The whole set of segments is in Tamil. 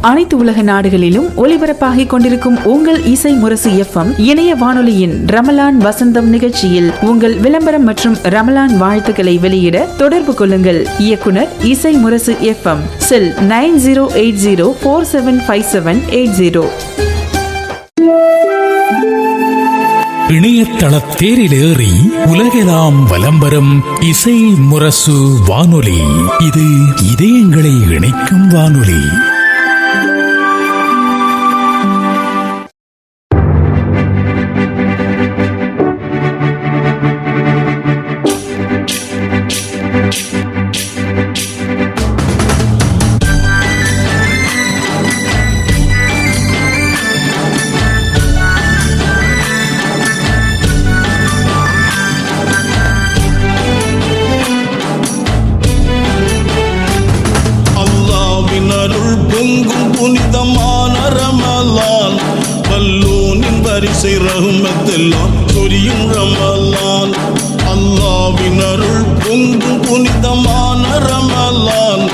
அனைத்து உலக நாடுகளிலும் ஒலிபரப்பாகிக் கொண்டிருக்கும் உங்கள் இசை முரசு FM இணைய வானொலியின் ரமலான் வசந்தம் நிகழ்ச்சியில் உங்கள் விளம்பரம் மற்றும் ரமலான் வாழ்த்துக்களை வெளியிட தொடர்பு கொள்ளுங்கள். இயக்குனர் இசை முரசு FM, செல் 9080475780. இணையதள தேரிலேறி உலகெல்லாம் வலம்பெறும் இசை முரசு வானொலி. இது இதயங்களை இணைக்கும் வானொலி. ரஹ்மத்தெல்லாம் சொரியும் ரமலான். அல்லாஹ்வின் அருள் பொங்கும் புனிதமான ரமலான்.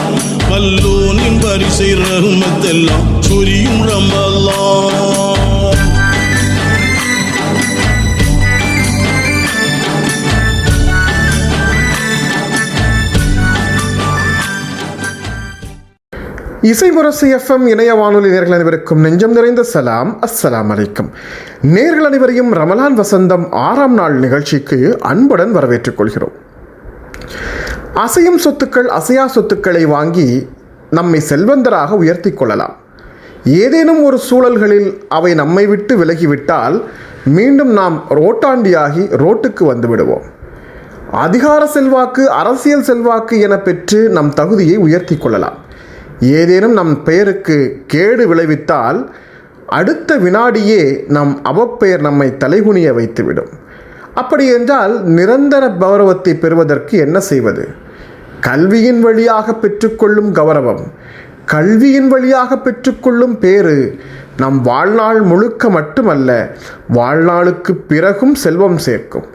வல்லோனின் வரிசை ரஹ்மத்தெல்லாம் சொரியும் ரமலான். இசை முரசு FM இணைய வானொலி நேர்கள் அனைவருக்கும் நெஞ்சம் நிறைந்த சலாம். அஸ்ஸலாம் அலைக்கும். நேர்கள் அனைவரையும் ரமலான் வசந்தம் 6ஆம் நாள் நிகழ்ச்சிக்கு அன்புடன் வரவேற்றுக் கொள்கிறோம். அசையும் சொத்துக்கள் அசையா சொத்துக்களை வாங்கி நம்மை செல்வந்தராக உயர்த்தி கொள்ளலாம். ஏதேனும் ஒரு சூழல்களில் அவை நம்மை விட்டு விலகிவிட்டால் மீண்டும் நாம் ரோட்டாண்டியாகி ரோட்டுக்கு வந்து விடுவோம். அதிகார செல்வாக்கு, அரசியல் செல்வாக்கு என பெற்று நம் தகுதியை உயர்த்தி கொள்ளலாம். ஏதேனும் நம் பெயருக்கு கேடு விளைவித்தால் அடுத்த வினாடியே நம் அவப்பெயர் நம்மை தலைகுனிய வைத்துவிடும். அப்படி என்றால் நிரந்தர கௌரவத்தை பெறுவதற்கு என்ன செய்வது? கல்வியின் வழியாக பெற்றுக்கொள்ளும் கௌரவம், கல்வியின் வழியாக பெற்றுக்கொள்ளும் பேறு நம் வாழ்நாள் முழுக்க மட்டுமல்ல, வாழ்நாளுக்கு பிறகும் செல்வம் சேர்க்கும்.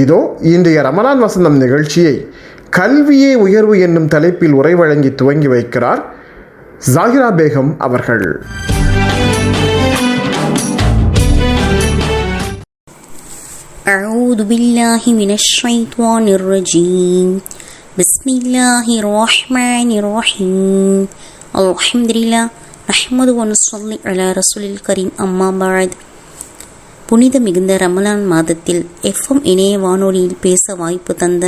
இதோ இன்றைய ரமலான் வசந்தம் நிகழ்ச்சியை கல்வியே உயர்வு என்னும் தலைப்பில் உரை வழங்கி துவங்கி வைக்கிறார் ஜாகிரா பேகம் அவர்கள். أعوذ بالله من الشيطان الرجيم. بسم الله الرحمن الرحيم. الحمد لله نحمد ونصلي على رسول الكريم. أما بعد. புனித மிகுந்த ரமலான் மாதத்தில் FM இணைய வானொலியில் பேச வாய்ப்பு தந்த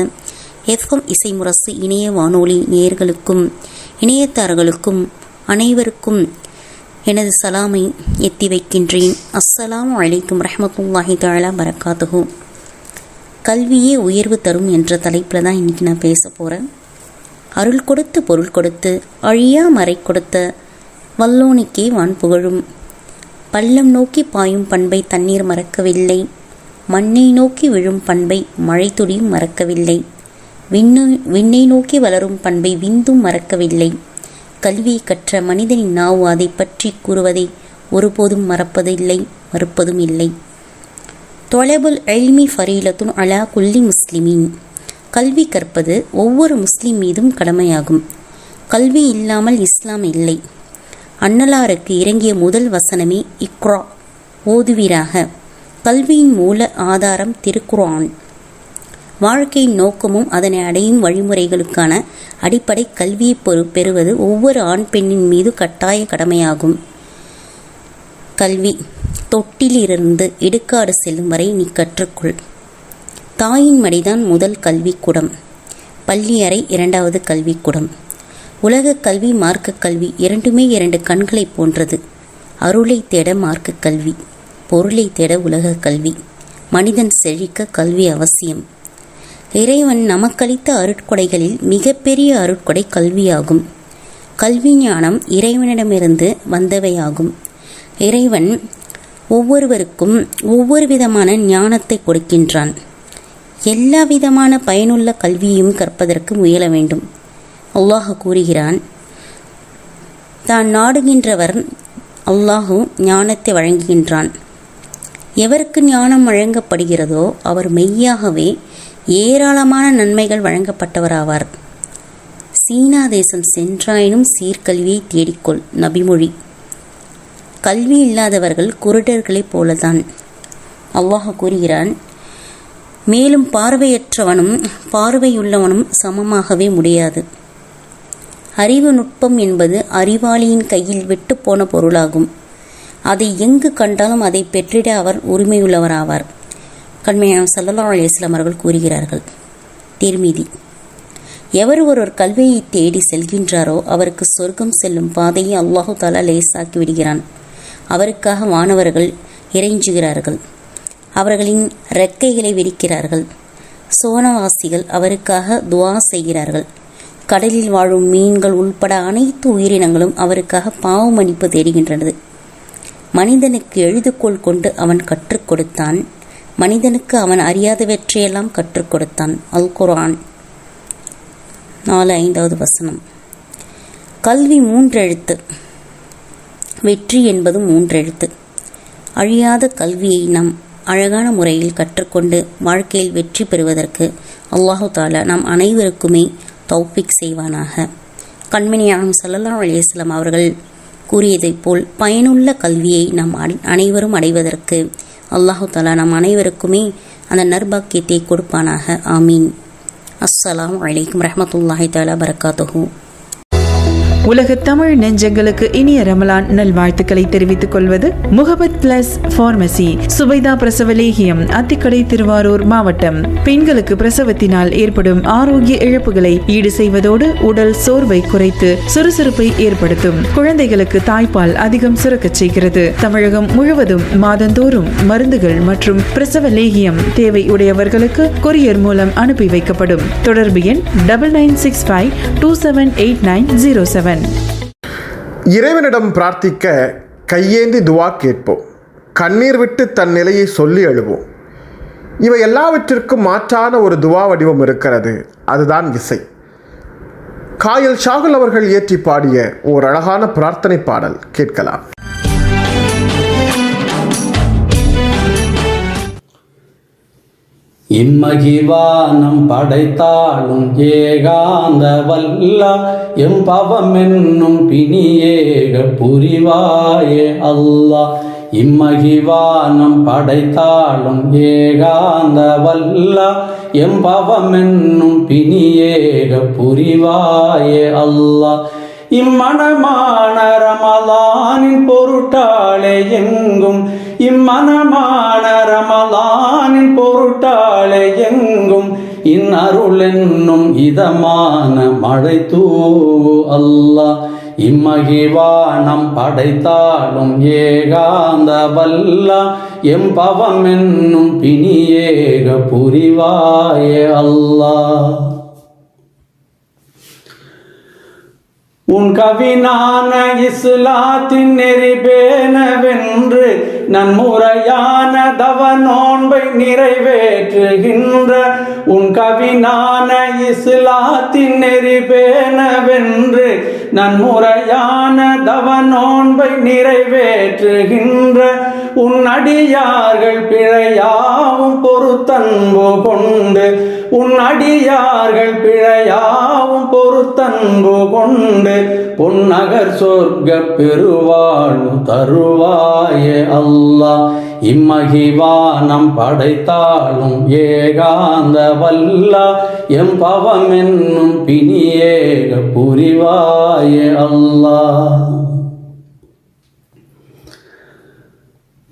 FM இசை முரசு இணைய வானொலி நேயர்களுக்கும் இணையத்தார்களுக்கும் அனைவருக்கும் எனது சலாமை எத்தி வைக்கின்றேன். அஸ்ஸலாமு அலைக்கும் ரஹ்மத்துல்லாஹி தஆலா பரக்காத்துஹு. கல்வியே உயர்வு தரும் என்ற தலைப்பில் தான் இன்றைக்கி நான் பேச போகிறேன். அருள் கொடுத்து பொருள் கொடுத்து அழியா மறை கொடுத்த வல்லோனிக்கே வான் புகழும். பள்ளம் நோக்கி பாயும் பண்பை தண்ணீர் மறக்கவில்லை. மண்ணை நோக்கி விழும் பண்பை மழை துளியும் மறக்கவில்லை. விண்ணை நோக்கி வளரும் பண்பை விந்தும் மறக்கவில்லை. கல்வியை கற்ற மனிதனின் நாவு அதை பற்றி கூறுவதை ஒருபோதும் மறப்பதில்லை, மறுப்பதும் இல்லை. தொலைபுல் எல்மி ஃபரீலத்துன் அலா குல்லி முஸ்லிமின். கல்வி கற்பது ஒவ்வொரு முஸ்லிம் மீதும் கடமையாகும். கல்வி இல்லாமல் இஸ்லாம் இல்லை. அன்னலாருக்கு இறங்கிய முதல் வசனமே இக்ரா, ஓதுவீராக. கல்வியின் மூல ஆதாரம் திருக்குர்ஆன். வாழ்க்கையின் நோக்கமும் அதனை அடையும் வழிமுறைகளுக்கான அடிப்படை கல்வியை பெறுவது ஒவ்வொரு ஆண் பெண்ணின் மீது கட்டாய கடமையாகும். கல்வி தொட்டிலிருந்து இடுகாடு செல்லும் வரை நீ கற்றுக்கொள். தாயின் மடிதான் முதல் கல்விக்கூடம், பள்ளி அறை இரண்டாவது கல்விக்கூடம். உலக கல்வி, மார்க்க கல்வி இரண்டுமே இரண்டு கண்களை போன்றது. அருளை தேட மார்க்க கல்வி, பொருளை தேட உலக கல்வி. மனிதன் செழிக்க கல்வி அவசியம். இறைவன் நமக்களித்த அருட்கொடைகளில் மிகப்பெரிய அருட்கொடை கல்வியாகும். கல்வி ஞானம் இறைவனிடமிருந்து வந்தவையாகும். இறைவன் ஒவ்வொருவருக்கும் ஒவ்வொரு விதமான ஞானத்தை கொடுக்கின்றான். எல்லா விதமான பயனுள்ள கல்வியையும் கற்பதற்கு முயல வேண்டும். அல்லாஹ் கூறுகிறான், தான் நாடுகின்றவர் அல்லாஹு ஞானத்தை வழங்குகின்றான். எவருக்கு ஞானம் வழங்கப்படுகிறதோ அவர் மெய்யாகவே ஏராளமான நன்மைகள் வழங்கப்பட்டவராவார். சீனா தேசம் சென்றாயினும் சீர்கல்வியை தேடிக்கொள். நபிமொழி கல்வி இல்லாதவர்கள் குருடர்களைப் போலதான். அல்லாஹ் கூறுகிறான், மேலும் பார்வையற்றவனும் பார்வையுள்ளவனும் சமமாகவே முடியாது. அறிவு நுட்பம் என்பது அறிவாளியின் கையில் விட்டுப்போன பொருளாகும். அதை எங்கு கண்டாலும் அதை பெற்றிட அவர் உரிமையுள்ளவராவார். கண்மையான ஸல்லல்லாஹு அலைஹி வஸல்லம் அவர்கள் கூறுகிறார்கள். திர்மிதி: எவர் ஒருவர் கல்வியை தேடி செல்கின்றாரோ அவருக்கு சொர்க்கம் செல்லும் பாதையை அல்லாஹு தஆலா லேசாக்கி விடுகிறான். அவருக்காக வானவர்கள் இறைஞ்சுகிறார்கள், அவர்களின் இறக்கைகளை விரிக்கிறார்கள். சோனவாசிகள் அவருக்காக துஆ செய்கிறார்கள். கடலில் வாழும் மீன்கள் உள்பட அனைத்து உயிரினங்களும் அவருக்காக பாவ மன்னிப்பு தேடுகின்றது. மனிதனுக்கு எழுதுகோள் கொண்டு அவன் கற்றுக் கொடுத்தான். மனிதனுக்கு அவன் அறியாதவற்றையெல்லாம் கற்றுக் கொடுத்தான். அல் குர்ஆன் 4:5. கல்வி 3 எழுத்து. வெற்றி என்பது 3 எழுத்து. அழியாத கல்வியை நாம் அழகான முறையில் கற்றுக்கொண்டு வாழ்க்கையில் வெற்றி பெறுவதற்கு அல்லாஹு தஆலா நாம் அனைவருக்குமே தௌஃபீக் செய்வானாக. கண்மணியாகும் ஸல்லல்லாஹு அலைஹி வஸல்லம் அவர்கள் கூறியதைப் போல் பயனுள்ள கல்வியை நாம் அனைவரும் அடைவதற்கு அல்லாஹு தஆலா நம் அனைவருக்குமே அந்த நற்பாக்கியத்தை கொடுப்பானாக. ஆமீன். அஸ்ஸலாமு அலைக்கும் ரஹ்மத்துல்லாஹி தஆலா பரக்காத்துஹு. உலக தமிழ் நெஞ்சங்களுக்கு இனிய ரமலான் நல்வாழ்த்துக்களை தெரிவித்துக் கொள்வது முகபத் பிளஸ் பார்மசி, சுபைதா பிரசவ லேகியம், அத்திக்கடை, திருவாரூர் மாவட்டம். பெண்களுக்கு பிரசவத்தினால் ஏற்படும் ஆரோக்கிய இழப்புகளை ஈடு செய்வதோடு உடல் சோர்வை குறைத்து சுறுசுறுப்பை ஏற்படுத்தும். குழந்தைகளுக்கு தாய்ப்பால் அதிகம் சுரக்கச் செய்கிறது. தமிழகம் முழுவதும் மாதந்தோறும் மருந்துகள் மற்றும் பிரசவ லேகியம் தேவை உடையவர்களுக்கு கொரியர் மூலம் அனுப்பி வைக்கப்படும். தொடர்பு எண் 9965278907. இறைவனிடம் பிரார்த்திக்க கையேந்தி துவா கேட்போம். கண்ணீர் விட்டு தன் நிலையை சொல்லி எழுவோம். இவை எல்லாவற்றிற்கும் மாற்றான ஒரு துவா வடிவம் இருக்கிறது. அதுதான் இசை. காயல் ஷாகுல் அவர்கள் இயற்றி பாடிய ஓர் அழகான பிரார்த்தனை பாடல் கேட்கலாம். இம்மகிவானம் படைத்தாலும் ஏகாந்த வல்லா எம்பவம் என்னும் பிணியேக புரிவாயே அல்லா. இம்மகிவானம் படைத்தாலும் ஏகாந்த வல்லா எம்பவம் என்னும் பிணியேக புரிவாயே அல்லா. இம்மனமான ரமலானின் பொருட்டாளே எங்கும், இம்மனமான ரமலானின் பொருட்டாளே எங்கும் இன்னருள் என்னும் இதமான மழை தூவு அல்லா. இம்மகிவானம் படைத்தாலும் ஏகாந்த வல்லா எம்பவம் என்னும் பிணியேக புரிவாயே அல்லா. உன் கவினான இஸ்லாத்தின் நெறிபேனவென்று நன்முறையான தவ நோன்பை நிறைவேற்றுகின்ற, உன் கவினான இஸ்லாத்தின் நெறிபேனவென்று நன்முறையான தவ நோன்பை நிறைவேற்றுகின்ற, உன் அடியார்கள் பிழையாவும் பொறுத்தன்பு கொண்டு, உன் அடியார்கள் பிழையாவும் பொறுத்தன்பு கொண்டு பொன்னகர் சொர்க்க பெருவாழ்வு தருவாயே அல்லா. இம்மகிவானம் படைத்தாலும் ஏகாந்த வல்லா எம்பவம் என்னும் பிணியேக புரிவாயே அல்லா.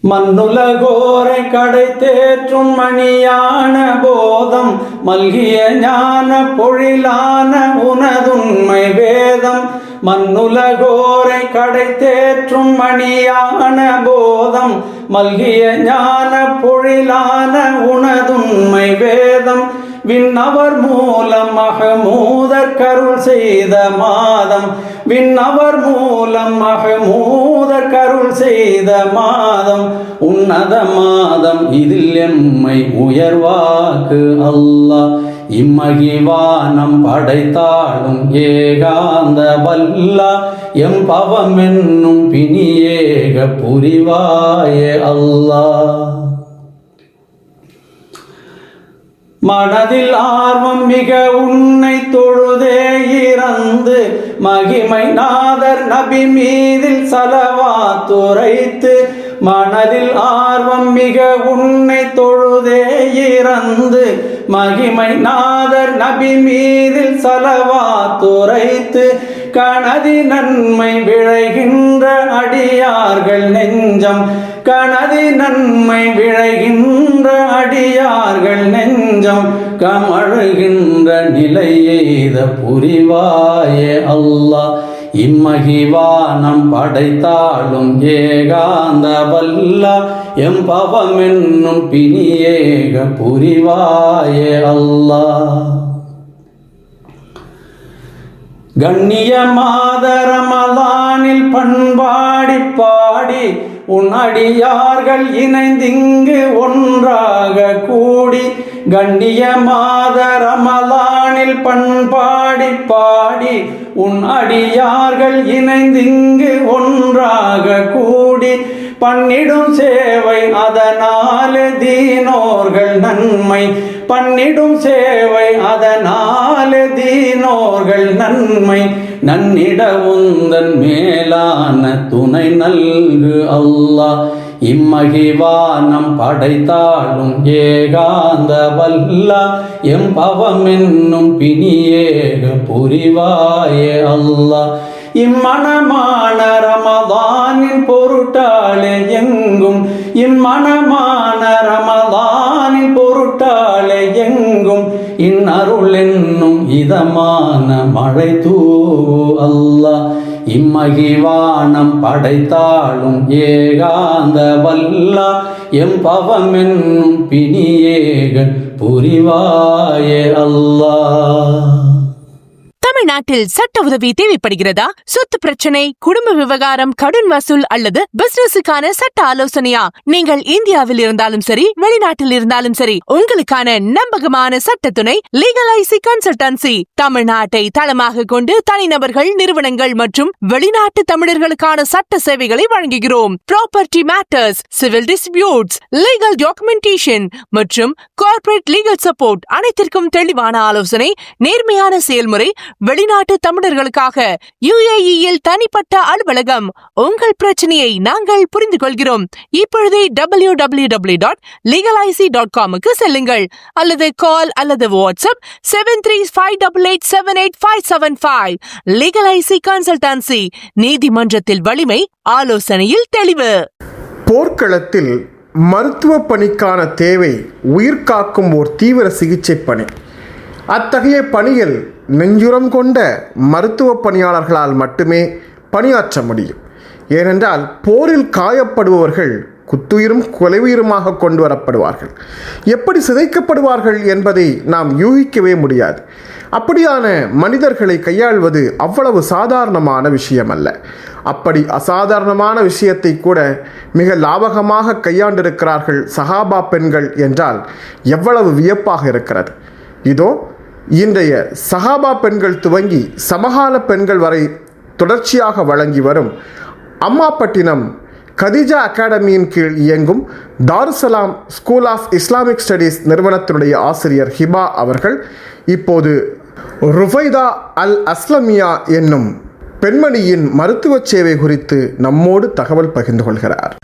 மண்ணுலகோரை கடை தேற்றும் மணியான போதம் மல்கிய ஞான பொழிலான உனதுண்மை வேதம். மண்ணுலகோரை கடை தேற்றும் மணியான போதம் மல்கிய ஞான பொழிலான உனதுண்மை வேதம். விண்ணவர் மூலம் மஹமூதர் கருள் செய்த மாதம், விண்ணவர் மூலம் மஹமூதர் கருள் செய்த மாதம் உன்னத மாதம் இதில் எம்மை உயர்வாக்கு அல்லா. இம்மகிவானம் படைத்தாலும் ஏகாந்த வல்லா எம்பவம் என்னும் பிணியேக புரிவாயே அல்லா. மனதில் ஆர்வம் மிக உன்னை தொழுதே இறந்து மகிமை நாதர் நபி மீதில் சலவாத்துரைத்து மனதில் ஆர்வம் மிக உன்னை தொழுதே இறந்து மகிமை நாதர் நபி மீதில் சலவாத்துரைத்து கனதி நன்மை விளைகின்ற அடியார்கள் நெஞ்சம் கனதி நன்மை விளைகின்ற அடியார்கள் நெஞ்சம் கமழுகின்ற நிலையெய்த புரிவாயே அல்லாஹ் இம்மகிவானம் படைத்தாலும் ஏகாந்த வல்லா எம்பவம் என்னும் பிணியேக புரிவாயே அல்லாஹ் கண்ணியமாத ரமலானில் பண்பாடி பாடி உன் அடியார்கள் இணைந்திங்கு ஒன்றாக கூடி கண்ணியமாத ரமலானில் பண்பாடி பாடி உன் அடியார்கள் இணைந்திங்கு ஒன்றாக கூடி பண்ணிடும் சேவை அதனால் தீனோர்கள் நன்மை பண்ணிடும் சேவை அதனால் தீனோர்கள் நன்மை நன்னிட உந்தன் மேலான துணை நல்கு அல்லாஹ் இம்மகிவானம் படைத்தாலும் ஏகாந்த வல்லா எம்பவம் என்னும் பிணியேக புரிவாயே அல்லாஹ் இம்மனமான ரமதானின் பொருட்டாலே எங்கும் இம்மனமான ரமதானின் பொருட்டாலே எங்கும் இன்னருள் என்னும் இதமான மழை தூவு அல்லாஹ் இம்மகிவானம் படைத்தாலும் ஏகாந்த வல்லா எம்பவம் என்னும் பிணியேக புரிவாயே அல்லாஹ். தமிழ்நாட்டில் சட்ட உதவி தேவைப்படுகிறதா? சொத்து பிரச்சனை, குடும்ப விவகாரம், கடன் வசூல் அல்லது பிசினஸுக்கான சட்ட ஆலோசனையா? நீங்கள் இந்தியாவில் இருந்தாலும் சரி, வெளிநாட்டில் இருந்தாலும் சரி, உங்களுக்கான நம்பகமான சட்ட துணை லீகல் ஐசி கன்சல்டன்சி. தமிழ்நாட்டை தளமாக கொண்டு தனிநபர்கள், நிறுவனங்கள் மற்றும் வெளிநாட்டு தமிழர்களுக்கான சட்ட சேவைகளை வழங்குகிறோம். Property matters, civil disputes, legal documentation மற்றும் கார்ப்பரேட் லீகல் சப்போர்ட் அனைத்திற்கும் தெளிவான ஆலோசனை, நேர்மையான செயல்முறை, வெளிநாட்டு தமிழர்களுக்காக UAE-யில் தனிப்பட்ட அலுவலகம். உங்கள் பிரச்சனையை நாங்கள் புரிந்து கொள்கிறோம். இப்பொழுதே www.legalic.com-க்கு செல்லுங்கள் அல்லது கால் அல்லது வாட்ஸ்அப் 7358878575. Legal IC consultancy. நீதிமன்றத்தில் வலிமை, ஆலோசனையில் தெளிவு. போர்க்களத்தில் மருத்துவ பணிக்கான தேவை உயிர் காக்கும் ஓர் தீவிர சிகிச்சை பணி. அத்தகைய பணியில் நெஞ்சுரம் கொண்ட மருத்துவ பணியாளர்களால் மட்டுமே பணியாற்ற முடியும். ஏனென்றால் போரில் காயப்படுபவர்கள் குத்துயிரும் கொலையுயிருமாக கொண்டு வரப்படுவார்கள். எப்படி சிதைக்கப்படுவார்கள் என்பதை நாம் யூகிக்கவே முடியாது. அப்படியான மனிதர்களை கையாள்வது அவ்வளவு சாதாரணமான விஷயம் அல்ல. அப்படி அசாதாரணமான விஷயத்தை கூட மிக லாபகமாக கையாண்டிருக்கிறார்கள் சஹாபா பெண்கள் என்றால் எவ்வளவு வியப்பாக இருக்கிறது. இதோ இன்றைய சஹாபா பெண்கள் துவங்கி சமகால பெண்கள் வரை தொடர்ச்சியாக வழங்கி வரும் அம்மாப்பட்டினம் கதீஜா அகாடமியின் கீழ் இயங்கும் Darussalam school of Islamic studies நிறுவனத்தினுடைய ஆசிரியர் ஹிபா அவர்கள் இப்போது ருஃபைதா அல் அஸ்லமியா என்னும் பெண்மணியின் மருத்துவ சேவை குறித்து நம்மோடு தகவல் பகிர்ந்து கொள்கிறார்.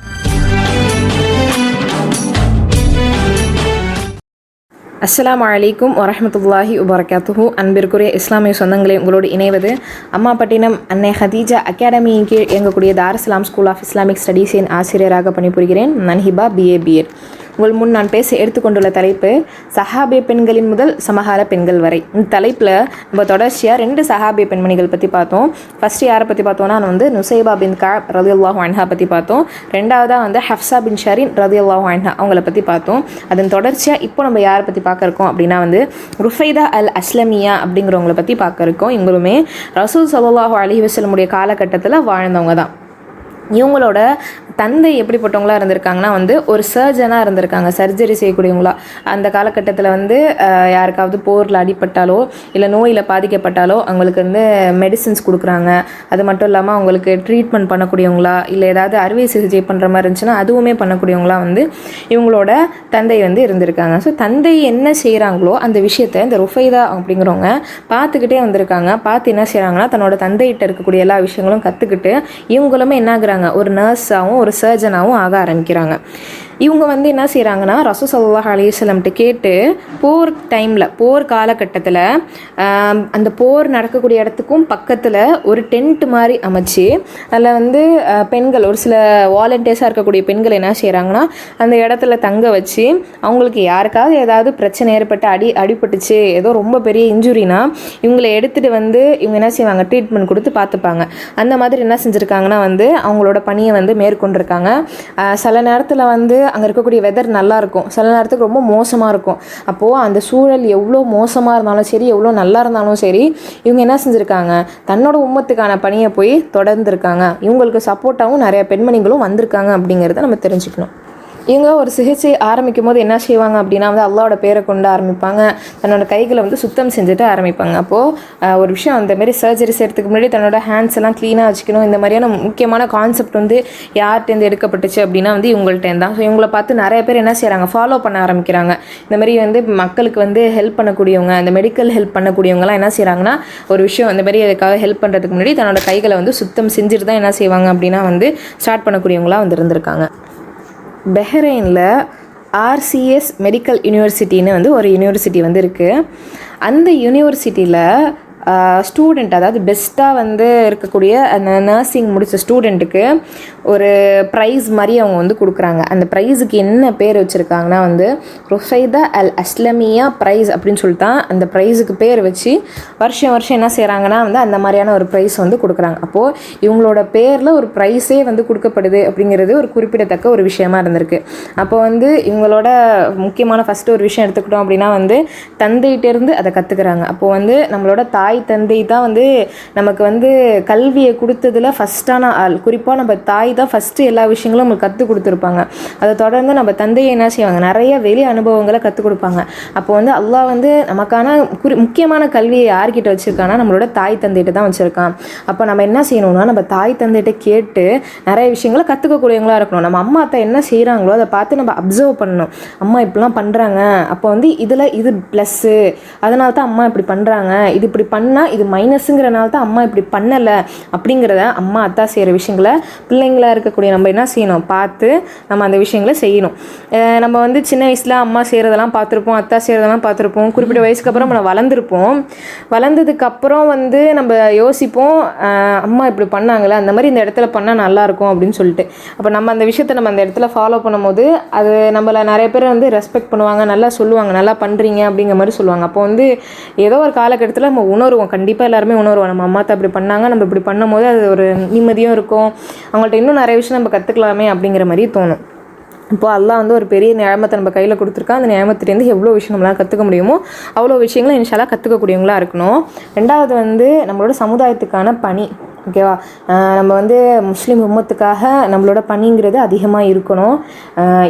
அஸ்ஸலாமு அலைக்கும் வரஹ்மத்துல்லாஹி வபரகாத்துஹு. அன்பிற்குரிய இஸ்லாமிய சொந்தங்களே, உங்களோடு இணைவது அம்மாப்பட்டினம் அன்னை ஹதீஜா அகாடமியின் கீழ் இயங்கக்கூடிய தாருசலாம் ஸ்கூல் ஆஃப் இஸ்லாமிக் ஸ்டடீஸின் ஆசிரியராக பணிபுரிகிறேன். நான் ஹிபா BA BEd. உங்கள் முன் நான் பேச எடுத்துக்கொண்டுள்ள தலைப்பு சஹாபிய பெண்களின் முதல் சமகால பெண்கள் வரை. இந்த தலைப்பில் நம்ம தொடர்ச்சியாக 2 சஹாபிய பெண்மணிகள் பற்றி பார்த்தோம். ஃபஸ்ட்டு யாரை பற்றி பார்த்தோன்னா நுசைபா பின் கஅப் ரலியல்லாஹு அன்ஹா பற்றி பார்த்தோம். ரெண்டாவதாக ஹஃப்ஸா பின் ஷரீன் ரலியல்லாஹு அன்ஹா அவங்கள பற்றி பார்த்தோம். அதன் தொடர்ச்சியாக இப்போ நம்ம யாரை பற்றி பார்க்க இருக்கோம் அப்படின்னா ருஃபைதா அல் அஸ்லமியா அப்படிங்கிறவங்களை பற்றி பார்க்க இருக்கோம். இவங்களுமே ரசூல் ஸல்லல்லாஹு அலைஹி வஸல்லம் காலகட்டத்தில் வாழ்ந்தவங்க தான். இவங்களோட தந்தை எப்படிப்பட்டவங்களா இருந்திருக்காங்கன்னா வந்து ஒரு சர்ஜனாக இருந்திருக்காங்க, சர்ஜரி செய்யக்கூடியவங்களா. அந்த காலகட்டத்தில் வந்து யாருக்காவது போரில் அடிபட்டாலோ இல்லை நோயில் பாதிக்கப்பட்டாலோ அவங்களுக்கு வந்து மெடிசின்ஸ் கொடுக்குறாங்க. அது மட்டும் இல்லாமல் அவங்களுக்கு ட்ரீட்மெண்ட் பண்ணக்கூடியவங்களா, இல்லை ஏதாவது அறுவை சிகிச்சை பண்ணுற மாதிரி இருந்துச்சுன்னா அதுவுமே பண்ணக்கூடியவங்களா வந்து இவங்களோட தந்தை வந்து இருந்திருக்காங்க. ஸோ தந்தை என்ன செய்கிறாங்களோ அந்த விஷயத்தை இந்த ருஃபைதா அப்படிங்கிறவங்க பார்த்துக்கிட்டே வந்திருக்காங்க. பார்த்து என்ன செய்கிறாங்கன்னா தன்னோட தந்தைகிட்ட இருக்கக்கூடிய எல்லா விஷயங்களும் கற்றுக்கிட்டு இவங்களுமே என்ன ஆகுறாங்க, ஒரு நர்ஸாகவும் ஒரு சர்ஜனாகவும் ஆக ஆரம்பிக்கிறாங்க. இவங்க வந்து என்ன செய்கிறாங்கன்னா ரசூல் ஸல்லல்லாஹு அலைஹி வஸல்லம்ட்ட கேட்டு போர் டைமில், போர் காலகட்டத்தில் அந்த போர் நடக்கக்கூடிய இடத்துக்கும் பக்கத்தில் ஒரு டென்ட் மாதிரி அமைச்சு அதில் வந்து பெண்கள், ஒரு சில வாலண்டியர்ஸாக இருக்கக்கூடிய பெண்கள் என்ன செய்கிறாங்கன்னா அந்த இடத்துல தங்க வச்சு அவங்களுக்கு யாருக்காவது ஏதாவது பிரச்சனை ஏற்பட்டு அடிபட்டுச்சு, ஏதோ ரொம்ப பெரிய இன்ஜுரினா இவங்களை எடுத்துகிட்டு வந்து இவங்க என்ன செய்வாங்க, ட்ரீட்மெண்ட் கொடுத்து பார்த்துப்பாங்க. அந்த மாதிரி என்ன செஞ்சுருக்காங்கன்னா வந்து அவங்களோட பணியை வந்து மேற்கொண்டிருக்காங்க. சில நேரத்தில் வந்து அங்கே இருக்கக்கூடிய வெதர் நல்லாயிருக்கும், சில நேரத்துக்கு ரொம்ப மோசமாக இருக்கும். அப்போது அந்த சூழல் எவ்வளோ மோசமாக இருந்தாலும் சரி, எவ்வளோ நல்லா இருந்தாலும் சரி, இவங்க என்ன செஞ்சுருக்காங்க, தன்னோட உம்மத்துக்கான பணியை போய் தொடர்ந்துருக்காங்க. இவங்களுக்கு சப்போர்ட்டாகவும் நிறைய பெண்மணிகளும் வந்திருக்காங்க அப்படிங்கிறத நம்ம தெரிஞ்சுக்கணும். இவங்க ஒரு சிகிச்சை ஆரம்பிக்கும் போது என்ன செய்வாங்க அப்படின்னா வந்து அல்லாவோட பேரை கொண்டு ஆரம்பிப்பாங்க, தன்னோட கைகளை வந்து சுத்தம் செஞ்சுட்டு ஆரம்பிப்பாங்க. அப்போது ஒரு விஷயம், அந்த மாதிரி சர்ஜரி செய்கிறதுக்கு முன்னாடி தன்னோட ஹேண்ட்ஸ் எல்லாம் க்ளீனாக வச்சுக்கணும். இந்த மாதிரியான முக்கியமான கான்செப்ட் வந்து யார்கிட்டேருந்து எடுக்கப்பட்டுச்சு அப்படின்னா வந்து இவங்கள்ட்டேருந்து தான். ஸோ இவங்களை பார்த்து நிறைய பேர் என்ன செய்கிறாங்க, ஃபாலோ பண்ண ஆரம்பிக்கிறாங்க. இந்த மாதிரி வந்து மக்களுக்கு வந்து ஹெல்ப் பண்ணக்கூடியவங்க, அந்த மெடிக்கல் ஹெல்ப் பண்ணக்கூடியவங்களாம் என்ன செய்கிறாங்கன்னா ஒரு விஷயம் அந்த மாதிரி அதுக்காக ஹெல்ப் பண்ணுறதுக்கு முன்னாடி தன்னோட கைகளை வந்து சுத்தம் செஞ்சுட்டு தான் என்ன செய்வாங்க அப்படின்னா வந்து ஸ்டார்ட் பண்ணக்கூடியவங்களாம் வந்து இருந்திருக்காங்க. பஹ்ரைனில் RCS மெடிக்கல் யூனிவர்சிட்டின்னு வந்து ஒரு யூனிவர்சிட்டி வந்து இருக்குது. அந்த யூனிவர்சிட்டியில் ஸ்டூடெண்ட், அதாவது பெஸ்ட்டாக வந்து இருக்கக்கூடிய அந்த நர்சிங் முடித்த ஸ்டூடெண்ட்டுக்கு ஒரு ப்ரைஸ் மாதிரி அவங்க வந்து கொடுக்குறாங்க. அந்த ப்ரைஸுக்கு என்ன பேர் வச்சுருக்காங்கன்னா வந்து ருஃபைதா அல் அஸ்லமியா ப்ரைஸ் அப்படின்னு சொல்லிட்டு தான் அந்த ப்ரைஸுக்கு பேர் வச்சு வருஷம் என்ன செய்கிறாங்கன்னா வந்து அந்த மாதிரியான ஒரு ப்ரைஸ் வந்து கொடுக்குறாங்க. அப்போது இவங்களோட பேரில் ஒரு ப்ரைஸே வந்து கொடுக்கப்படுது அப்படிங்கிறது ஒரு குறிப்பிடத்தக்க ஒரு விஷயமா இருந்திருக்கு. அப்போ வந்து இவங்களோட முக்கியமான ஃபஸ்ட்டு ஒரு விஷயம் எடுத்துக்கிட்டோம் அப்படின்னா வந்து தந்தையிட்டேருந்து அதை கற்றுக்குறாங்க. அப்போது வந்து நம்மளோட தாய் தந்தை தான் வந்து நமக்கு வந்து கல்வியை கொடுத்ததில் ஃபஸ்ட்டான ஆள். குறிப்பாக நம்ம தாய் தான் ஃபஸ்ட்டு எல்லா விஷயங்களும் நமக்கு கற்றுக் கொடுத்துருப்பாங்க. அதை தொடர்ந்து நம்ம தந்தையை என்ன செய்வாங்க, நிறைய வெளி அனுபவங்களை கற்றுக் கொடுப்பாங்க. அப்போ வந்து அல்லாஹ் வந்து நமக்கான முக்கியமான கல்வியை யார்கிட்ட வச்சுருக்கான்னா நம்மளோட தாய் தந்தைகிட்ட தான் வச்சுருக்கான். அப்போ நம்ம என்ன செய்யணும்னா நம்ம தாய் தந்தைகிட்ட கேட்டு நிறைய விஷயங்களை கற்றுக்கக்கூடியவங்களாக இருக்கணும். நம்ம அம்மா அத்தை என்ன செய்கிறாங்களோ அதை பார்த்து நம்ம அப்சர்வ் பண்ணணும். அம்மா இப்படிலாம் பண்ணுறாங்க, அப்போ வந்து இதில் இது ப்ளஸ்ஸு, அதனால தான் அம்மா இப்படி பண்ணுறாங்க, இது இப்படி பண்ணால் இது மைனஸுங்கிறனால தான் அம்மா இப்படி பண்ணலை அப்படிங்கிறத அம்மா அத்தா செய்கிற விஷயங்களை பிள்ளைங்களாக இருக்கக்கூடிய நம்ம என்ன செய்யணும், பார்த்து நம்ம அந்த விஷயங்களை செய்யணும். நம்ம வந்து சின்ன வயசில் அம்மா செய்கிறதெல்லாம் பார்த்துருப்போம், அத்தா செய்கிறதெல்லாம் பார்த்துருப்போம். குறிப்பிட்ட வயசுக்கு அப்புறம் நம்ம வளர்ந்துருப்போம். வளர்ந்ததுக்கப்புறம் வந்து நம்ம யோசிப்போம், அம்மா இப்படி பண்ணாங்களே, அந்த மாதிரி இந்த இடத்துல பண்ணால் நல்லாயிருக்கும் அப்படின்னு சொல்லிட்டு. அப்போ நம்ம அந்த விஷயத்தை நம்ம அந்த இடத்துல ஃபாலோ பண்ணும்போது அது நம்மளை நிறைய பேர் வந்து ரெஸ்பெக்ட் பண்ணுவாங்க, நல்லா சொல்லுவாங்க, நல்லா பண்ணுறீங்க அப்படிங்கிற மாதிரி சொல்லுவாங்க. அப்போ வந்து ஏதோ ஒரு காலகட்டத்தில் நம்ம உணர்வோம், கண்டிப்பாக எல்லாருமே உணர்வோம், நம்ம அம்மா தான் அப்படி பண்ணாங்க, நம்ம இப்படி பண்ணும்போது அது ஒரு நிம்மதியும் இருக்கும், அவங்கள்ட்ட இன்னும் நிறைய விஷயம் நம்ம கற்றுக்கலாமே அப்படிங்கிற மாதிரி தோணும். இப்போது அல்லாஹ் வந்து ஒரு பெரிய நியமத்தை நம்ம கையில் கொடுத்துருக்கா. அந்த நியமத்துலேருந்து எவ்வளோ விஷயம் நம்மளால் கற்றுக்க முடியுமோ அவ்வளோ விஷயங்களும் இன்ஷா அல்லாஹ் கற்றுக்கக்கூடியவங்களாக இருக்கணும். ரெண்டாவது வந்து நம்மளோட சமுதாயத்துக்கான பணி, ஓகேவா, நம்ம வந்து முஸ்லீம் உம்மத்துக்காக நம்மளோட பணிங்கிறது அதிகமாக இருக்கணும்.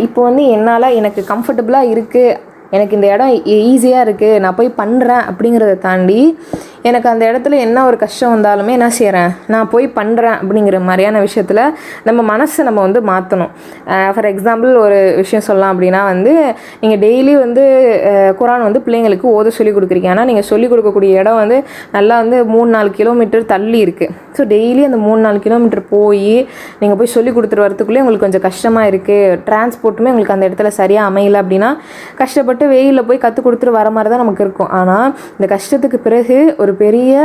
இப்போ வந்து என்னால் எனக்கு கம்ஃபர்டபுளாக இருக்குது, எனக்கு இந்த இடம் ஈஸியாக இருக்குது, நான் போய் பண்ணுறேன் அப்படிங்கிறத தாண்டி எனக்கு அந்த இடத்துல என்ன ஒரு கஷ்டம் வந்தாலுமே என்ன செய்கிறேன், நான் போய் பண்ணுறேன் அப்படிங்கிற மாதிரியான விஷயத்தில் நம்ம மனசை நம்ம வந்து மாற்றணும். ஃபார் எக்ஸாம்பிள் ஒரு விஷயம் சொல்லலாம் அப்படின்னா வந்து நீங்கள் டெய்லி வந்து குரான் வந்து பிள்ளைங்களுக்கு ஓத சொல்லிக் கொடுக்குறீங்க. ஆனால் நீங்கள் சொல்லிக் கொடுக்கக்கூடிய இடம் வந்து நல்லா வந்து 3-4 கிலோமீட்டர் தள்ளி இருக்குது. ஸோ டெய்லி அந்த 3-4 கிலோமீட்டர் போய் நீங்கள் போய் சொல்லிக் கொடுத்துட்டு வரத்துக்குள்ளே உங்களுக்கு கொஞ்சம் கஷ்டமாக இருக்குது, டிரான்ஸ்போர்ட்டுமே உங்களுக்கு அந்த இடத்துல சரியாக அமையலை அப்படின்னா கஷ்டப்பட்டு வெயிலில் போய் கற்றுக் கொடுத்துட்டு வர மாதிரி தான் நமக்கு இருக்கும். ஆனால் இந்த கஷ்டத்துக்கு பிறகு ஒரு பெரிய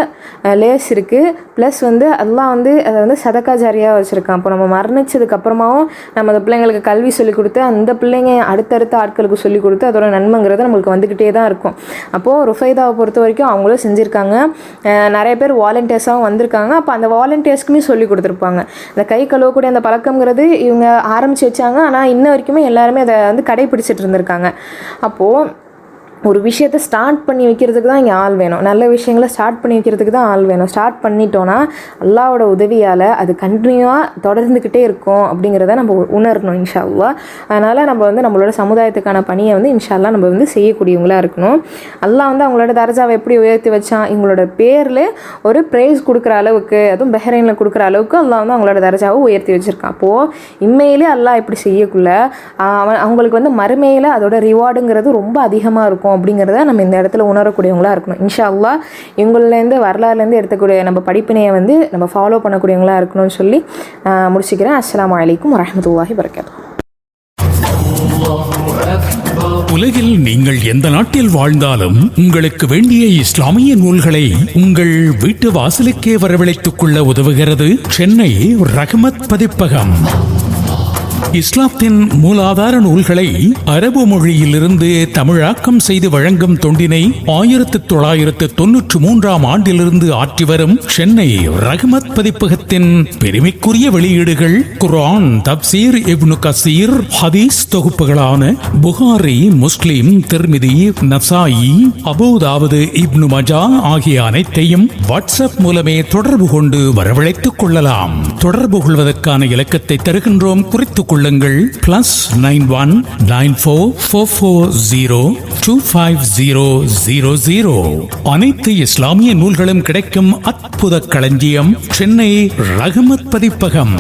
லேஸ் இருக்குது. ப்ளஸ் வந்து அல்லாஹ் வந்து அதை வந்து சதக்கா ஜாரியாக வச்சுருக்கான். அப்போ நம்ம மரணிச்சதுக்கு அப்புறமாவும் நம்ம அந்த பிள்ளைங்களுக்கு கல்வி சொல்லிக் கொடுத்து அந்த பிள்ளைங்க அடுத்தடுத்த ஆட்களுக்கு சொல்லிக் கொடுத்து அதோட நன்மைங்கிறது நம்மளுக்கு வந்துக்கிட்டே தான் இருக்கும். அப்போது ருஃபைதாவை பொறுத்த வரைக்கும் அவங்களும் செஞ்சுருக்காங்க, நிறைய பேர் வாலண்டியர்ஸாகவும் வந்திருக்காங்க. அப்போ அந்த வாலண்டியர்ஸ்க்குமே சொல்லிக் கொடுத்துருப்பாங்க. இந்த கை கழுவக்கூடிய அந்த பழக்கங்கிறது இவங்க ஆரம்பித்து வச்சாங்க, ஆனால் இன்ன வரைக்குமே எல்லாருமே அதை வந்து கடைப்பிடிச்சிட்டு இருந்திருக்காங்க. அப்போது ஒரு விஷயத்தை ஸ்டார்ட் பண்ணி வைக்கிறதுக்கு தான் இங்கே ஆள் வேணும். நல்ல விஷயங்களை ஸ்டார்ட் பண்ணி வைக்கிறதுக்கு தான் ஆள் வேணும். ஸ்டார்ட் பண்ணிட்டோன்னா அல்லாவோட உதவியால் அது கண்டினியூவாக தொடர்ந்துக்கிட்டே இருக்கும் அப்படிங்கிறத நம்ம உணரணும் இன்ஷா அல்லாஹ். அதனால் நம்ம வந்து நம்மளோட சமுதாயத்துக்கான பணியை வந்து இன்ஷா அல்லாஹ் நம்ம வந்து செய்யக்கூடியவங்களாக இருக்கணும். அல்லாஹ் வந்து அவங்களோட தர்ஜாவை எப்படி உயர்த்தி வச்சான், இவங்களோட பேரில் ஒரு ப்ரைஸ் கொடுக்குற அளவுக்கு, அதுவும் பஹ்ரைனில் கொடுக்குற அளவுக்கு அல்லாஹ் வந்து அவங்களோட தர்ஜாவை உயர்த்தி வச்சுருக்கான். அப்போது இம்மையிலே அல்லாஹ் இப்படி செய்யக்குள்ள அவங்களுக்கு வந்து மறுமையில் அதோட ரிவார்டுங்கிறது ரொம்ப அதிகமாக இருக்கும் அப்படிங்கிறத நம்ம இந்த இடத்துல உணரக்கூடியவங்களாக இருக்கணும். இன்ஷா அல்லாஹ் இவங்களேருந்து வரலாறுலேருந்து எடுத்துக்கூடிய நம்ம படிப்பினையை வந்து நம்ம ஃபாலோ பண்ணக்கூடியவங்களாக இருக்கணும்னு சொல்லி முடிச்சுக்கிறேன். அஸ்ஸலாமு அலைக்கும் வரஹ்மத்துல்லாஹி வபரகாத்துஹு. உலகில் நீங்கள் எந்த நாட்டில் வாழ்ந்தாலும் உங்களுக்கு வேண்டிய இஸ்லாமிய நூல்களை உங்கள் வீட்டு வாசலுக்கே வரவழைத்துக் கொள்ள உதவுகிறது சென்னை ரஹ்மத் பதிப்பகம். இஸ்லாத்தின் மூலாதார நூல்களை அரபு மொழியிலிருந்து தமிழாக்கம் செய்து வழங்கும் தொண்டினை 1993 ஆண்டிலிருந்து ஆற்றி வரும் சென்னை ரஹ்மத் பதிப்பகத்தின் பெருமைக்குரிய வெளியீடுகள் குர்ஆன், தப்சீர், இப்னு கசீர், ஹதீஸ் தொகுப்புகளான புகாரி, முஸ்லிம், திர்மிதி, நசாயி, அபூதாவுது, இப்னு மஜா ஆகிய அனைத்தையும் வாட்ஸ்அப் மூலமே தொடர்பு கொண்டு வரவழைத்துக் கொள்ளலாம். தொடர்பு கொள்வதற்கான இலக்கத்தை தருகின்றோம், குறித்துக் கொள்ளுங்கள். +9194402500. அனைத்து இஸ்லாமிய நூல்களும் கிடைக்கும் அற்புத களஞ்சியம் சென்னை ரஹ்மத் பதிப்பகம்.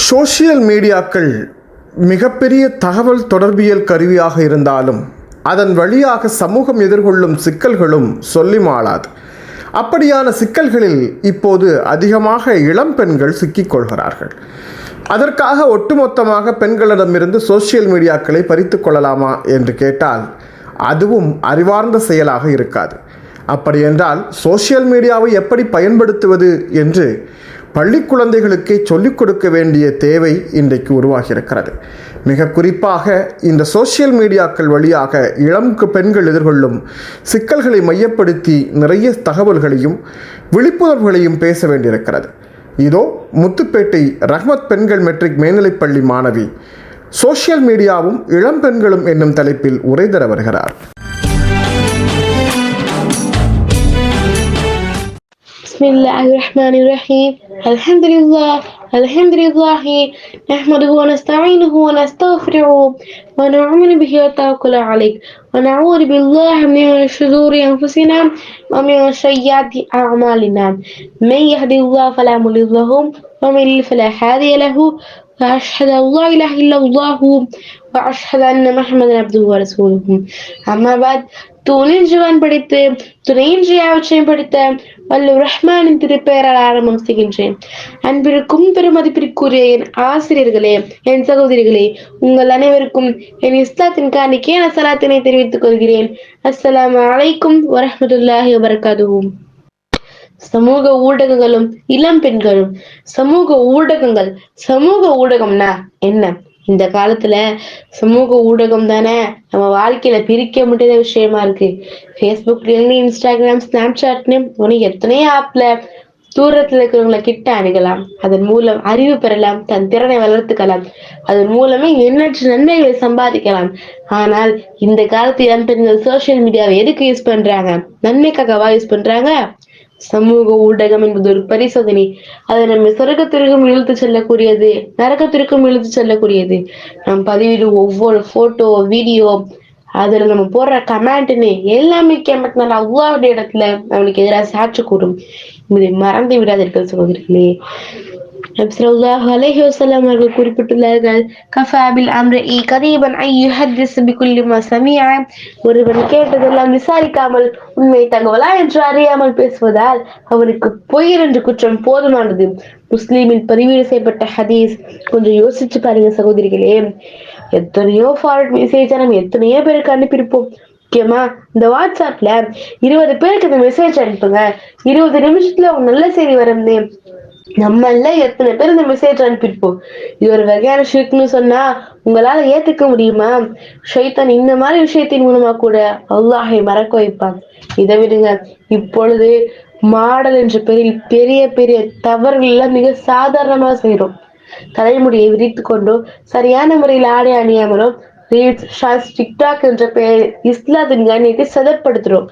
சோஷியல் மீடியாக்கள் மிகப்பெரிய தகவல் தொடர்பியல் கருவியாக இருந்தாலும் அதன் வழியாக சமூகம் எதிர்கொள்ளும் சிக்கல்களும் சொல்லி மாளாது. அப்படியான சிக்கல்களில் இப்போது அதிகமாக இளம் பெண்கள் சிக்கிக்கொள்கிறார்கள். அதற்காக ஒட்டுமொத்தமாக பெண்களிடமிருந்து சோஷியல் மீடியாக்களை பறித்து கொள்ளலாமா என்று கேட்டால் அதுவும் அறிவார்ந்த செயலாக இருக்காது. அப்படியென்றால் சோஷியல் மீடியாவை எப்படி பயன்படுத்துவது என்று பள்ளி குழந்தைகளுக்கே சொல்லிக் கொடுக்க வேண்டிய தேவை இன்றைக்கு உருவாகியிருக்கிறது. மிக குறிப்பாக இந்த சோஷியல் மீடியாக்கள் வழியாக இளம் பெண்கள் எதிர்கொள்ளும் சிக்கல்களை மையப்படுத்தி நிறைய தகவல்களையும் விழிப்புணர்வுகளையும் பேச வேண்டியிருக்கிறது. இதோ முத்துப்பேட்டை ரஹ்மத் பெண்கள் மெட்ரிக் மேல்நிலைப்பள்ளி மாணவி சோஷியல் மீடியாவும் இளம் பெண்களும் என்னும் தலைப்பில் உரை தர வருகிறார். Bismillahirrahmanirrahim. Alhamdulillah nahmaduhu wa nasta'inuhu wa nastaghfiruhu wa na'udhu bihi wa tawakkulu alayh wa na'udhu billahi min shururi anfusina wa min sayyiati a'malina. Man yahdihillahu fala mudilla lahu wa man yudlil fala hadiya lahu. wa ashhadu an la ilaha illallah wa ashhadu anna Muhammadan abduhu wa rasuluhu. Amma ba'd. துணிஞ்சுவன் படித்து துணையின்றி அவற்றையும் படித்த வல்லூர் ரஹ்மானின் திருப்பெயரால் ஆரம்பம் செய்கின்றேன். அன்பிற்கும் பெருமதிப்பிற்குரிய என் ஆசிரியர்களே, என் சகோதரிகளே, உங்கள் அனைவருக்கும் என் இஸ்லாத்தின் காணிக்கையான சலாத்தினை தெரிவித்துக் கொள்கிறேன். அஸ்ஸலாமு அலைக்கும் வரஹ்மத்துல்லாஹி வபரகாத்துஹு. சமூக ஊடகங்களும் இளம் பெண்களும். சமூக ஊடகம்னா என்ன? இந்த காலத்துல சமூக ஊடகம் தானே நம்ம வாழ்க்கையில பிரிக்க முடியாத விஷயமா இருக்கு. ஃபேஸ்புக்ல இருந்து இன்ஸ்டாகிராம், ஸ்னாப்சாட்னு எத்தனையோ ஆப்ல தூரத்துல இருக்கிறவங்களை கிட்ட அணுகலாம். அதன் மூலம் அறிவு பெறலாம், தன் திறனை வளர்த்துக்கலாம். அதன் மூலமே எண்ணற்ற நன்மைகளை சம்பாதிக்கலாம். ஆனால் இந்த காலத்து இளம் பெண்கள் சோசியல் மீடியாவை எதுக்கு யூஸ் பண்றாங்க? நன்மைக்காகவா யூஸ் பண்றாங்க? சமூக ஊடகம் என்பது ஒரு பரிசோதனை. அது நம்ம சொர்க்கத்திற்கும் இழுத்து செல்லக்கூடியது, நரகத்திற்கும் இழுத்து செல்லக்கூடியது. நம்ம பதிவிடும் ஒவ்வொரு போட்டோ, வீடியோ, அதுல நம்ம போடுற கமெண்ட்னு எல்லாமே கேமத்தினால அல்லாஹ்வுடைய இடத்துல நம்மளுக்கு எதிராக சாட்சி கூடும். இதை மறந்து விடாதீர்கள் சகோதரிகளே. நபி ஸல்லல்லாஹு அலைஹி வஸல்லம் அவர்கள் குறிப்பிட்டுள்ளார்கள், கஃபாபில் அம்ரி கரீபன் ஐ யுஹத்திஸ் பிகுல்லி மா சமிஅ. ஒருவன் கேட்டதெல்லாம் விசாரிக்காமல் உண்மை தகவலா என்று அறியாமல் பேசுவதால் அவனுக்கு பொய் என்று குற்றம் போதுமானது. முஸ்லிமில் பதிவீடு செய்யப்பட்ட ஹதீஸ். கொஞ்சம் யோசிச்சு பாருங்க சகோதரிகளே. எத்தனையோ ஃபார்வர்ட் மெசேஜ் நம்ம எத்தனையோ பேருக்கு அனுப்பியிருப்போம். முக்கியமா இந்த வாட்ஸ்அப்ல 20 பேருக்கு இந்த மெசேஜ் அனுப்புங்க, 20 நிமிஷத்துல ஒரு நல்ல செய்தி வரும்னு நம்மள எத்தனை பேர் இந்த மெசேஜ் அனுப்பியிருப்போம். இது ஒரு வகையான ஷிர்க்னு சொன்னா உங்களால ஏத்துக்க முடியுமா? ஷைத்தான் இந்த மாதிரி விஷயத்தின் மூலமா கூட அல்லாஹை மறக்க வைப்பான். இதை விடுங்க, இப்பொழுது மாடல் என்ற பெரிய பெரிய தவறுகள் எல்லாம் மிக சாதாரணமா செய்யறோம். தலைமுடியை விரித்து கொண்டோ சரியான முறையில் ஆடை அணியாமலும் ரீல்ஸ், ஷார்ட்ஸ், டிக்டாக் என்ற பெயர் இஸ்லாத்தின் கண்ணியத்தை சதப்படுத்துறோம்.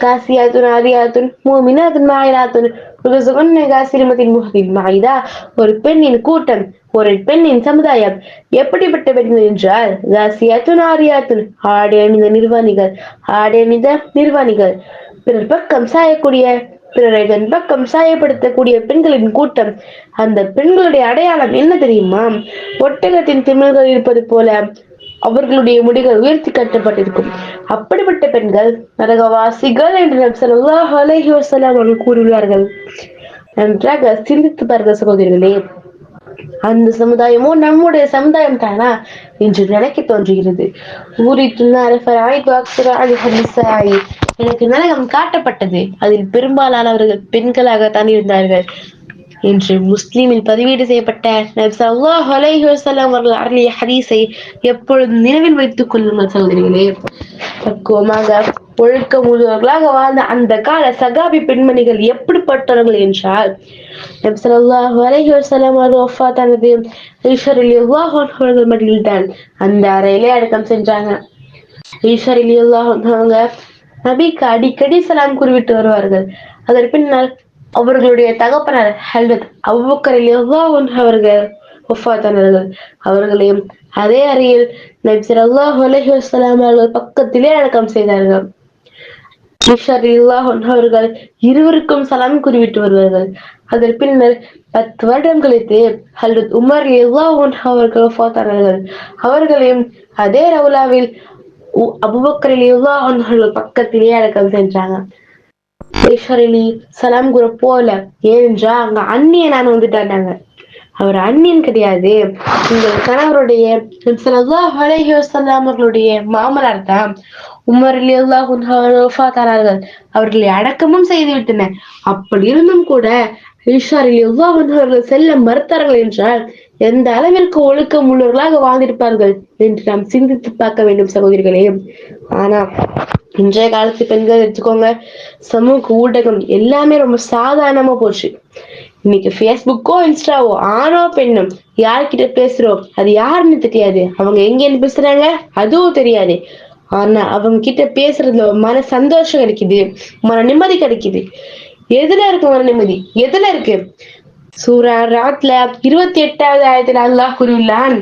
காசியாத்துன் ஆதியாத்துன் மூமினாத்துன் மாயிராத்துன் ஒரு பெண்ணின் கூட்டம், ஒரு பெண்ணின் சமுதாயம். எப்படிப்பட்ட பெண்கள் என்றால் காசியாத்துன் ஆரியாத்துன் ஆடை அணிந்த நிர்வாணிகள், ஆடை அணிந்த நிர்வாணிகள், பிறர் பக்கம் சாயக்கூடிய, பிறரை தன் பக்கம் சாயப்படுத்தக்கூடிய பெண்களின் கூட்டம். அந்த பெண்களுடைய அடையாளம் என்ன தெரியுமா? ஒட்டகத்தின் திமில்கள் இருப்பது போல அவர்களுடைய முடிகள் உயர்த்தி கட்டப்பட்டிருக்கும். அப்படிப்பட்ட பெண்கள் நரகவாசிகள் என்று நபி ஸல்லல்லாஹு அலைஹி வஸல்லம் அவர்கள் கூறியுள்ளார்கள். நன்றாக சிந்தித்து பாருங்கள் சகோதரிகளே. அந்த சமுதாயமோ நம்முடைய சமுதாயம் தானா என்று நினைக்க தோன்றுகிறது. எனக்கு நரகம் காட்டப்பட்டது, அதில் பெரும்பாலானவர்கள் பெண்களாகத்தான் இருந்தார்கள் என்று முஸ்லிமில் பதிவீடு செய்யப்பட்ட நபி ஸல்லல்லாஹு அலைஹி வஸல்லம் அவர்கள் அருளிய ஹதீஸை எப்பொழுதும் நினைவில் வைத்துக் கொள்ளுங்கள் சகோதரிகளே. பக்குவமாக ஒழுக்கமுள்ளவர்களாக வாழ்ந்த அந்த கால சகாபி பெண்மணிகள் எப்படிப்பட்டவர்கள் என்றால், நபி ஸல்லல்லாஹு அலைஹி வஸல்லம் அவர்கள் வஃபாத்தானது ஆயிஷா ரலியல்லாஹு அன்ஹா அவர்கள் மடியில்தான் அந்த அறையிலே அடக்கம் செஞ்சாங்க. ஆயிஷா ரலியல்லாஹு அன்ஹா அவங்க நபிக்கு அடிக்கடி சலாம் கூறிவிட்டு வருவார்கள். அதன் பின்னால் அவர்களுடைய தகப்பனார் ஹல்ரத் அபூபக்கர் ரலியல்லாஹு அன்ஹு அவர்கள் வஃபாத்தானார்கள். அவர்களையும் அதே அறையில் நபி ஸல்லல்லாஹு அலைஹி வஸல்லம் அவர்கள் பக்கத்திலே அடக்கம் செய்தார்கள். ஆயிஷா ரலியல்லாஹு அன்ஹா அவர்கள் இருவருக்கும் சலாம் கூறிவிட்டு வருவார்கள். அதன் பின்னர் 10 வருடம் கழித்து ஹல்ரத் உமர் ரலியல்லாஹு அன்ஹு அவர்கள் வஃபாத்தானார்கள். அவர்களையும் அதே ரவுலாவில் அபூபக்கர் ரலியல்லாஹு அன்ஹு அவர்கள் பக்கத்திலே அடக்கம் செஞ்சாங்க. சலாம் கூற போல, ஏனென்றா அங்க அந்நிய நான் வந்துட்டாங்க. அவர் அந்நியன் கிடையாது, உங்கள் கணவருடைய ஸல்லல்லாஹு அலைஹி வஸல்லம் அவர்களுடைய மாமனார் தான். உமர் ரலியல்லாஹு அன்ஹு வஃபாத்தானார்கள். அவர்களை அடக்கமும் செய்து விட்டனர். அப்படி இருந்தும் கூட ஆயிஷா ரலியல்லாஹு அன்ஹா அவர்கள் செல்ல மறுத்தார்கள் என்றால் எந்த அளவிற்கு ஒழுக்கம் உள்ளவர்களாக வாழ்ந்திருப்பார்கள் என்று நாம் சிந்தித்து பார்க்க வேண்டும் சகோதரிகளே. ஆனா இன்றைய காலத்து பெண்கள் எடுத்துக்கோங்க, சமூக ஊடகம் எல்லாமே ரொம்ப சாதாரணமா போச்சு. இன்னைக்கு ஃபேஸ்புக்கோ இன்ஸ்டாவோ ஆணோ பெண்ணும் யார்கிட்ட பேசுறோம் அது யாருன்னு தெரியாது, அவங்க எங்கன்னு பேசுறாங்க அதுவும் தெரியாது. ஆனா அவங்க கிட்ட பேசுறதுல மன சந்தோஷம் கிடைக்குது, மன நிம்மதி கிடைக்குது. எதுல இருக்கு மன நிம்மதி? எதுல இருக்கு? சூரா ராத்ல 28வது ஆயத்தில் அல்லாஹ் கூறியுள்ளான்,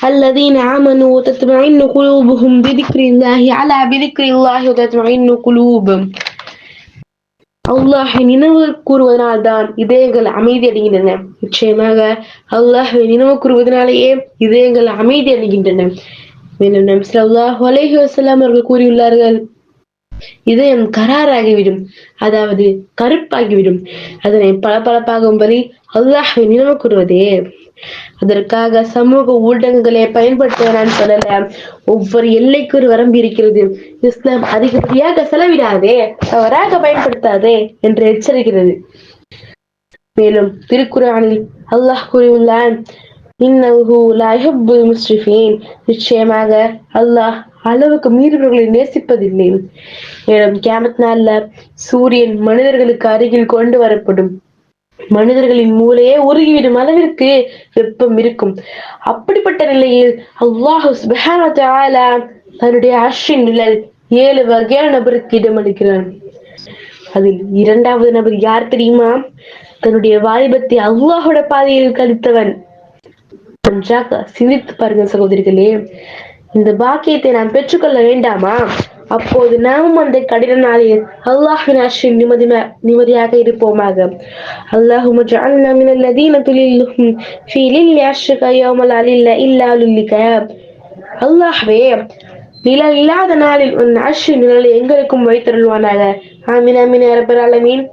الذين آمنوا وتطمئن قلوبهم بذكر الله على بذكر الله وتطمئن قلوبهم. அல்லாஹ்வை நினைவு கூறுவதனால் தான் இதயங்கள் அமைதி அடைகின்றன. நிச்சயமாக அல்லாஹ்வை நினைவு கூறுவதனாலேயே இதயங்கள் அமைதி அடைகின்றன. மேலும் நபி ஸல்லல்லாஹு அலைஹி வஸல்லம் அவர்கள் கூறியுள்ளார்கள், இதயம் கராராகிவிடும், அதாவது கருப்பாகிவிடும். அதனை பளபளப்பாகும்படி அல்லாஹ்வை நினைவு கூறுவதே. அதற்காக சமூக ஊடகங்களை பயன்படுத்த நான் சொல்லல, ஒவ்வொரு எல்லைக்கு ஒரு வரம்பு இருக்கிறது. இஸ்லாம் அதிகப்படியாக செலவிடாதே, தவறாக பயன்படுத்தாதே என்று எச்சரிக்கிறது. மேலும் திருக்குர்ஆனில் அல்லாஹ் கூறியுள்ளான், இன்னஹு லா யுஹிப்புல் முஸ்ரிஃபீன், நிச்சயமாக அல்லாஹ் அளவுக்கு மீறுபவர்களை நேசிப்பதில்லை. மேலும் கியாமத் நாள்ல சூரியன் மனிதர்களுக்கு அருகில் கொண்டு வரப்படும். மனிதர்களின் மூளையே உருகிவிடும் அளவிற்கு வெப்பம் இருக்கும். அப்படிப்பட்ட நிலையில் அல்லாஹ் சுப்ஹானஹு வ தஆலா தன்னுடைய அர்ஷின் நிழல் 7 வகையான நபருக்கு இடமளிக்கிறான். அதில் 2வது நபர் யார் தெரியுமா? தன்னுடைய வாலிபத்தை அல்லாஹோட பாதையில் கழித்தவன். நன்றாக சிந்தித்து பாருங்க சகோதரிகளே. இந்த பாக்கியத்தை நாம் பெற்றுக்கொள்ள வேண்டாமா? அப்போது நாமும் அந்த கடின நாளில் அல்லாஹ்வின் அர்ஷில் நிம்மதியாக இருப்போமாக. அல்லாஹும்ம ஜஅல்னா மினல் லதீன துலில்லுஹும் ஃபீ லில்லி அர்ஷிக யௌமல் லா லில்ல இல்லா லுல்லிக. அல்லாஹ்வே, நிழல் இல்லாத நாளில் உன் அர்ஷின் நிழலை எங்களுக்கும் வைத்தருள்வானாக. ஆமீன் ஆமீன் யா ரப்பல் ஆலமீன்.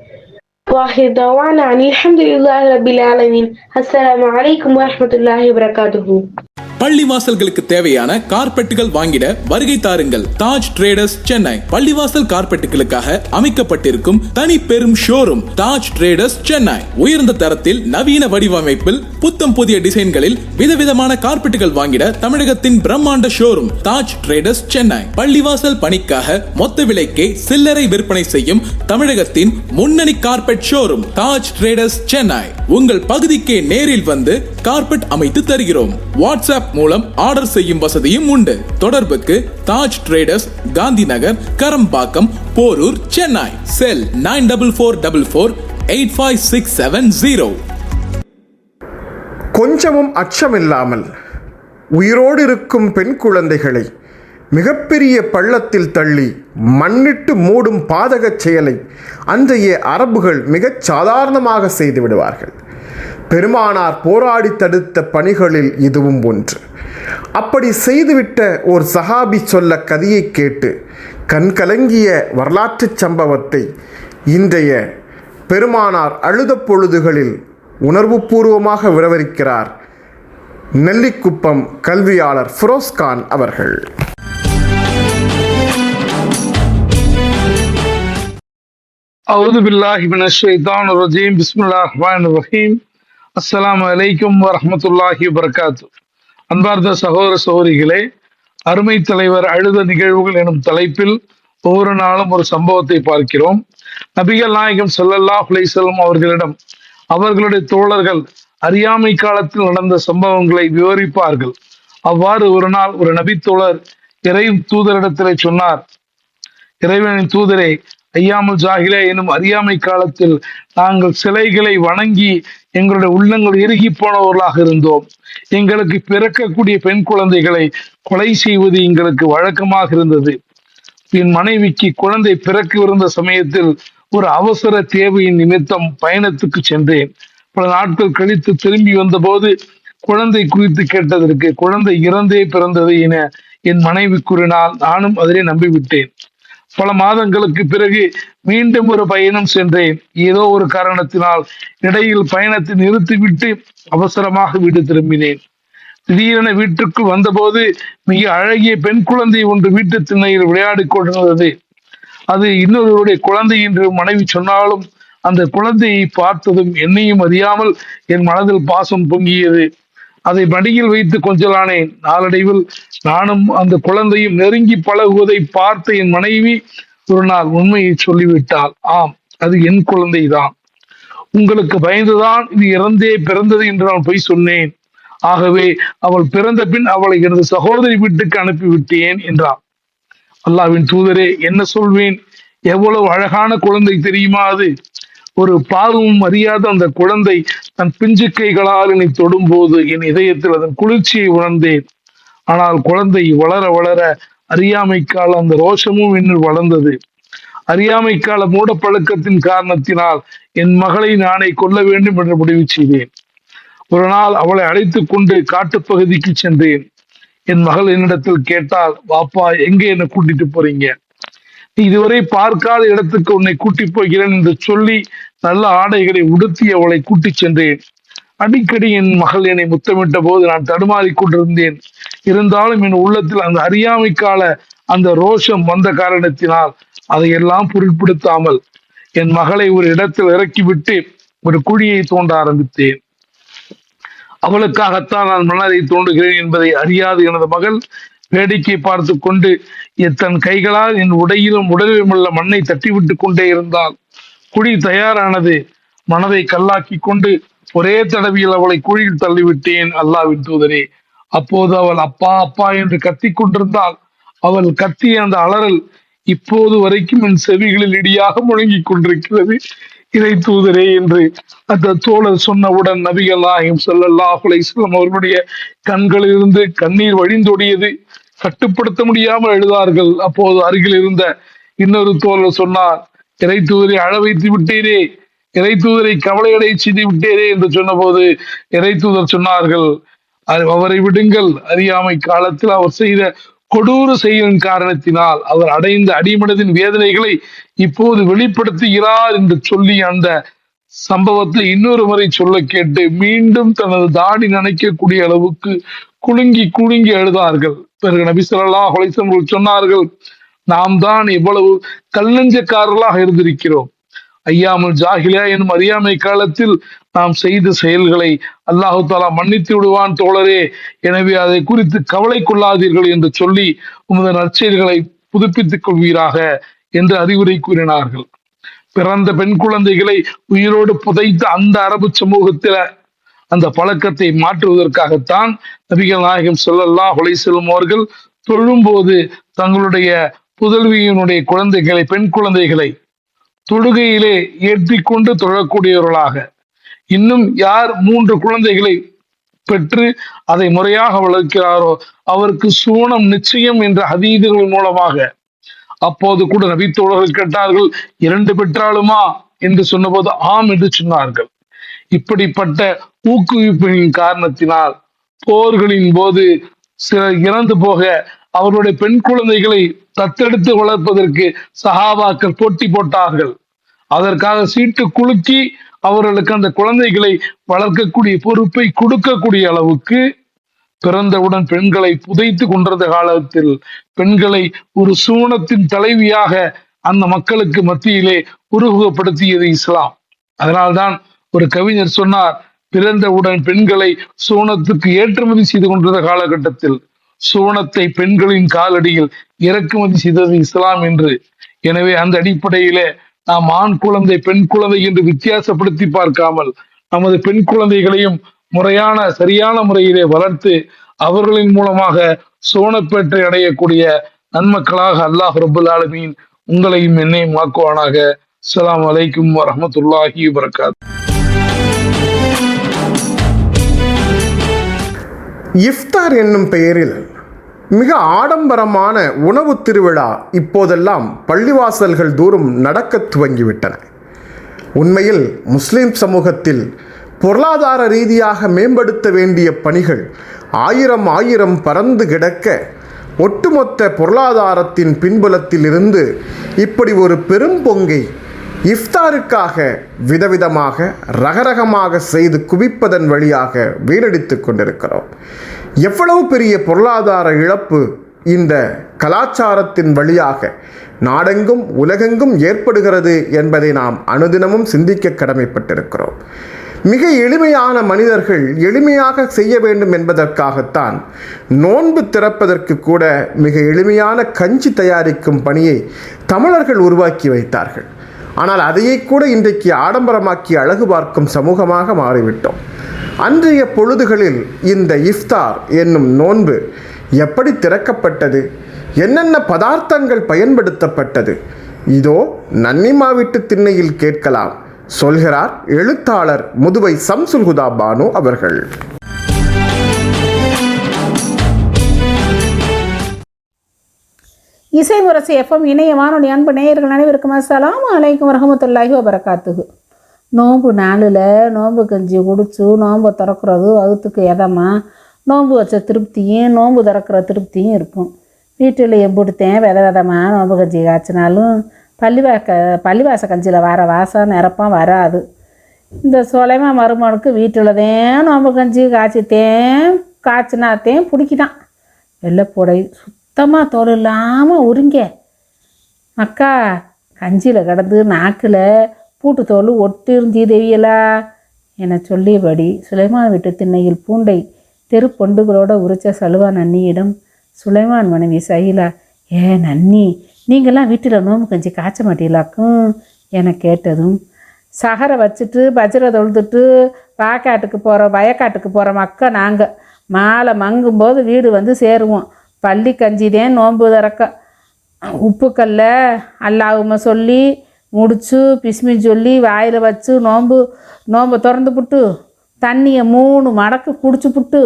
வாஹிர் தவானா அல்ஹம்துலில்லாஹி ரப்பில் ஆலமீன். அஸ்ஸலாமு அலைக்கும் வரஹ்மத்துல்லாஹி வபரகாத்துஹு. பள்ளிவாசல்களுக்கு தேவையான கார்பெட்டுகள் வாங்கிட வருகை தாருங்கள் தாஜ் டிரேடர்ஸ் சென்னை. பள்ளிவாசல் கார்பெட்டுகளுக்காக அமைக்கப்பட்டிருக்கும் தனி பெரும் ஷோரூம் தாஜ் டிரேடர்ஸ் சென்னை. உயர்ந்த தரத்தில் நவீன வடிவமைப்பில் புத்தம் புதிய டிசைன்களில் விதவிதமான கார்பெட்டுகள் வாங்கிட தமிழகத்தின் பிரம்மாண்ட ஷோரூம் தாஜ் டிரேடர்ஸ் சென்னை. பள்ளிவாசல் பணிக்காக மொத்த விலைக்கே சில்லறை விற்பனை செய்யும் தமிழகத்தின் முன்னணி carpet showroom Taj traders Chennai. உங்கள் பகுதிக்கே நேரில் வந்து கார்பெட் அமைத்து தருகிறோம். வாட்ஸ்அப் மூலம் ஆர்டர் செய்யும் வசதியும் உண்டு. தொடர்புக்கு தாஜ் டிரேடர்ஸ், காந்தி நகர், கரம்பாக்கம், போரூர், சென்னை. செல் 9444485670. கொஞ்சமும் அச்சமில்லாமல் உயிரோடு இருக்கும் பெண் குழந்தைகளை மிகப்பெரிய பள்ளத்தில் தள்ளி மண்ணிட்டு மூடும் பாதகச் செயலை அன்றைய அரபுகள் மிகச் சாதாரணமாக செய்து விடுவார்கள். பெருமானார் போராடி தடுத்த பணிகளில் இதுவும் ஒன்று. அப்படி செய்துவிட்ட ஒரு சஹாபி சொல்ல கதையை கேட்டு கண்கலங்கிய வரலாற்று சம்பவத்தை இன்றைய பெருமானார் அழுத பொழுதுகளில் உணர்வுபூர்வமாக விவரிக்கிறார் நெல்லிக்குப்பம் கல்வியாளர் ஃபிரோஸ்கான் அவர்கள். அவுது பில்லாஹி மினஷ் ஷைத்தானிர் ரஜீம். பிஸ்மில்லாஹிர் ரஹ்மானிர் ரஹீம். அஸ்ஸலாமு அலைக்கும் வரஹ்மத்துல்லாஹி வபரகாத்துஹு. அன்பார்ந்த சகோதர சகோதரிகளே, அருமை தலைவர் அழுத நிகழ்வுகள் எனும் தலைப்பில் ஒவ்வொரு நாளும் ஒரு சம்பவத்தை பார்க்கிறோம். நபிகள் நாயகம் ஸல்லல்லாஹு அலைஹி வஸல்லம் அவர்களிடம் அவர்களுடைய தோழர்கள் அறியாமை காலத்தில் நடந்த சம்பவங்களை விவரிப்பார்கள். அவ்வாறு ஒரு நாள் ஒரு நபித்தோழர் இறை தூதரிடத்திலே சொன்னார், இறைவனின் தூதரே, ஐயாமுல் ஜாஹிலே எனும் அறியாமை காலத்தில் நாங்கள் சிலைகளை வணங்கி எங்களுடைய உள்ளங்கள் இறுகி போனவர்களாக இருந்தோம். எங்களுக்கு பிறக்கக்கூடிய பெண் குழந்தைகளை கொலை செய்வது எங்களுக்கு வழக்கமாக இருந்தது. என் மனைவிக்கு குழந்தை பிறக்கவிருந்த சமயத்தில் ஒரு அவசர தேவையின் நிமித்தம் பயணத்துக்கு சென்றேன். பல நாட்கள் கழித்து திரும்பி வந்தபோது குழந்தை குறித்து கேட்டதற்கு குழந்தை இறந்தே பிறந்தது என என் மனைவி கூறினால் நானும் அதிலே நம்பிவிட்டேன். பல மாதங்களுக்கு பிறகு மீண்டும் ஒரு பயணம் சென்றேன். ஏதோ ஒரு காரணத்தினால் இடையில் பயணத்தை நிறுத்திவிட்டு அவசரமாக வீடு திரும்பினேன். திடீரென வீட்டுக்குள் வந்தபோது மிக அழகிய பெண் குழந்தை ஒன்று வீட்டு திண்ணையில் விளையாடி கொண்டிருந்தது. அது இன்னொருவருடைய குழந்தை என்று மனைவி சொன்னாலும் அந்த குழந்தையை பார்த்ததும் என்னையும் அறியாமல் என் மனதில் பாசம் பொங்கியது. அதை மடியில் வைத்து கொஞ்சலானேன். நாளடைவில் நானும் அந்த குழந்தையும் நெருங்கி பழகுவதை பார்த்த என் மனைவி ஒரு நாள் உண்மையை சொல்லிவிட்டாள். ஆம், அது என் குழந்தைதான். உங்களுக்கு பயந்துதான் இது இறந்தே பிறந்தது என்று நான் போய் சொன்னேன். ஆகவே அவள் பிறந்த பின் அவளை எனது சகோதரி வீட்டுக்கு அனுப்பிவிட்டேன் என்றான். அல்லாஹ்வின் தூதரே, என்ன சொல்வேன்? எவ்வளவு அழகான குழந்தை தெரியுமா அது? ஒரு பாவமும் அறியாத அந்த குழந்தை தன் பிஞ்சு கைகளால் என்னை தொடும்போது என் இதயத்தில் அதன் குளிர்ச்சியை உணர்ந்தேன். ஆனால் குழந்தை வளர வளர அறியாமைக்கால அந்த ரோஷமும் என்னில் வளர்ந்தது. அறியாமைக்கால மூடப்பழக்கத்தின் காரணத்தினால் என் மகளை நானே கொல்ல வேண்டும் என்று முடிவு செய்தேன். ஒரு நாள் அவளை அழைத்து கொண்டு காட்டுப்பகுதிக்கு சென்றேன். என் மகள் என்னிடத்தில் கேட்டால், வாப்பா, எங்க என்னை கூட்டிட்டு போறீங்க? இதுவரை பார்க்காத இடத்துக்கு உன்னை கூட்டி போகிறேன் என்று சொல்லி நல்ல ஆடைகளை உடுத்தி அவளை கூட்டி சென்றேன். அடிக்கடி என் மகள் என்னை முத்தமிட்ட போது நான் தடுமாறி கொண்டிருந்தேன். இருந்தாலும் என் உள்ளத்தில் அந்த அறியாமை கால அந்த ரோஷம் வந்த காரணத்தினால் அதையெல்லாம் பொருட்படுத்தாமல் என் மகளை ஒரு இடத்தில் இறக்கிவிட்டு ஒரு குழியை தோண்ட ஆரம்பித்தேன். அவளுக்காகத்தான் நான் மனதை தோண்டுகிறேன் என்பதை அறியாது எனது மகள் வேடிக்கை பார்த்து கொண்டு தன் கைகளால் என் உடையிலும் உடலிலும் உள்ள மண்ணை தட்டிவிட்டு கொண்டே இருந்தால் குழி தயாரானது. மனதை கல்லாக்கி கொண்டு ஒரே தடவையில் அவளை குழியில் தள்ளிவிட்டேன். அல்லாஹ்வின் தூதரே, அப்போது அவள் அப்பா அப்பா என்று கத்தி கொண்டிருந்தாள். அவள் கத்திய அந்த அலறல் இப்போது வரைக்கும் என் செவிகளில் இடியாக முழங்கிக் கொண்டிருக்கிறது. இறை தூதரே என்று அந்த தோழர் சொன்னவுடன் நபிகள் நாயகம் ஸல்லல்லாஹு அலைஹி வஸல்லம் அவர்களுடைய கண்களிலிருந்து கண்ணீர் வழிந்தோடியது. கட்டுப்படுத்த முடியாமல் எழுதார்கள். அப்போது அருகில் இருந்த இன்னொரு தோழர் சொன்னார், இறை தூதரை அழ வைத்து விட்டீரே, இறை தூதரை கவலையடை செய்து விட்டீரே என்று சொன்ன போது இறை தூதர் சொன்னார்கள், அவரை விடுங்கள். அறியாமை காலத்தில் அவர் செய்த கொடூர செயலின் காரணத்தினால் அவர் அடைந்த அடிமனதின் வேதனைகளை இப்போது வெளிப்படுத்துகிறார் என்று சொல்லி அந்த சம்பவத்தை இன்னொரு முறை சொல்ல கேட்டு மீண்டும் தனது தாடி நனைக்கக்கூடிய அளவுக்கு குலுங்கி குலுங்கி அழுதார்கள். பிறகு நபி ஸல்லல்லாஹு அலைஹி வஸல்லம் சொன்னார்கள், நாம் தான் எவ்வளவு கல்லஞ்சக்காரர்களாக இருந்திருக்கிறோம். ஐயாமுல் ஜாஹிலியா எனும் அறியாமை காலத்தில் நாம் செய்த செயல்களை அல்லாஹு தாலா மன்னித்து விடுவான் தோழரே, எனவே அதை குறித்து கவலை கொள்ளாதீர்கள் என்று சொல்லி உமது நற்செயல்களை புதுப்பித்துக் கொள்வீராக என்று அறிவுரை கூறினார்கள். பிறந்த பெண் குழந்தைகளை உயிரோடு புதைத்த அந்த அரபு சமூகத்தில அந்த பழக்கத்தை மாற்றுவதற்காகத்தான் நபிகள் நாயகம் ஸல்லல்லாஹு அலைஹி வஸல்லம் அவர்கள் தொழும்போது தங்களுடைய புதல்வியினுடைய குழந்தைகளை, பெண் குழந்தைகளை தொழுகையிலே ஏற்றிக்கொண்டு தொழக்கூடியவர்களாக, இன்னும் யார் 3 குழந்தைகளை பெற்று அதை முறையாக வளர்க்கிறாரோ அவருக்கு சூனம் நிச்சயம் என்ற ஹதீதுகள் மூலமாக, அப்போது கூட நபித்தோழர்கள் கேட்டார்கள், 2 பெற்றாலுமா என்று சொன்னபோது ஆம் என்று சொன்னார்கள். இப்படிப்பட்ட ஊக்குவிப்பின் காரணத்தினால் போர்களின் போது சிலர் இறந்து போக அவர்களுடைய பெண் குழந்தைகளை தத்தெடுத்து வளர்ப்பதற்கு சஹாபாக்கள் போட்டி போட்டார்கள். அதற்காக சீட்டு குலுக்கி அவர்களுக்கு அந்த குழந்தைகளை வளர்க்கக்கூடிய பொறுப்பை கொடுக்கக்கூடிய அளவுக்கு பிறந்தவுடன் பெண்களை புதைத்து கொண்டிருந்த காலத்தில் பெண்களை ஒரு சூனத்தின் தலைவியாக அந்த மக்களுக்கு மத்தியிலே உருவகப்படுத்தியது இஸ்லாம். அதனால்தான் ஒரு கவிஞர் சொன்னார், பிறந்தவுடன் பெண்களை சூனத்துக்கு ஏற்றுமதி செய்து கொண்டிருந்த காலகட்டத்தில் சூனத்தை பெண்களின் காலடியில் இறக்குமதி செய்தது இஸ்லாம் என்று. எனவே அந்த அடிப்படையிலே நாம் ஆண் குழந்தை பெண் குழந்தை என்று வித்தியாசப்படுத்தி பார்க்காமல் நமது பெண் குழந்தைகளையும் முறையான சரியான முறையிலே வளர்த்து அவர்களின் மூலமாக சோனப்பேற்றை அடையக்கூடிய நன்மக்களாக அல்லாஹ் ரப்புல் ஆலமீன் உங்களையும் என்னையும் ஆக்குவானாக. அஸ்ஸலாமு அலைக்கும் வரஹ்மத்துல்லாஹி வபரகாத்துஹு. இஃப்தார் என்னும் பெயரில் மிக ஆடம்பரமான உணவு திருவிழா இப்போதெல்லாம் பள்ளிவாசல்கள் தூரம் நடக்க துவங்கிவிட்டன. உண்மையில் முஸ்லிம் சமூகத்தில் பொருளாதார ரீதியாக மேம்படுத்த வேண்டிய பணிகள் ஆயிரம் பறந்து கிடக்க, ஒட்டுமொத்த பொருளாதாரத்தின் பின்புலத்தில் இருந்து இப்படி ஒரு பெரும் பொங்கை இஃப்தாருக்காக விதவிதமாக ரகரகமாக செய்து குவிப்பதன் வழியாக வீணடித்து கொண்டிருக்கிறோம். எவ்வளவு பெரிய பொருளாதார இழப்பு இந்த கலாச்சாரத்தின் வழியாக நாடெங்கும் உலகெங்கும் ஏற்படுகிறது என்பதை நாம் அனுதினமும் சிந்திக்க கடமைப்பட்டிருக்கிறோம். மிக எளிமையான மனிதர்கள் எளிமையாக செய்ய வேண்டும் என்பதற்காகத்தான் நோன்பு திறப்பதற்கு கூட மிக எளிமையான கஞ்சி தயாரிக்கும் பணியை தமிழர்கள் உருவாக்கி வைத்தார்கள். ஆனால் அதையே கூட இன்றைக்கு ஆடம்பரமாக்கி அழகு பார்க்கும் சமூகமாக மாறிவிட்டோம். அன்றைய பொழுதுகளில் இந்த இஃப்தார் என்னும் நோன்பு எப்படி திறக்கப்பட்டது, என்னென்ன பதார்த்தங்கள் பயன்படுத்தப்பட்டது, இதோ நன்னிமா வீட்டு திண்ணையில் கேட்கலாம். சொல்கிறார் எழுத்தாளர் முதுவை சம்சுல் ஹுதா பானு அவர்கள். இசை முரசு எஃப்எம் இணைய வானொலி அன்பு நேயர்கள் அனைவருக்கும் அஸ்ஸலாமு அலைக்கும் வரஹ்மத்துல்லாஹி வபரகாத்துஹு. நோன்பு நாளில் நோன்பு கஞ்சி குடிச்சு நோன்பை திறக்கிறது வகுத்துக்கு எதமா நோன்பு வச்ச திருப்தியும் நோன்பு திறக்கிற திருப்தியும் இருக்கும். வீட்டில் எம்பிடுத்தேன் விதமாக நோன்பு கஞ்சி காய்ச்சினாலும் பள்ளிவாச கஞ்சியில் வர வாசம் நிரப்பம் வராது. இந்த சொலைமா மருமனுக்கு வீட்டில் தான் நோன்பு கஞ்சி காய்ச்சினாத்தேன் பிடிக்கிதான். வெள்ளைப்பூடை சுத்தமாக தோல் இல்லாமல் உருங்க அக்கா கஞ்சியில் கிடந்து நாக்கில் பூட்டு தோல் ஒட்டிருந்தி தெரியலா என சொல்லியபடி சுலைமான் வீட்டு திண்ணையில் பூண்டை தெரு பொண்டுகளோடு உரிச்ச சலுவான் அண்ணியிடம் சுலைமான் மனைவி சஹிலா, நன்னி நீங்கள்லாம் வீட்டில் நோம்பு கஞ்சி காய்ச்ச மாட்டீங்களாக்கும் என கேட்டதும், சகரை வச்சுட்டு பஜ்ரை தொழுதுட்டு வயக்காட்டுக்கு போகிற மக்கள் நாங்கள் மாலை மங்கும்போது வீடு வந்து சேருவோம். பள்ளி கஞ்சிதேன் நோன்பு திறக்க உப்புக்கல்ல அல்லாஹும்ம சொல்லி முடிச்சு பிஸ்மி சொல்லி வாயில் வச்சு நோம்பை திறந்து புட்டு தண்ணியை 3 மடக்கு குடிச்சு புட்டு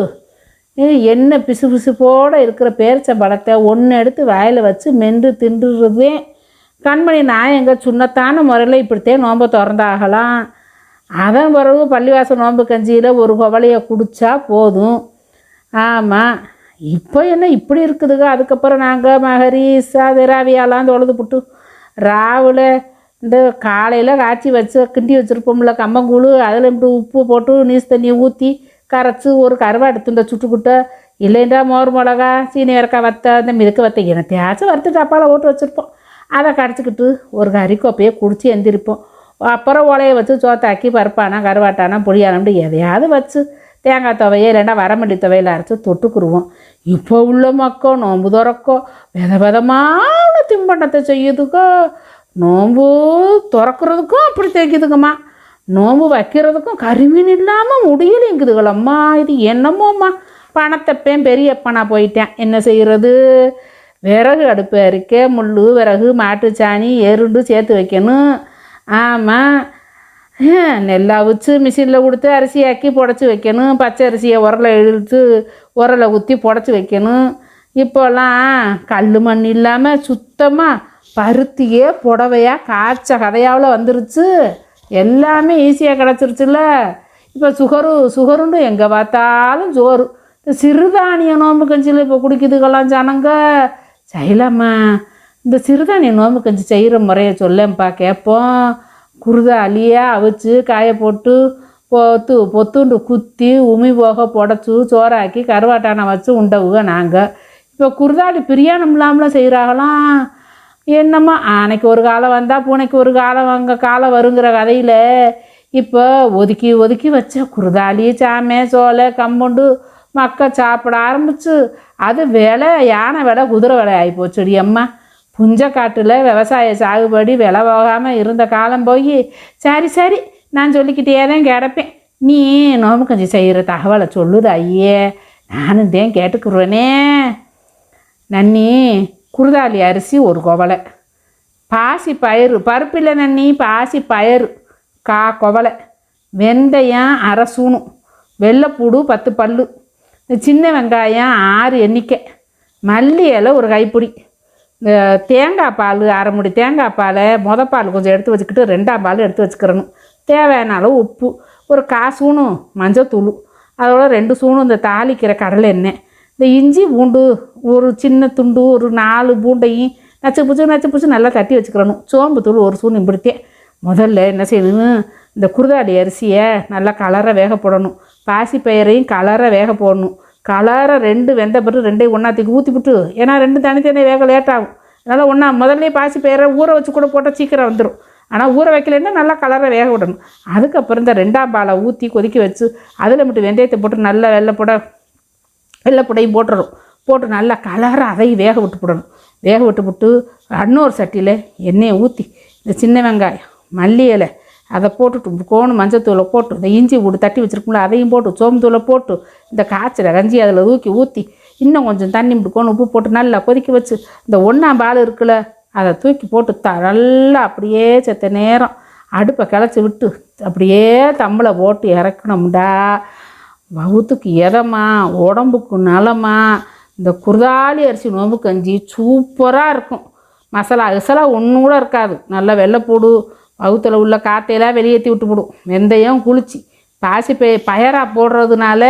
என்ன பிசு பிசுப்போடு இருக்கிற பேரிச்சம்பழத்தை ஒன்று எடுத்து வாயில் வச்சு மென்று தின்றுறதே கண்மணி நாயங்க சுண்ணத்தான முறையில் இப்படித்தான் நோம்பை திறந்தாகலாம். அதன் பிறகு பள்ளிவாசல் நோன்பு கஞ்சியில் ஒரு குவளையை குடித்தா போதும். ஆமாம், இப்போ என்ன இப்படி இருக்குதுங்க. அதுக்கப்புறம் நாங்கள் மகரீஸா திராவியாலாம் தொழுது புட்டு ராவில் இந்த காலையில் காய்ச்சி வச்சு கிண்டி வச்சுருப்போம்ல கம்பங்கூழ், அதில் இப்படி உப்பு போட்டு நீஸ் தண்ணியை ஊற்றி கரைச்சி ஒரு கருவாடு துண்டை சுட்டுக்கிட்ட இல்லைன்றா மோர் மிளகா சீனி இறக்கா வத்த இந்த மிதுக்கு வத்த என்னத்தையாச்சும் வறுத்து டப்பாவில் ஓட்டு வச்சுருப்போம். அதை கடிச்சிக்கிட்டு ஒரு கறிக்கோப்பையை குடிச்சு எந்திரிப்போம். அப்புறம் உலையை வச்சு சோத்தாக்கி பருப்பானா கருவாட்டானா புளியானம்னு எதையாவது வச்சு தேங்காய் துவையை இல்லைன்னா வரமல்லி துவையில் அரைச்சி தொட்டுக்குருவோம். இப்போ உள்ள மக்கள் நோன்பு துறக்கோ விதமான தின்பண்டத்தை செய்யுதுக்கோ, நோன்பு துறக்கிறதுக்கும் அப்படி தைக்குதுங்கம்மா, நோன்பு வைக்கிறதுக்கும் கரிமீன் இல்லாமல் முடியலைங்குதுங்களம்மா. இது என்னமோம்மா, பணத்தப்பேன் பெரியப்பனா போயிட்டேன், என்ன செய்கிறது? விறகு அடுப்பு அரிக்க முள் விறகு மாட்டுச்சாணி எருண்டு சேர்த்து வைக்கணும். ஆமாம், நெல் அவிச்சு மிஷினில் கொடுத்து அரிசியாக்கி புடச்சி வைக்கணும். பச்சை அரிசியை உரலை இழுத்து உரலை ஊற்றி புடச்சி வைக்கணும். இப்போல்லாம் கல் மண் இல்லாமல் சுத்தமாக பருத்தியே புடவையாக காய்ச்ச கதையாவில் வந்துருச்சு. எல்லாமே ஈஸியாக கிடச்சிருச்சுல்ல. இப்போ சுகருண்டு எங்கே பார்த்தாலும் சோறு. இந்த சிறுதானிய நோம்பு கஞ்சியில் இப்போ குடிக்குதுக்கெல்லாம் ஜனங்க. செய்யலாமா, இந்த சிறுதானிய நோம்பு கஞ்சி செய்கிற முறையை சொல்லேன்ப்பா கேட்போம். குருதாலியாக அவிச்சு காய போட்டு பொத்துண்டு குத்தி உமி போக புடச்சி சோறாக்கி கருவாட்டானை வச்சு உண்டவுக நாங்கள். இப்போ குருதாலி பிரியாணம் இல்லாமலாம் செய்கிறாங்களாம். என்னம்மா, ஆனைக்கு ஒரு காலம் வந்தால் பூனைக்கு ஒரு காலம் வருங்கிற கதையில் இப்போ ஒதுக்கி வச்ச குருதாலி சாமை சோலை கம்புண்டு மக்கள் சாப்பிட ஆரம்பிச்சு அது விலை யானை விலை குதிரை விலை ஆகிப்போச்சுடி அம்மா. புஞ்சக்காட்டில் விவசாய சாகுபடி விலை போகாமல் இருந்த காலம் போய் சரி நான் சொல்லிக்கிட்டே தான் கிடப்பேன். நீ நோம்பு கஞ்சி செய்கிற தகவலை சொல்லுது ஐயே, நானும் தான் கேட்டுக்குருவேனே. நன்னி குருதாலி அரிசி ஒரு குவலை, பாசி பயிறு பருப்பில்லை நன்னி பாசி பயிறு குவலை, வெந்தயம் அரை ஸ்பூனு, வெள்ளைப்பூடு 10 பல்லு, சின்ன வெங்காயம் 6 எண்ணிக்கை, மல்லி இலை ஒரு கைப்பிடி, இந்த தேங்காய் பால் அரை முடி தேங்காய் பாலை பால் கொஞ்சம் எடுத்து வச்சுக்கிட்டு 2ஆம் பால் எடுத்து வச்சுக்கிறணும். தேவையான அளவு உப்பு, ஒரு 1/4 ஸ்பூனு மஞ்சத்தூள், அதோட 2 ஸ்பூனு இந்த தாளிக்கிற கடலை எண்ணெய், இந்த இஞ்சி பூண்டு ஒரு சின்ன துண்டு ஒரு 4 பூண்டையும் நச்சு பிடிச்சி நல்லா தட்டி வச்சுக்கிறணும். சோம்பு தூள் 1 ஸ்பூன் இப்படித்தேன். முதல்ல என்ன செய்யணும், இந்த குருதாடி அரிசியை நல்லா கலரை வேக போடணும். பாசி பயிரையும் கலரை வேக போடணும். கலரை 2 வெந்த பிறகு 2ஐயும் ஒன்றாத்துக்கு ஊற்றிவிட்டு, ஏன்னா 2 தனித்தனி வேக லேட்டாகும். அதனால் ஒன்றா முதல்ல பாசி பயிரை ஊற வச்சு கூட போட்டால் சீக்கிரம் வந்துடும். ஆனால் ஊற வைக்கலைன்னா நல்லா கலரை வேக விடணும். அதுக்கப்புறம் இந்த 2ஆம் பாலை ஊற்றி கொதிக்க வச்சு அதில் மட்டும் வெந்தயத்தை போட்டு நல்லா வெள்ளைப்படையும் போட்டு நல்லா கலரை அதையும் வேக விட்டு இன்னொரு சட்டியில் எண்ணெயை ஊற்றி இந்த சின்ன வெங்காயம் மல்லி இலை அதை போட்டுட்டு கோணு மஞ்சத்தூளை போட்டு இந்த இஞ்சி பூண்டு தட்டி வச்சுருக்கோம்ல அதையும் போட்டு சோம்புத்தூளை போட்டு இந்த காய்ச்சல கஞ்சி அதில் ஊற்றி இன்னும் கொஞ்சம் தண்ணி கோணு உப்பு போட்டு நல்லா கொதிக்க வச்சு இந்த 1ஆம் பால் இருக்குல்ல அதை தூக்கி போட்டு நல்லா அப்படியே செத்த நேரம் அடுப்பை கிளச்சி விட்டு அப்படியே தம்மில் போட்டு இறக்கணும்டா. வகுத்துக்கு எதமா உடம்புக்கு நலமா இந்த குருதாலி அரிசி நோம்பு கஞ்சி சூப்பராக இருக்கும். மசாலா ஒன்றும் கூட இருக்காது. நல்லா வெள்ளைப்பூடு வகுத்தில் உள்ள காட்டையெல்லாம் வெளியேற்றி விட்டுவிடும். வெந்தயம் குளிச்சு பாசி பயராக போடுறதுனால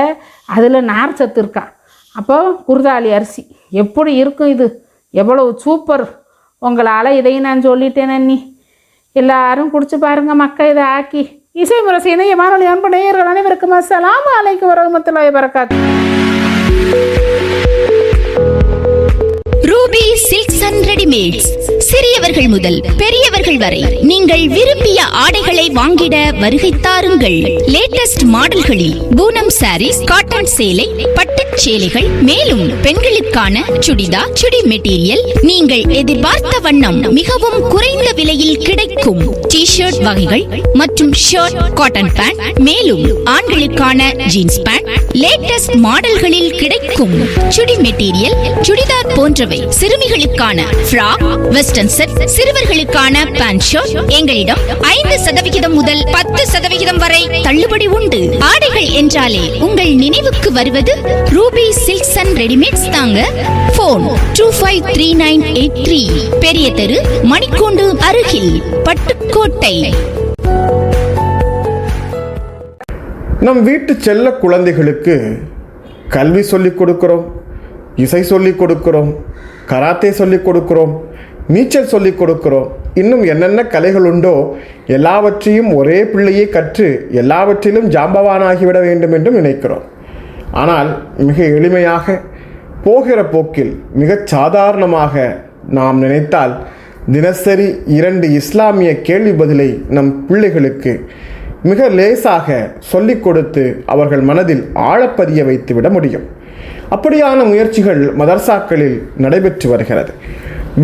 அதில் நார் சத்து இருக்கான். அப்போ குருதாலி அரிசி எப்படி இருக்கும், இது எவ்வளவு சூப்பர். உங்களால் இதையும் நான் சொல்லிட்டேன் அண்ணி, எல்லாரும் குடிச்சு பாருங்க மக்கள். இதை ஆக்கி இசை முரசு இணைய வானொலி அன்பு நேயர்கள் அனைவருக்கும் அஸ்ஸலாமு அலைக்கும் வரஹ்மத்துல்லாஹி வபரகாத்துஹு. ரூபி சில்க்ஸ் அண்ட் ரெடிமேட்ஸ், சிறியவர்கள் முதல் பெரியவர்கள் வரை நீங்கள் விரும்பிய ஆடைகளை வாங்கிட வருகை தாருங்கள். லேட்டஸ்ட் மாடல்களில் பூனம் சாரீஸ், காட்டன் சேலை, பட்டுச் சேலைகள், மேலும் பெண்களுக்கான சுடிதார், சுடி மெட்டீரியல் நீங்கள் எதிர்பார்த்த வண்ணம் மிகவும் குறைந்த விலையில் கிடைக்கும். டி ஷர்ட் வகைகள் மற்றும் ஷர்ட், காட்டன் பேண்ட், மேலும் ஆண்களுக்கான ஜீன்ஸ் பேண்ட் லேட்டஸ்ட் மாடல்களில் கிடைக்கும். சுடி மெட்டீரியல், சுடிதார் போன்றவை, சிறுமிகளுக்கான ஃப்ராக், வெஸ்டர்ன் செட், சிறுவர்களுக்கான பேண்ட் ஷர்ட் எங்களிடம் 5% முதல் 10% வரை தள்ளுபடி உண்டு. ஆடைகள் என்றாலே உங்கள் நினைவுக்கு வருவது ரூபி சில்க்ஸ் அண்ட் ரெடிமேட்ஸ் தாங்க. போன் 253983, பெரிய தெரு, மணிக்கூண்டு அருகில், பட்டுக்கோட்டை. நம் வீட்டு செல்ல குழந்தைகளுக்கு கல்வி சொல்லிக் கொடுக்கிறோம், இசை சொல்லிக் கொடுக்கிறோம், கராத்தே சொல்லிக் கொடுக்கிறோம், நீச்சல் சொல்லிக் கொடுக்கிறோம். இன்னும் என்னென்ன கலைகள் உண்டோ எல்லாவற்றையும் ஒரே பிள்ளையை கற்று எல்லாவற்றிலும் ஜாம்பவானாகிவிட வேண்டும் என்று நினைக்கிறோம். ஆனால் மிக எளிமையாக போகிற போக்கில் மிகச் சாதாரணமாக நாம் நினைத்தால் தினசரி 2 இஸ்லாமிய கேள்வி பதிலை நம் பிள்ளைகளுக்கு மிக லேசாக சொல்லிக் கொடுத்து அவர்கள் மனதில் ஆழப்பதிய வைத்துவிட முடியும். அப்படியான முயற்சிகள் மதர்சாக்களில் நடைபெற்று வருகிறது.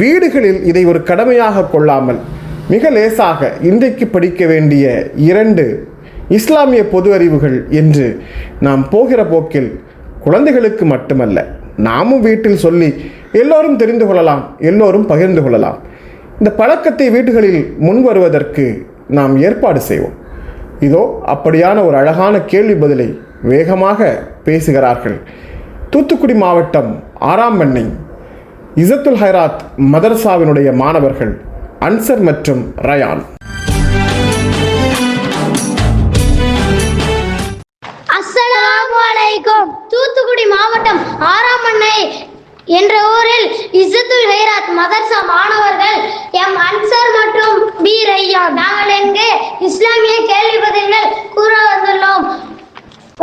வீடுகளில் இதை ஒரு கடமையாக கொள்ளாமல் மிக லேசாக இன்றைக்கு படிக்க வேண்டிய 2 இஸ்லாமிய பொது அறிவுகள் என்று நாம் போகிற போக்கில் குழந்தைகளுக்கு மட்டுமல்ல நாமும் வீட்டில் சொல்லி எல்லோரும் தெரிந்து கொள்ளலாம், எல்லோரும் பகிர்ந்து கொள்ளலாம். இந்த பழக்கத்தை வீடுகளில் முன் வருவதற்கு நாம் ஏற்பாடு செய்வோம். இதோ அப்படியான ஒரு அழகான கேள்வி பதிலை வேகமாக பேசுகிறார்கள். தூத்துக்குடி மாவட்டம் 6ஆம் பண்ணை இசத்துல் ஹைராத் மதரசாவினுடைய மாணவர்கள் அன்சர் மற்றும் ரயான். அஸ்ஸலாமு அலைக்கும். தூத்துக்குடி மாவட்டம் 6ஆம் பண்ணை என்ற ஊரில் இஸ்ஸத்துல் ஹைராத் மதரசா மாணவர்கள் எம் அன்சார் மற்றும் பி ரய்யான் நாங்கள் இங்கு இஸ்லாமிய கேள்வி பதில்கள் கூற வந்துள்ளோம்.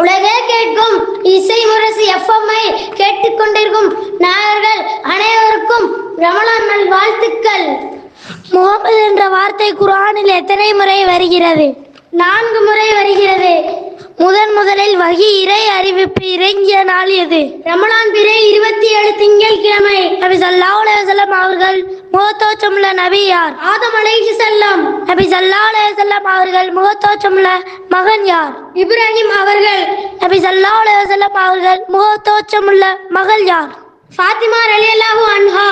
உலகே கேட்கும் இசை முரசு எஃப்எம்ஐ கேட்டுக்கொண்டிருக்கும் நாயர்கள் அனைவருக்கும் ரமலான் நல் வாழ்த்துக்கள். முகமது என்ற வார்த்தை குர்ஆனில் எத்தனை முறை வருகிறது? 4 முறை வருகிறது. முதலில் வஹி இறை அறிவிப்பு இறங்கிய நாள் எது? ரமலான் பிறை 27 திங்கட்கிழமை. நபி ஸல்லல்லாஹு அலைஹி வஸல்லம் அவர்கள் முகத்தோற்றமுள்ள நபி யார்? ஆதம் அலைஹிஸ்ஸலாம். நபி ஸல்லல்லாஹு அலைஹி வஸல்லம் அவர்கள் முகத்தோற்றமுள்ள மகன் யார்? இப்ராஹிம் அவர்கள். நபி ஸல்லல்லாஹு அலைஹி வஸல்லம் அவர்கள் முகத்தோற்றமுள்ள மகள் யார்? ஃபாத்திமா ரலியல்லாஹு அன்ஹா.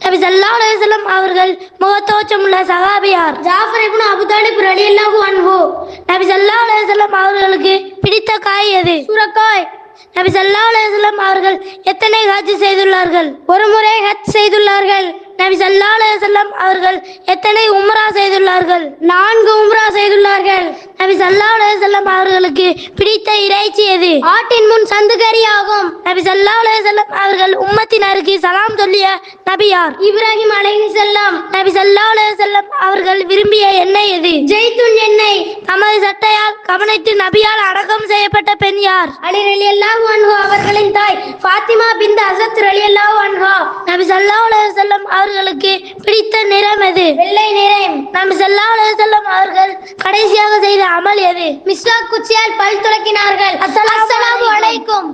நபி ஸல்லல்லாஹு அலைஹி வஸல்லம் அவர்கள் முகத்தோற்றமுள்ள சஹாபி யார்? ஜாஃபர் இப்னு அபூ தாலிப் ரலியல்லாஹு அன்ஹு. நபி ஸல்லல்லாஹு அலைஹி வஸல்லம் அவர்களுக்கு பிடித்த காய் எது? சுரக்காய். நபி ஸல்லல்லாஹு அலைஹி வஸல்லம் அவர்கள் எத்தனை ஹஜ் செய்துள்ளார்கள்? ஒரு முறை ஹஜ் செய்துள்ளார்கள். நபி ஸல்லல்லாஹு அலைஹி வஸல்லம் அவர்கள் எத்தனை உம்ரா செய்துள்ளார்கள்? 4 உம்ரா செய்துள்ளார்கள். நபி ஸல்லல்லாஹு அலைஹி வஸல்லம் அவர்களுக்கு பிடித்த இறைச்சி எது? ஆட்டின் முன் சந்துகரி ஆகும். நபி ஸல்லல்லாஹு அலைஹி வஸல்லம் அவர்கள் உம்மத்தினருக்கு சலாம் சொல்லிய நபி யார்? இப்ராஹிம் அலைஹிஸ்ஸலாம். நபி ஸல்லல்லாஹு அலைஹி வஸல்லம் அவர்கள் விரும்பிய எண்ணெய் எது? ஜெய்துன் எண்ணெய். தமது சட்டையால் கவனித்து நபியால் அடக்கம் செய்யப்பட்ட பெண் யார்? அலி ரலியல்லாஹு அன்ஹு அவர்களின் தாய் ஃபாத்திமா பின்த் அஸத் ரலியல்லாஹு அன்ஹா. நபி ஸல்லல்லாஹு அலைஹி வஸல்லம் அவர்களுக்கு பிடித்த நிறம் எது? வெள்ளை நிறம். நபி ஸல்லல்லாஹு அலைஹி வஸல்லம் அவர்கள் கடைசியாக செய்த அமல் எது? மிஸ்வாக் குச்சியால் பல் துலக்கினார்கள். அஸ்ஸலாமு அலைக்கும்.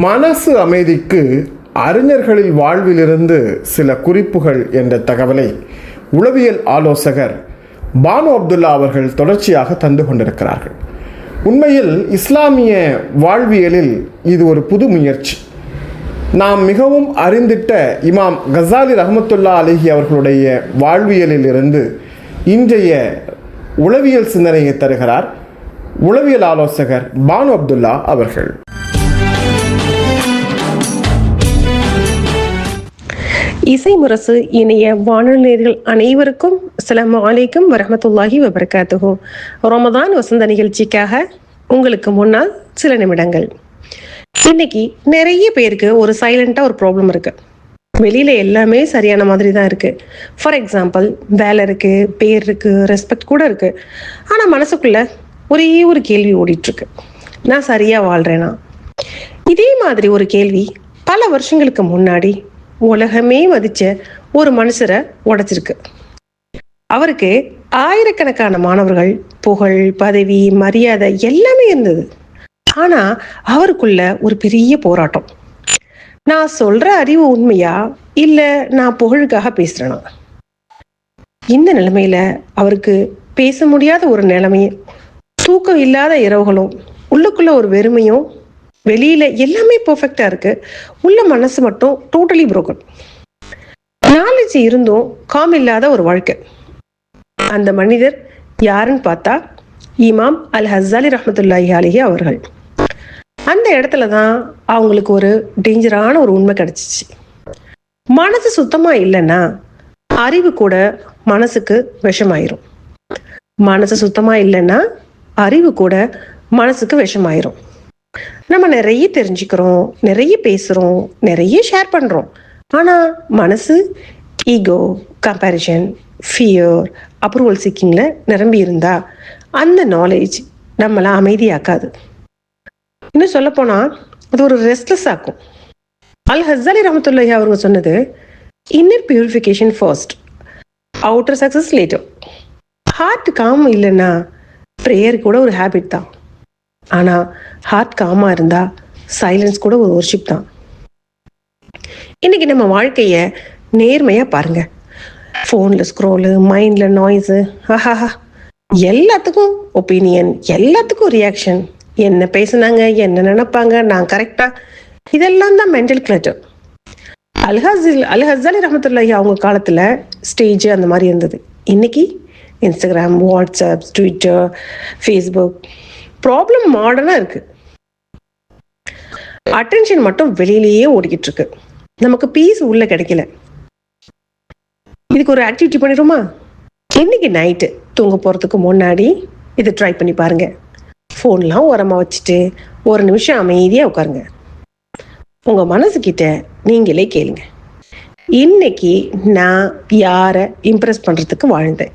மனசு அமைதிக்கு அறிஞர்களில் வாழ்விலிருந்து சில குறிப்புகள் என்ற தகவலை உளவியல் ஆலோசகர் பானு அப்துல்லா அவர்கள் தொடர்ச்சியாக தந்து கொண்டிருக்கிறார்கள். உண்மையில் இஸ்லாமிய வாழ்வியலில் இது ஒரு புது முயற்சி. நாம் மிகவும் அறிந்திட்ட இமாம் கசாலி ரஹ்மத்துல்லா அலைஹி அவர்களுடைய வாழ்வியலில் இருந்து இன்றைய உளவியல் சிந்தனையை தருகிறார் உளவியல் ஆலோசகர் பானு அப்துல்லா அவர்கள். இசை முரசு இணைய வானொலியர்கள் அனைவருக்கும் அஸ்ஸலாமு அலைக்கும் வரஹ்மத்துல்லாஹி வபரகாத்துஹு. ரமதான் வசந்த நிகழ்ச்சிக்காக உங்களுக்கு முன்னால் சில நிமிடங்கள். இன்னைக்கு நிறைய பேருக்கு ஒரு சைலண்டா ஒரு ப்ராப்ளம் இருக்கு. வெளியில எல்லாமே சரியான மாதிரி தான் இருக்கு. ஃபார் எக்ஸாம்பிள், வேலை இருக்கு, பேர் இருக்கு, ரெஸ்பெக்ட் கூட இருக்கு. ஆனா மனசுக்குள்ள ஒரே ஒரு கேள்வி ஓடிட்டு இருக்கு, நான் சரியா வாழ்றேனா? இதே மாதிரி ஒரு கேள்வி பல வருஷங்களுக்கு முன்னாடி உலகமே மதிச்ச ஒரு மனுஷரை உடைச்சிருக்கு. அவருக்கு ஆயிரக்கணக்கான மாணவர்கள், புகழ், பதவி, மரியாதை எல்லாமே இருந்தது. ஆனா அவருக்குள்ள ஒரு பெரிய போராட்டம். நான் சொல்ற அறிவு உண்மையா இல்ல நான் புகழுக்காக பேசுறேனா? இந்த நிலைமையில அவருக்கு பேச முடியாத ஒரு நிலைமையும், தூக்கம் இல்லாத இரவுகளும், உள்ளுக்குள்ள ஒரு வெறுமையும், வெளியில எல்லாமே பெர்ஃபெக்டா இருக்கு, உள்ள மனசு மட்டும் டோட்டலி புரோக்கன். நாலேஜ் இருந்தும் காம் இல்லாத ஒரு வாழ்க்கை. அந்த மனிதர் யாருன்னு பார்த்தா இமாம் அல் ஹஸ்ஸாலி ரஹ்மத்துல்லாஹி அலைஹி அவர்கள். அந்த இடத்துல தான் அவங்களுக்கு ஒரு டேஞ்சரான ஒரு உண்மை கிடைச்சிச்சு. மனசு சுத்தமா இல்லைன்னா அறிவு கூட மனசுக்கு விஷமாயிரும். மனசு சுத்தமா இல்லைன்னா அறிவு கூட மனசுக்கு விஷமாயிரும். நம்ம நிறைய தெரிஞ்சுக்கிறோம், நிறைய பேசுறோம், நிறைய ஷேர் பண்றோம். ஆனா மனசு ஈகோ, கம்பேரிஷன், ஃபியர், அப்ரூவல் சீக்கிங்ல நிரம்பி இருந்தா அந்த நாலேஜ் நம்மளை அமைதியாக்காது. இன்னும் சொல்லப்போனால் அது ஒரு ரெஸ்ட்லெஸ் ஆக்கும். அல் ஹஸ்ஸாலி ரஹ்மத்துல்லாஹி அவங்க சொன்னது, inner purification first, outer success later. Heart calm இல்லைன்னா ப்ரேயர் கூட ஒரு ஹேபிட் தான். ஆனால் ஹார்ட் காமாக இருந்தால் சைலன்ஸ் கூட ஒரு வொர்ஷிப் தான். இன்னைக்கு நம்ம வாழ்க்கையை நேர்மையாக பாருங்கள். ஃபோனில் ஸ்க்ரோலு, மைண்டில் நாய்ஸு, ஆஹாஹா, எல்லாத்துக்கும் ஒப்பீனியன், எல்லாத்துக்கும் ரியாக்ஷன். என்ன பேசுனாங்க, என்ன நினைப்பாங்க, நான் கரெக்டாக, இதெல்லாம் தான் மென்டல் கிளட்டர். அல் ஹஸ்ஸாலி ரஹ்மத்துல்லாஹி அவங்க காலத்தில் ஸ்டேஜ் அந்த மாதிரி இருந்தது. இன்னைக்கு Instagram, WhatsApp, Twitter, Facebook, problem மாடர்னாக இருக்குது. அட்டென்ஷன் மட்டும் வெளியிலேயே ஓடிக்கிட்டு இருக்கு. நமக்கு பீஸ் உள்ள கிடைக்கல. இதுக்கு ஒரு ஆக்டிவிட்டி பண்ணிடுமா? இன்னைக்கு நைட்டு தூங்க போகிறதுக்கு முன்னாடி இதை ட்ரை பண்ணி பாருங்க. ஃபோன்லாம் ஓரமாக வச்சுட்டு ஒரு நிமிஷம் அமைதியாக உட்காருங்க. உங்கள் மனசுக்கிட்ட நீங்களே கேளுங்க, இன்னைக்கு நான் யாரை இம்ப்ரெஸ் பண்ணுறதுக்கு வாழ்ந்தேன்,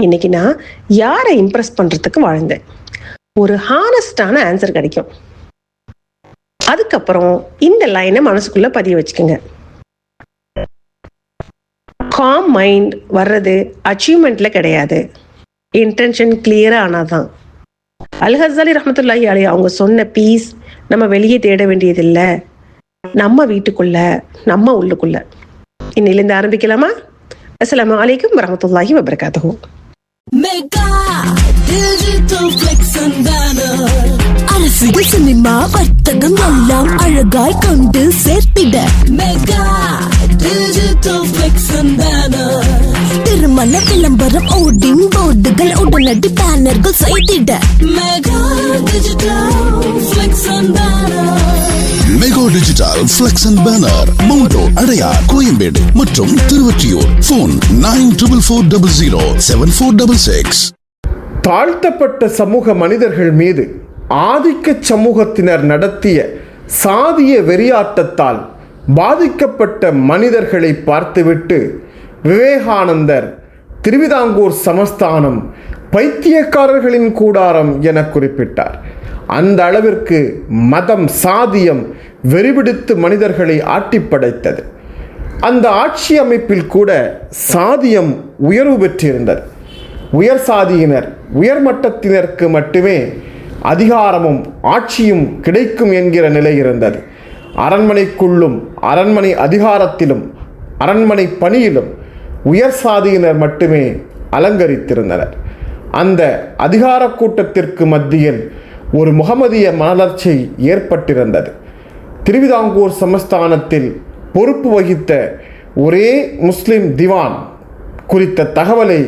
இன்னைக்கு நான் யாரை இம்ப்ரெஸ் பண்ணுறதுக்கு வாழ்ந்தேன். ஒரு ஹானஸ்டான ஆன்சர் கிடைக்கும். அதுக்கப்புறம் இந்த லைனை மனசுக்குள்ள பதிய வச்சுக்கோங்க. காம் மைண்ட் வர்றது அச்சீவ்மெண்ட்ல கிடையாது, இன்டென்ஷன் கிளியரா ஆனாதான். அல் ஹஸ்ஸாலி ரஹ்மத்துல்லாஹி அலைஹி அவங்க சொன்ன பீஸ் நம்ம வெளியே தேட வேண்டியதில்லை, நம்ம வீட்டுக்குள்ள, நம்ம உள்ளுக்குள்ள. இன்னிலிருந்து ஆரம்பிக்கலாமா? அஸ்ஸலாமு அலைக்கும் வரஹ்மத்துல்லாஹி வபரகாத்துஹு. அரசியல், சினிமா, வர்த்தகம் எல்லாம் அழகாய் கொண்டு சேர்த்திட mega digital flex and banner. திருமண விளம்பரம், ஓடிங் போர்டுகள், உடனடி பேனர்கள் செய்திட mega digital flex and banner. Mega digital flex and banner, மவுண்டோ, அடையார், கோயம்பேடு மற்றும் திருவொற்றியூர். போன் 9400074666. தாழ்த்தப்பட்ட சமூக மனிதர்கள் மீது ஆதிக்க சமூகத்தினர் நடத்திய சாதிய வெறியாட்டத்தால் பாதிக்கப்பட்ட மனிதர்களை பார்த்துவிட்டு விவேகானந்தர் திருவிதாங்கூர் சமஸ்தானம் பைத்தியக்காரர்களின் கூடாரம் என குறிப்பிட்டார். அந்த அளவிற்கு மதம், சாதியம் வெறிபிடித்து மனிதர்களை ஆட்டிப்படைத்தது. அந்த ஆட்சி அமைப்பில் கூட சாதியம் உயர்வு பெற்றிருந்தது. உயர் சாதியினர், உயர்மட்டத்தினருக்கு மட்டுமே அதிகாரமும் ஆட்சியும் கிடைக்கும் என்கிற நிலை இருந்தது. அரண்மனைக்குள்ளும், அரண்மனை அதிகாரத்திலும், அரண்மனை பணியிலும் உயர் சாதியினர் மட்டுமே அலங்கரித்திருந்தனர். அந்த அதிகார கூட்டத்திற்கு மத்தியில் ஒரு முகமதிய மலர்ச்சி ஏற்பட்டிருந்தது. திருவிதாங்கூர் சமஸ்தானத்தில் பொறுப்பு வகித்த ஒரே முஸ்லிம் திவான் குறித்த தகவலை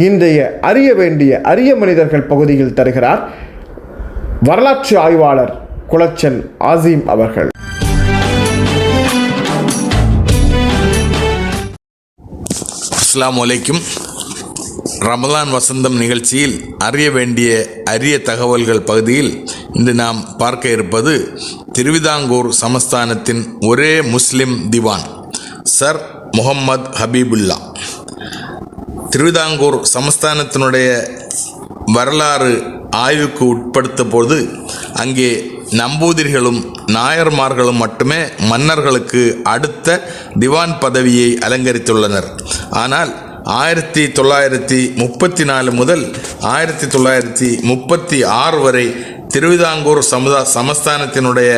இன்றைய அறிய வேண்டிய அரிய மனிதர்கள் பகுதியில் தருகிறார் வரலாற்று ஆய்வாளர் குளச்சல் ஆசீம் அவர்கள். அஸ்ஸலாமு அலைக்கும். ரமலான் வசந்தம் நிகழ்ச்சியில் அறிய வேண்டிய அரிய தகவல்கள் பகுதியில் இன்று நாம் பார்க்க இருப்பது திருவிதாங்கூர் சமஸ்தானத்தின் ஒரே முஸ்லிம் திவான் சர் முகம்மது ஹபீபுல்லா. திருவிதாங்கூர் சமஸ்தானத்தினுடைய வரலாறு ஆய்வுக்கு உட்படுத்த போது அங்கே நம்பூதிரிகளும் நாயர்மார்களும் மட்டுமே மன்னர்களுக்கு அடுத்த திவான் பதவியை அலங்கரித்துள்ளனர். ஆனால் 1934 முதல் 1936 வரை திருவிதாங்கூர் சமஸ்தானத்தினுடைய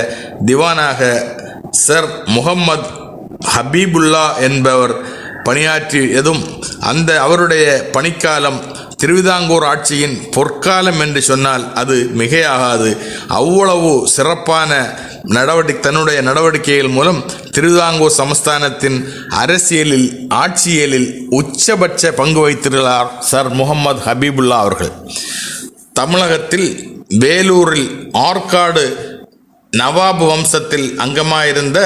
திவானாக சர் முகம்மது ஹபீபுல்லா என்பவர் பணியாற்றியதும் அவருடைய பணிக்காலம் திருவிதாங்கூர் ஆட்சியின் பொற்காலம் என்று சொன்னால் அது மிகையாகாது. அவ்வளவு சிறப்பான தன்னுடைய நடவடிக்கைகள் மூலம் திருவிதாங்கூர் சமஸ்தானத்தின் அரசியலில், ஆட்சியலில் உச்சபட்ச பங்கு வகித்துள்ளார் சர் முகம்மது ஹபீபுல்லா அவர்கள். தமிழகத்தில் வேலூரில் ஆற்காடு நவாப் வம்சத்தில் அங்கமாயிருந்த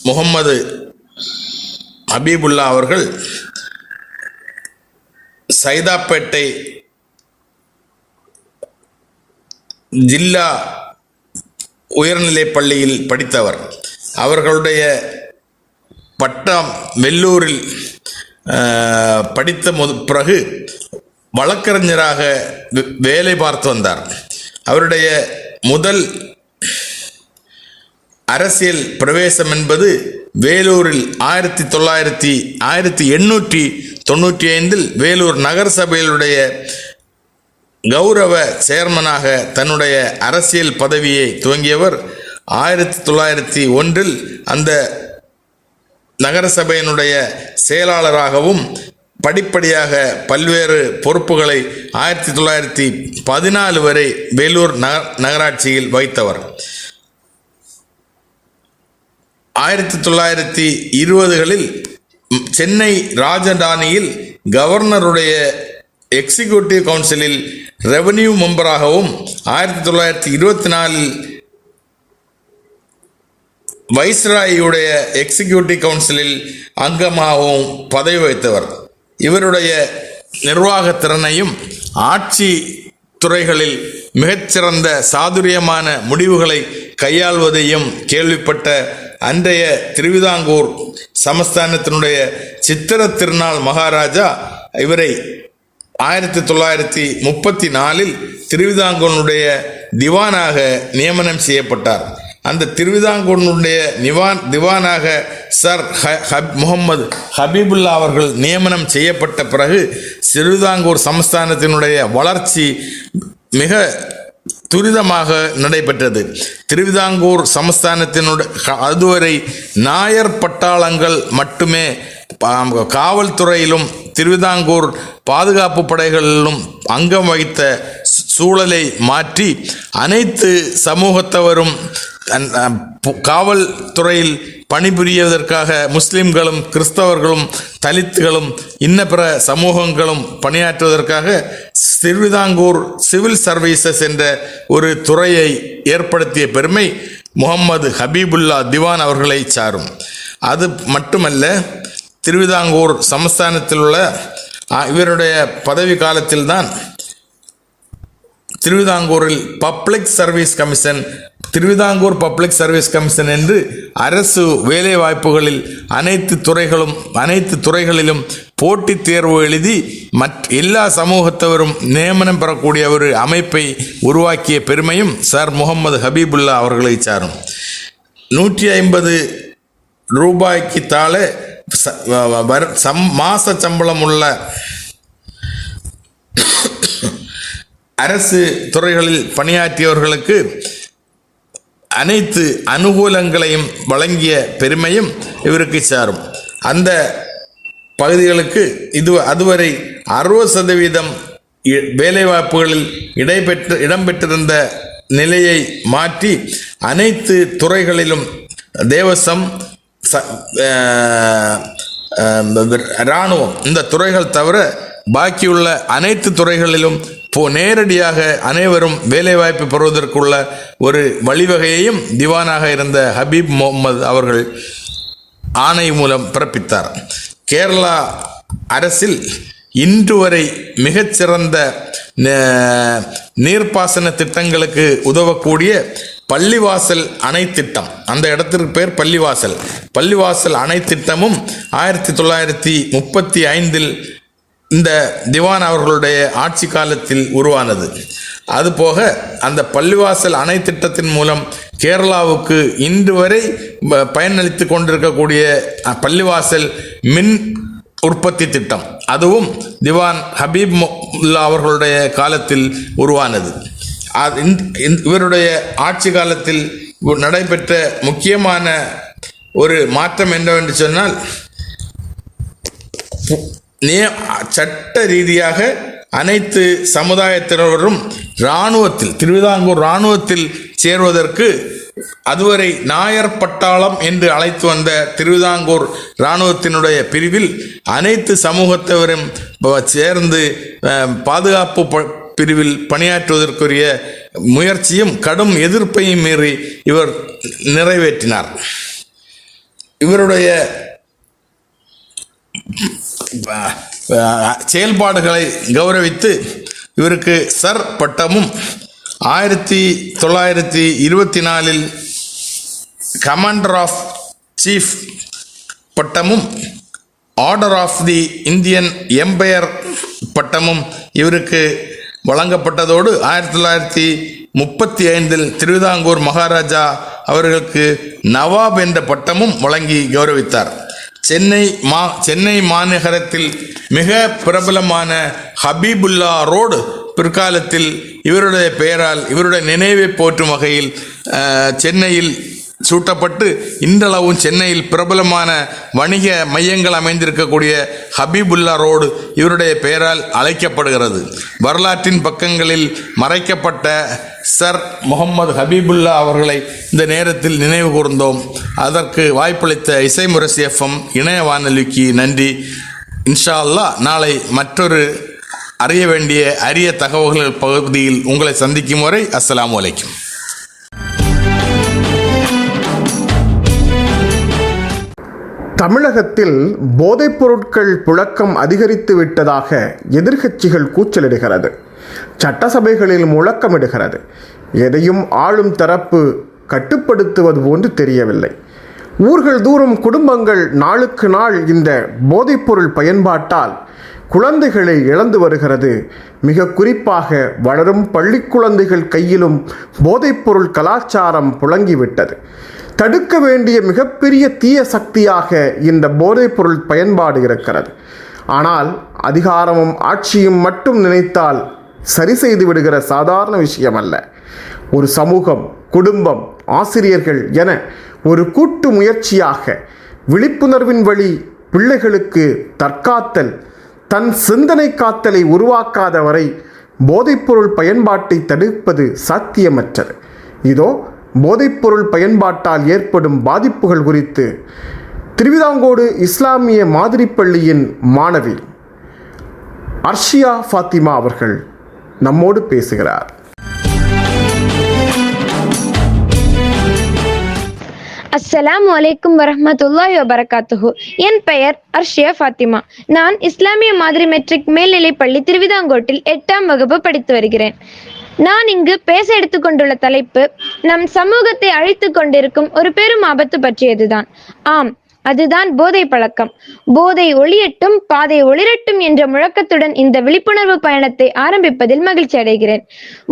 முகம்மது ஹபீபுல்லா அவர்கள் சைதாப்பேட்டை ஜில்லா உயர்நிலைப் பள்ளியில் படித்தவர். அவர்களுடைய பட்டம் வெள்ளூரில் படித்த பிறகு வழக்கறிஞராக வேலை பார்த்து வந்தார். அவருடைய முதல் அரசியல் பிரவேசம் என்பது வேலூரில் 1895 வேலூர் நகரசபையிலுடைய கௌரவ சேர்மனாக தன்னுடைய அரசியல் பதவியை துவங்கியவர். 1901 அந்த நகரசபையினுடைய செயலாளராகவும் படிப்படியாக பல்வேறு பொறுப்புகளை 1914 வரை வேலூர் நகராட்சியில் வகித்தவர். 1920களில் சென்னை ராஜதானியில் கவர்னருடைய எக்ஸிக்யூட்டிவ் கவுன்சிலில் ரெவென்யூ மெம்பராகவும் 1924 வைஸ்ராயுடைய எக்ஸிக்யூட்டிவ் கவுன்சிலில் அங்கமாகவும் பதவி வகித்தவர். இவருடைய நிர்வாக திறனையும் ஆட்சி துறைகளில் மிகச்சிறந்த சாதுரியமான முடிவுகளை கையாள்வதையும் கேள்விப்பட்ட அன்றைய திருவிதாங்கூர் சமஸ்தானத்தினுடைய சித்திர திருநாள் மகாராஜா இவரை 1934 திருவிதாங்கூருடைய திவானாக நியமனம் செய்யப்பட்டார். அந்த திருவிதாங்கூருடைய திவானாக சர் முகமது ஹபீபுல்லா அவர்கள் நியமனம் செய்யப்பட்ட பிறகு திருவிதாங்கூர் சமஸ்தானத்தினுடைய வளர்ச்சி மிக துரிதமாக நடைபெற்றது. திருவிதாங்கூர் சமஸ்தானத்தினுடைய அதுவரை நாயர் பட்டாளங்கள் மட்டுமே காவல்துறையிலும் திருவிதாங்கூர் பாதுகாப்பு படைகளிலும் அங்கம் வகித்த சூழலை மாற்றி அனைத்து சமூகத்தவரும் காவல்துறையில் பணிபுரிவதற்காக முஸ்லிம்களும் கிறிஸ்தவர்களும் தலித்துகளும் இன்ன பிற சமூகங்களும் பணியாற்றுவதற்காக திருவிதாங்கூர் சிவில் சர்வீசஸ் என்ற ஒரு துறையை ஏற்படுத்திய பெருமை முகமது ஹபீபுல்லா திவான் அவர்களை சாரும். அது மட்டுமல்ல, திருவிதாங்கூர் சமஸ்தானத்தில் உள்ள இவருடைய பதவி காலத்தில்தான் திருவிதாங்கூரில் திருவிதாங்கூர் பப்ளிக் சர்வீஸ் கமிஷன் என்று அரசு வேலை வாய்ப்புகளில் அனைத்து துறைகளிலும் போட்டித் தேர்வு எழுதி எல்லா சமூகத்தவரும் நியமனம் பெறக்கூடிய ஒரு அமைப்பை உருவாக்கிய பெருமையும் சர் முகமது ஹபீபுல்லா அவர்களை சாரும். 150 ரூபாய்க்கு தாழ மாச சம்பளம் உள்ள அரசு துறைகளில் பணியாற்றியவர்களுக்கு அனைத்து அனுகூலங்களையும் வழங்கிய பெருமையும் இவருக்கு சாரும். அந்த பகுதிகளுக்கு அதுவரை 60% வேலைவாய்ப்புகளில் இடம்பெற்றிருந்த நிலையை மாற்றி அனைத்து துறைகளிலும் தேவசம், இராணுவம் இந்த துறைகள் தவிர பாக்கியுள்ள அனைத்து துறைகளிலும் நேரடியாக அனைவரும் வேலைவாய்ப்பு பெறுவதற்குள்ள ஒரு வழிவகையையும் திவானாக இருந்த ஹபீப் முகமது அவர்கள் ஆணை மூலம் பிறப்பித்தார். கேரளா அரசில் இன்று வரை மிகச்சிறந்த நீர்ப்பாசன திட்டங்களுக்கு உதவக்கூடிய பள்ளிவாசல் அணை திட்டம், அந்த இடத்திற்கு பேர் பள்ளிவாசல் அணை திட்டமும் 1935 இந்த திவான் அவர்களுடைய ஆட்சி காலத்தில் உருவானது. அதுபோக அந்த பள்ளிவாசல் அணை திட்டத்தின் மூலம் கேரளாவுக்கு இன்று வரை பயனளித்து கொண்டிருக்கக்கூடிய பள்ளிவாசல் மின் உற்பத்தி திட்டம், அதுவும் திவான் ஹபீப் அவர்களுடைய காலத்தில் உருவானது. இவருடைய ஆட்சி காலத்தில் நடைபெற்ற முக்கியமான ஒரு மாற்றம் என்னவென்று சொன்னால், சட்ட ரீதியாக அனைத்து சமுதாயத்தினரும் திருவிதாங்கூர் இராணுவத்தில் சேர்வதற்கு அதுவரை நாயர் பட்டாளம் என்று அழைத்து வந்த திருவிதாங்கூர் இராணுவத்தினுடைய பிரிவில் அனைத்து சமூகத்தவரும் சேர்ந்து பாதுகாப்பு பிரிவில் பணியாற்றுவதற்குரிய முயற்சியும் கடும் எதிர்ப்பையும் மீறி இவர் நிறைவேற்றினார். இவருடைய செயல்பாடுகளை கௌரவித்து இவருக்கு சர் பட்டமும் 1924 கமாண்டர் ஆஃப் சீஃப் பட்டமும் order of the Indian empire பட்டமும் இவருக்கு வழங்கப்பட்டதோடு 1935 திருவிதாங்கூர் மகாராஜா அவர்களுக்கு நவாப் என்ற பட்டமும் வழங்கி கௌரவித்தார். சென்னை மாநகரத்தில் மிக பிரபலமான ஹபீபுல்லா ரோடு பிற்காலத்தில் இவருடைய பெயரால் இவருடைய நினைவை போற்றும் வகையில் சென்னையில் சூட்டப்பட்டு இன்றளவும் சென்னையில் பிரபலமான வணிக மையங்கள் அமைந்திருக்கக்கூடிய ஹபீபுல்லா ரோடு இவருடைய பெயரால் அழைக்கப்படுகிறது. வரலாற்றின் பக்கங்களில் மறைக்கப்பட்ட சர் முகமது ஹபீபுல்லா அவர்களை இந்த நேரத்தில் நினைவு கூர்ந்தோம். அதற்கு வாய்ப்பளித்த இசை முரசு எஃப்எம் இணைய வானொலிக்கு நன்றி. இன்ஷா அல்லாஹ் நாளை மற்றொரு அறிய வேண்டிய அரிய தகவல்கள் பகுதியில் உங்களை சந்திக்கும் வரை அஸ்ஸலாமு அலைக்கும். தமிழகத்தில் போதைப் பொருட்கள் புழக்கம் அதிகரித்து விட்டதாக எதிர்க்கட்சிகள் கூச்சலிடுகிறது. சட்டசபைகளில் முழக்கமிடுகிறது. எதையும் ஆளும் தரப்பு கட்டுப்படுத்துவது போன்று தெரியவில்லை. ஊர்கள் தூரம் குடும்பங்கள் நாளுக்கு நாள் இந்த போதைப்பொருள் பயன்பாட்டால் குழந்தைகளை இழந்து வருகிறது. மிக குறிப்பாக வளரும் பள்ளி குழந்தைகள் கையிலும் போதைப்பொருள் கலாச்சாரம் புழங்கிவிட்டது. தடுக்க வேண்டிய மிகப்பெரிய தீய சக்தியாக இந்த போதைப்பொருள் பயன்பாடு இருக்கிறது. ஆனால் அதிகாரமும் ஆட்சியும் மட்டும் நினைத்தால் சரி செய்து விடுகிற சாதாரண விஷயம் அல்ல. ஒரு சமூகம், குடும்பம், ஆசிரியர்கள் என ஒரு கூட்டு முயற்சியாக விழிப்புணர்வின் வழி பிள்ளைகளுக்கு தற்காத்தல், தன் சிந்தனை காத்தலை உருவாக்காத வரை போதைப்பொருள் பயன்பாட்டை தடுப்பது சாத்தியமற்றது. இதோ போதைப்பொருள் பயன்பாட்டால் ஏற்படும் பாதிப்புகள் குறித்து திருவிதாங்கோடு இஸ்லாமிய மாதிரி பள்ளியின் மாணவி அர்ஷியா ஃபாத்திமா அவர்கள் நம்மோடு பேசுகிறார். அஸ்ஸலாமு அலைக்கும் வரஹ்மத்துல்லாஹி வபரகாத்துஹு. என் பெயர் அர்ஷியா ஃபாத்திமா. நான் இஸ்லாமிய மாதிரி மெட்ரிக் மேல்நிலைப் பள்ளி திருவிதாங்கோட்டில் 8ஆம் வகுப்பு படித்து வருகிறேன். நான் இங்கு பேச எடுத்துக்கொண்டுள்ள தலைப்பு நம் சமூகத்தை அழித்து கொண்டிருக்கும் ஒரு பெரும் ஆபத்து பற்றியதுதான். ஆம், அதுதான் போதை பழக்கம். போதை ஒளியட்டும், பாதை ஒளிரட்டும் என்ற முழக்கத்துடன் இந்த விழிப்புணர்வு பயணத்தை ஆரம்பிப்பதில் மகிழ்ச்சி அடைகிறேன்.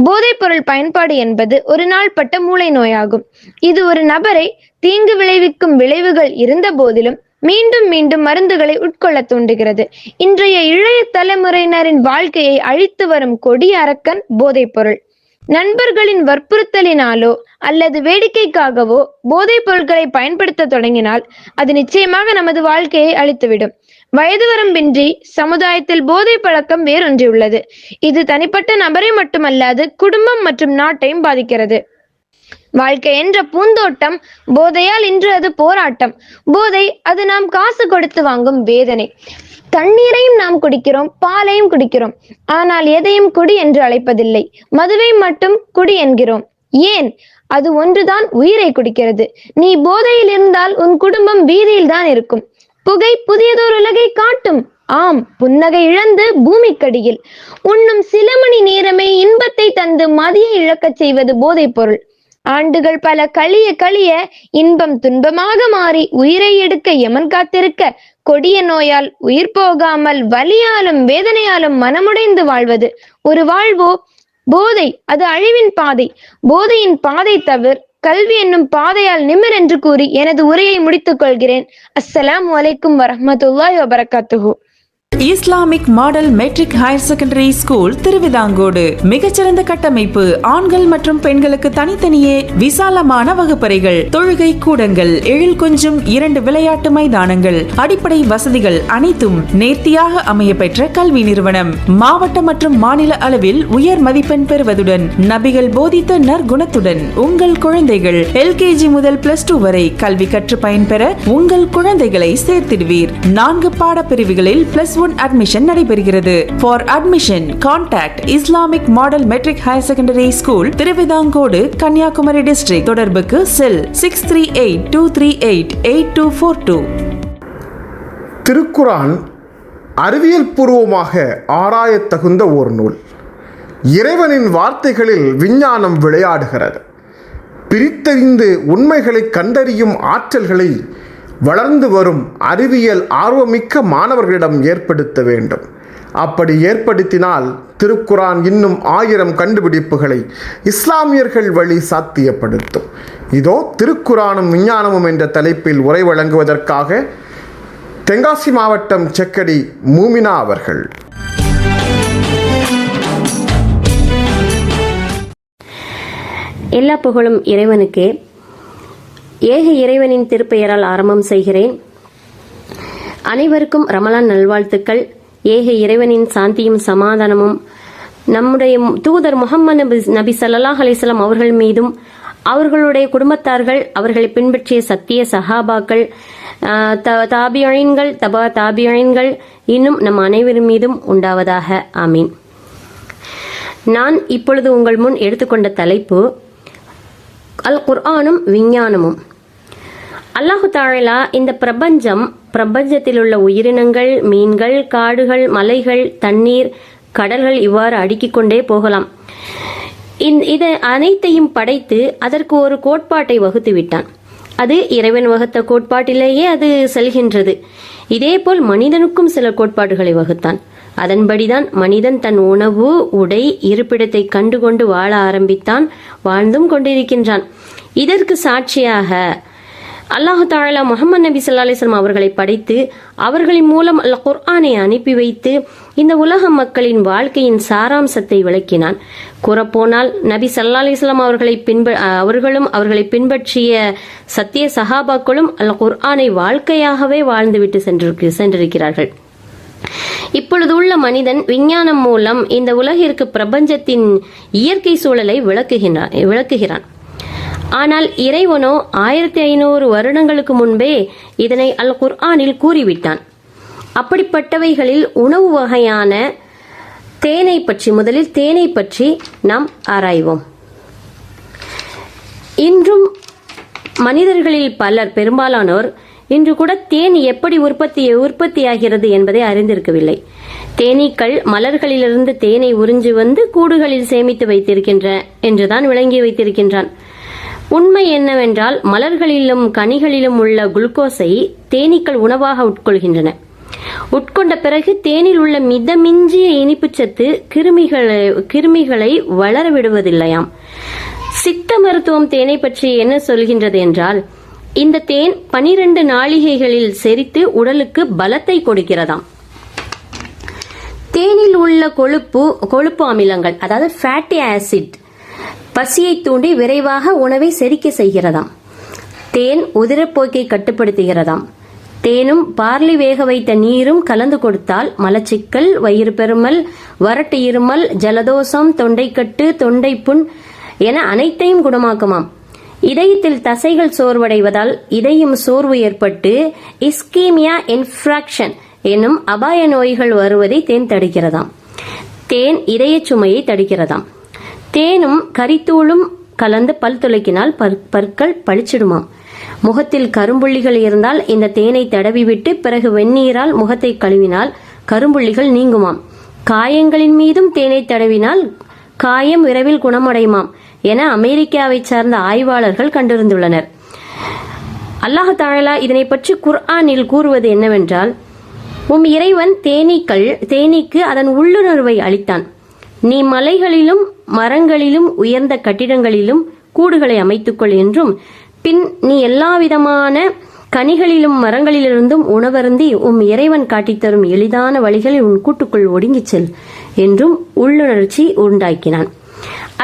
போதைப் பொருள் பயன்பாடு என்பது ஒரு நாள்பட்ட மூளை நோயாகும். இது ஒரு நபரை தீங்கு விளைவிக்கும் விளைவுகள் இருந்த போதிலும் மீண்டும் மீண்டும் மருந்துகளை உட்கொள்ள தூண்டுகிறது. இன்றைய இளைய தலைமுறையினரின் வாழ்க்கையை அழித்து வரும் கொடிய அரக்கன் போதைப் பொருள். நண்பர்களின் வற்புறுத்தலினாலோ அல்லது வேடிக்கைக்காகவோ போதைப் பொருட்களை பயன்படுத்த தொடங்கினால் அது நிச்சயமாக நமது வாழ்க்கையை அழித்துவிடும். வயது வரம்பின்றி சமுதாயத்தில் போதை பழக்கம் வேரூன்றியுள்ளது. இது தனிப்பட்ட நபரை மட்டுமல்லாது குடும்பம் மற்றும் நாட்டையும் பாதிக்கிறது. வாழ்க்கை என்ற பூந்தோட்டம், போதையால் இன்று அது போராட்டம். போதை அது நாம் காசு கொடுத்து வாங்கும் வேதனை. தண்ணீரையும் நாம் குடிக்கிறோம், பாலையும் குடிக்கிறோம். ஆனால் எதையும் குடி என்று அழைப்பதில்லை. மதுவை மட்டும் குடி என்கிறோம். ஏன்? அது ஒன்றுதான் உயிரை குடிக்கிறது. நீ போதையில் இருந்தால் உன் குடும்பம் வீதியில் தான் இருக்கும். புகை புதியதோர் உலகை காட்டும். ஆம், புன்னகை இழந்து பூமிக்கடியில். உண்ணும் சில மணி நேரமே இன்பத்தை தந்து மதியை இழக்கச் செய்வது போதைப் பொருள். ஆண்டுகள் பல கழிய கழிய இன்பம் துன்பமாக மாறி உயிரை எடுக்க யமன் காத்திருக்க, கொடிய நோயால் உயிர் போகாமல் வலியாலும் வேதனையாலும் மனமுடைந்து வாழ்வது ஒரு வாழ்வோ? போதை அது அழிவின் பாதை. போதையின் பாதை தவிர கல்வி என்னும் பாதையால் நிமிர் என்று கூறி எனது உரையை முடித்துக் கொள்கிறேன். அஸ்ஸலாமு அலைக்கும் வரஹ்மத்துல்லாஹி வபரகாத்துஹு. Islamic model matric higher secondary school Thiruvithancode. மிகச்சிறந்த கட்டமைப்பு, ஆண்கள் மற்றும் பெண்களுக்கு தனித்தனியே விசாலமான வகுப்பறைகள், தொழுகை கூடங்கள், எழில் கொஞ்சம் 2 விளையாட்டு மைதானங்கள், அடிப்படை வசதிகள் அனைத்தும் நேர்த்தியாக அமைய பெற்ற கல்வி நிறுவனம். மாவட்ட மற்றும் மாநில அளவில் உயர் மதிப்பெண் பெறுவதுடன் நபிகள் போதித்த நற்குணத்துடன் உங்கள் குழந்தைகள் LKG முதல் +2 வரை கல்வி கற்று பயன்பெற உங்கள் குழந்தைகளை சேர்த்திடுவீர். 4 பாடப்பிரிவுகளில் +1 admission நடைபெறுகிறது. For admission, contact Islamic Model Metric Higher Secondary School, Thiruvithancode, Kanyakumari district. தொடர்புக்கு செல் 6382388242. திருக்குரான் அறிவியல் பூர்வமாக ஆராயத் தகுந்த ஒரு நூல். இறைவனின் வார்த்தைகளில் விஞ்ஞானம் விளையாடுகிறது. பிரித்தறிந்து உண்மைகளை கண்டறியும் ஆற்றல்களை வளர்ந்து வரும் அறிவியல் ஆர்வமிக்க மாணவர்களிடம் ஏற்படுத்த வேண்டும். அப்படி ஏற்படுத்தினால் திருக்குரான் இன்னும் 1000 கண்டுபிடிப்புகளை இஸ்லாமியர்கள் வழி சாத்தியப்படுத்தும். இதோ திருக்குரானும் விஞ்ஞானமும் என்ற தலைப்பில் உரை வழங்குவதற்காக தென்காசி மாவட்டம் செக்கடி மூமினா அவர்கள். எல்லா புகழும் இறைவனுக்கே. ஏக இறைவனின் திருப்பெயரால் ஆரம்பம் செய்கிறேன். அனைவருக்கும் ரமலான் நல்வாழ்த்துக்கள். ஏக இறைவனின் சாந்தியும் சமாதானமும் நம்முடைய தூதர் முஹம்மது நபி ஸல்லல்லாஹு அலைஹி வஸல்லம் அவர்கள் மீதும், அவர்களுடைய குடும்பத்தார்கள், அவர்களை பின்பற்றிய சத்திய சஹாபாக்கள், தாபியீன்கள், தபா தாபியீன்கள், இன்னும் நம் அனைவரின் மீதும் உண்டாவதாக. ஆமீன். நான் இப்பொழுது உங்கள் முன் எடுத்துக்கொண்ட தலைப்பு அல் குர்ஆனும் விஞ்ஞானமும். அல்லாஹு தஆலா இந்த பிரபஞ்சத்தில் உள்ள உயிரினங்கள், மீன்கள், காடுகள், மலைகள், தண்ணீர், கடல்கள் இவ்வாறு அடுக்கிக் கொண்டே போகலாம். இதை அனைத்தையும் படைத்து அதற்கு ஒரு கோட்பாட்டை வகுத்து விட்டான். அது இறைவன் வகுத்த கோட்பாட்டிலேயே அது செல்கின்றது. இதேபோல் மனிதனுக்கும் சில கோட்பாடுகளை வகுத்தான். அதன்படிதான் மனிதன் தன் உணவு, உடை, இருப்பிடத்தை கண்டுகொண்டு வாழ ஆரம்பித்தான், வாழ்ந்தும் கொண்டிருக்கின்றான். இதற்கு சாட்சியாக அல்லாஹு தஆலா முஹம்மது நபி ஸல்லல்லாஹு அலைஹி வஸல்லம் அவர்களை படைத்து அவர்களின் மூலம் அல் குர்ஆனை அனுப்பி வைத்து இந்த உலக மக்களின் வாழ்க்கையின் சாராம்சத்தை விளக்கினான். கூறப்போனால் நபி ஸல்லல்லாஹு அலைஹி வஸல்லம் அவர்களும் அவர்களை பின்பற்றிய சத்திய சஹாபாக்களும் அல் குர்ஆனை வாழ்க்கையாகவே வாழ்ந்துவிட்டு சென்றிருக்கிறார்கள். இப்பொழுது உள்ள மனிதன் விஞ்ஞானம் மூலம் இந்த உலகிற்கு பிரபஞ்சத்தின் இயற்கை சூழலை விளக்குகிறான். ஆனால் இறைவனோ 1500 வருடங்களுக்கு முன்பே இதனை அல் குர்ஆனில் கூறிவிட்டான். அப்படிப்பட்டவைகளில் உணவு வகையான முதலில் தேனை பற்றி நாம் ஆராய்வோம். இன்றும் மனிதர்களில் பெரும்பாலானோர் இன்று கூட தேன் எப்படி உற்பத்தியாகிறது என்பதை அறிந்திருக்கவில்லை. தேனீக்கள் மலர்களிலிருந்து தேனை உறிஞ்சி வந்து கூடுகளில் சேமித்து வைத்திருக்கின்றன என்றுதான் விளங்கி வைத்திருக்கின்றான். உண்மை என்னவென்றால் மலர்களிலும் கனிகளிலும் உள்ள குளுக்கோஸை தேனீக்கள் உணவாக உட்கொள்கின்றன. உட்கொண்ட பிறகு தேனில் உள்ள மிதமிஞ்சிய இனிப்புச்சத்து கிருமிகளை வளர விடுவதில்லையாம். சித்த மருத்துவம் தேனை பற்றி என்ன சொல்கின்றது என்றால், இந்த தேன் 12 நாளிகைகளில் செரித்து உடலுக்கு பலத்தை கொடுக்கிறதாம். தேனில் உள்ள கொழுப்பு அமிலங்கள், அதாவது ஃபேட்டி ஆசிட், பசியை தூண்டி விரைவாக உணவை செரிக்க செய்கிறதாம். தேன் உதிரப்போக்கை கட்டுப்படுத்துகிறதாம். தேனும் பார்லி வேக வைத்த நீரும் கலந்து கொடுத்தால் மலச்சிக்கல், வயிறு பெருமல், வறட்டு இருமல், ஜலதோஷம், தொண்டைக்கட்டு, தொண்டைப்புண் என அனைத்தையும் குணமாக்குமாம். இதயத்தில் தசைகள் சோர்வடைவதால் இதயம் சோர்வு ஏற்பட்டு இஸ்கீமியா இன்ஃப்ராக்ஷன் என்னும் அபாய நோய்கள் வருவதை தேன் தடுக்கிறதாம். தேன் இதய சுமையை தடுக்கிறதாம். தேனும் கரித்தூளும் கலந்து பல் துலக்கினால் பற்கள் பளிச்சிடுமாம். முகத்தில் கரும்புள்ளிகள் இருந்தால் இந்த தேனை தடவிவிட்டு பிறகு வெந்நீரால் முகத்தை கழுவினால் கரும்புள்ளிகள் நீங்குமாம். காயங்களின் மீதும் தேனை தடவினால் காயம் விரைவில் குணமடையுமாம் என அமெரிக்காவை சார்ந்த ஆய்வாளர்கள் கண்டறிந்துள்ளனர். அல்லாஹ் தஆலா இதனை பற்றி குர்ஆனில் கூறுவது என்னவென்றால், இறைவன் தேனீக்கு அதன் உள்ளுணர்வை அளித்தான். நீ மலைகளிலும் மரங்களிலும் உயர்ந்த கட்டிடங்களிலும் கூடுகளை அமைத்துக்கொள் என்றும், பின் நீ எல்லாவிதமான கனிகளிலும் மரங்களிலிருந்தும் உணவருந்தி இறைவன் காட்டித்தரும் எளிதான வழிகளில் உன் கூட்டுக்குள் ஒடுங்கிச் செல் என்றும் உள்ளுணர்ச்சி உண்டாக்கினான்.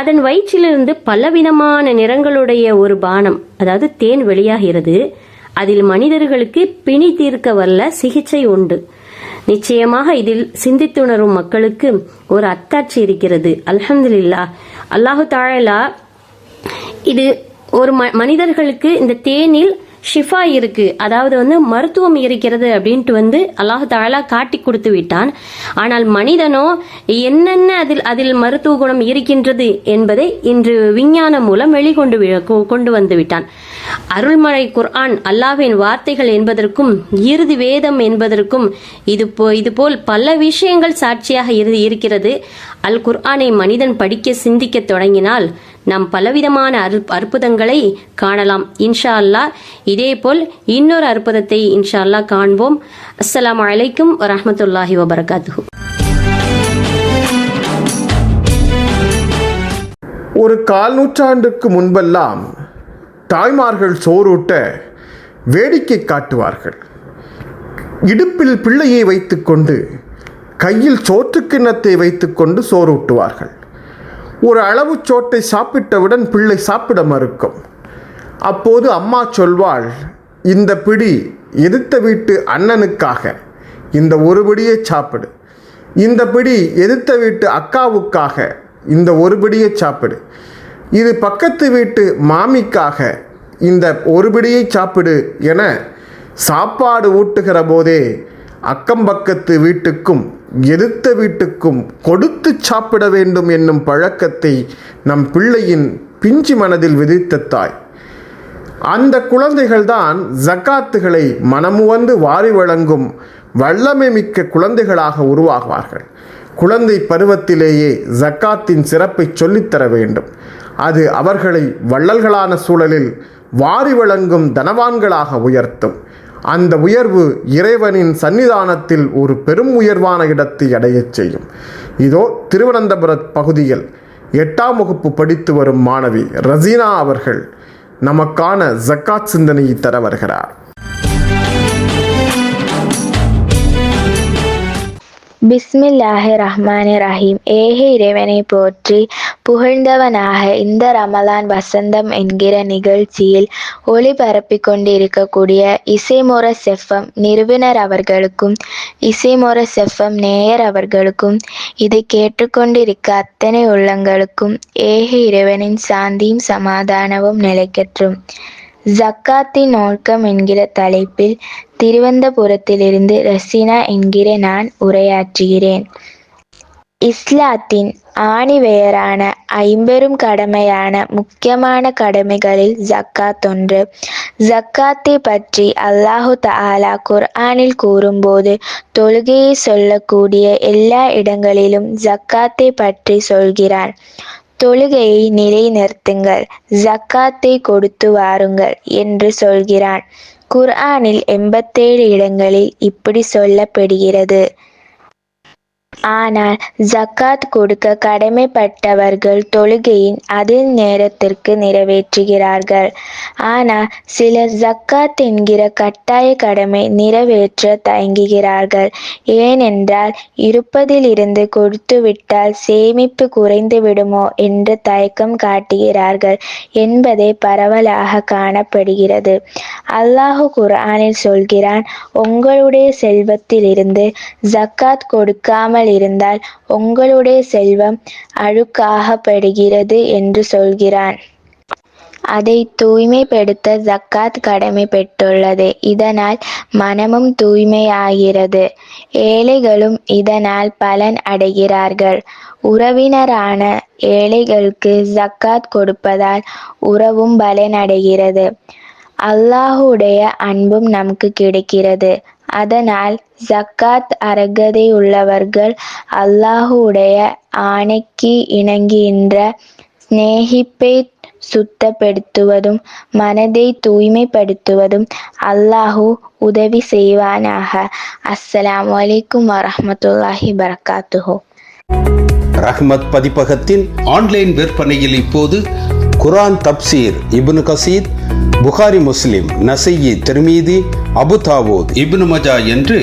அதன் வயிற்றிலிருந்து பலவிதமான நிறங்களுடைய ஒரு பானம், அதாவது தேன் வெளியாகிறது. அதில் மனிதர்களுக்கு பிணி தீர்க்க வல்ல சிகிச்சை உண்டு. நிச்சயமாக இதில் சிந்தித்துணரும் மக்களுக்கு ஒரு அத்தாட்சி இருக்கிறது. அல்ஹம்துலில்லாஹ். அல்லாஹு தஆலா இது ஒரு மனிதர்களுக்கு இந்த தேனில் ஷிஃபா இருக்கு, அதாவது மருத்துவம் இருக்கிறது அப்படின்ட்டு அல்லாஹு தஆலா காட்டி கொடுத்து விட்டான். ஆனால் மனிதனோ என்னென்ன அதில் மருத்துவ குணம் இருக்கின்றது என்பதை இன்று விஞ்ஞானம் மூலம் கொண்டு வந்து விட்டான். அருள்மறை குர்ஆன் அல்லாஹ்வின் வார்த்தைகள் என்பதற்கும் இறுதி வேதம் என்பதற்கும் இதுபோல் பல விஷயங்கள் சாட்சியாக இருக்கிறது. அல் குர்ஆனை மனிதன் படிக்க சிந்திக்க தொடங்கினால் நாம் பலவிதமான அற்புதங்களை காணலாம். இன்ஷா அல்லாஹ் இதேபோல் இன்னொரு அற்புதத்தை இன்ஷா அல்லாஹ் காண்போம். அஸ்ஸலாமு அலைக்கும் வரஹ்மத்துல்லாஹி வபரகாத்துஹு. ஒரு 1/4 நூற்றாண்டுக்கு முன்பெல்லாம் தாய்மார்கள் சோறூட்ட வேடிக்கை காட்டுவார்கள். இடுப்பில் பிள்ளையை வைத்துக்கொண்டு கையில் சோற்று கிண்ணத்தை வைத்துக்கொண்டு சோறூட்டுவார்கள். ஒரு அளவு சோற்றை சாப்பிட்டவுடன் பிள்ளை சாப்பிட மறுக்கும். அப்போது அம்மா சொல்வாள், இந்த பிடி எதிர்த்த வீட்டு அண்ணனுக்காக, இந்த ஒரு பிடியை சாப்பிடு. இந்த பிடி எதிர்த்த வீட்டு அக்காவுக்காக, இந்த ஒரு பிடியை சாப்பிடு. இது பக்கத்து வீட்டு மாமிக்காக, இந்த ஒரு பிடியை சாப்பிடு என சாப்பாடு ஊட்டுகிற போதே அக்கம்பக்கத்து வீட்டுக்கும் எதிர்த்த வீட்டுக்கும் கொடுத்து சாப்பிட வேண்டும் என்னும் பழக்கத்தை நம் பிள்ளையின் பிஞ்சு மனதில் விதித்த தாய். அந்த குழந்தைகள்தான் ஜக்காத்துகளை மனமுவந்து வாரி வழங்கும் வல்லமை மிக்க குழந்தைகளாக உருவாகுவார்கள். குழந்தை பருவத்திலேயே ஜக்காத்தின் சிறப்பை சொல்லித்தர வேண்டும். அது அவர்களை வள்ளல்களான சூழலில் வாரி வழங்கும் தனவான்களாக உயர்த்தும். அந்த உயர்வு இறைவனின் சன்னிதானத்தில் ஒரு பெரும் உயர்வான இடத்தை அடையச் செய்யும். இதோ திருவனந்தபுரம் பகுதியில் 8ஆம் வகுப்பு படித்து வரும் மாணவி ரசீனா அவர்கள் நமக்கான ஜக்காத் சிந்தனையை தர வருகிறார். பிஸ்மில்லாஹிர்ரஹ்மானிர்ரஹீம். ஏக இறைவனை போற்றி புகழ்ந்தவனாக இந்த ரமலான் வசந்தம் என்கிற நிகழ்ச்சியில் ஒளிபரப்பிக் கொண்டிருக்கக்கூடிய இசைமுரஸ் எஃப்எம் நிறுவனர் அவர்களுக்கும் இசைமுரஸ் எஃப்எம் நேயர் அவர்களுக்கும் இதை கேட்டுக்கொண்டிருக்க அத்தனை உள்ளங்களுக்கும் ஏக இறைவனின் சாந்தியும் சமாதானமும் நிலைக்கட்டும். ஜக்காத்தின் நோக்கம் என்கிற தலைப்பில் திருவனந்தபுரத்திலிருந்து ரசீனா என்கிற நான் உரையாற்றுகிறேன். இஸ்லாத்தின் ஆணிவேரான 50 கடமையான முக்கியமான கடமைகளில் ஜக்காத் ஒன்று. ஜக்காத்தை பற்றி அல்லாஹு தஆலா குர்ஆனில் கூறும்போது தொழுகையை சொல்லக்கூடிய எல்லா இடங்களிலும் ஜக்காத்தை பற்றி சொல்கிறான். தொழுகையை நிலைநிறுத்துங்கள், ஜக்காத்தை கொடுத்து வாருங்கள் என்று சொல்கிறான். குர்ஆனில் 87 இடங்களில் இப்படி சொல்லப்படுகிறது. ஆனால் ஜக்காத் கொடுக்க கடமைப்பட்டவர்கள் தொழுகையின் அதே நேரத்திற்கு நிறைவேற்றுகிறார்கள். ஆனால் சிலர் ஜக்காத் என்கிற கட்டாய கடமை நிறைவேற்ற தயங்குகிறார்கள். ஏனென்றால் இருப்பதிலிருந்து கொடுத்துவிட்டால் சேமிப்பு குறைந்து விடுமோ என்று தயக்கம் காட்டுகிறார்கள் என்பதே பரவலாக காணப்படுகிறது. அல்லாஹ் குர்ஆனில் சொல்கிறான், உங்களுடைய செல்வத்திலிருந்து ஜக்காத் கொடுக்காமல் இருந்தால் உங்களுடைய செல்வம் அழுக்காகப்படுகிறது என்று சொல்கிறான். அதை தூய்மைப்படுத்த ஜக்காத் கடமை பெற்றுள்ளது. இதனால் மனமும் தூய்மையாகிறது. ஏழைகளும் இதனால் பலன் அடைகிறார்கள். உறவினரான ஏழைகளுக்கு ஜக்காத் கொடுப்பதால் உறவும் பலனடைகிறது. அல்லாஹுடைய அன்பும் நமக்கு கிடைக்கிறது. அதனால் ஜக்காத் அர்ஹதை உள்ளவர்கள் அல்லாஹுடைய ஆணைக்கு இணங்குகின்ற சிநேகிப்பை சுத்தப்படுத்துவதும் மனதை தூய்மைப்படுத்துவதும் அல்லாஹு உதவி செய்வானாக. அஸ்ஸலாமு அலைக்கும் வரஹ்மத்துல்லாஹி வபரகாத்துஹு. ரஹ்மத் பதிப்பகத்தின் ஆன்லைன் விற்பனையில் இப்போது குர்ஆன் தப்சீர் இப்னு கசீர், புகாரி, முஸ்லிம், நசையி, திர்மிதி, அபு தாவூத், இப்னு மஜா என்று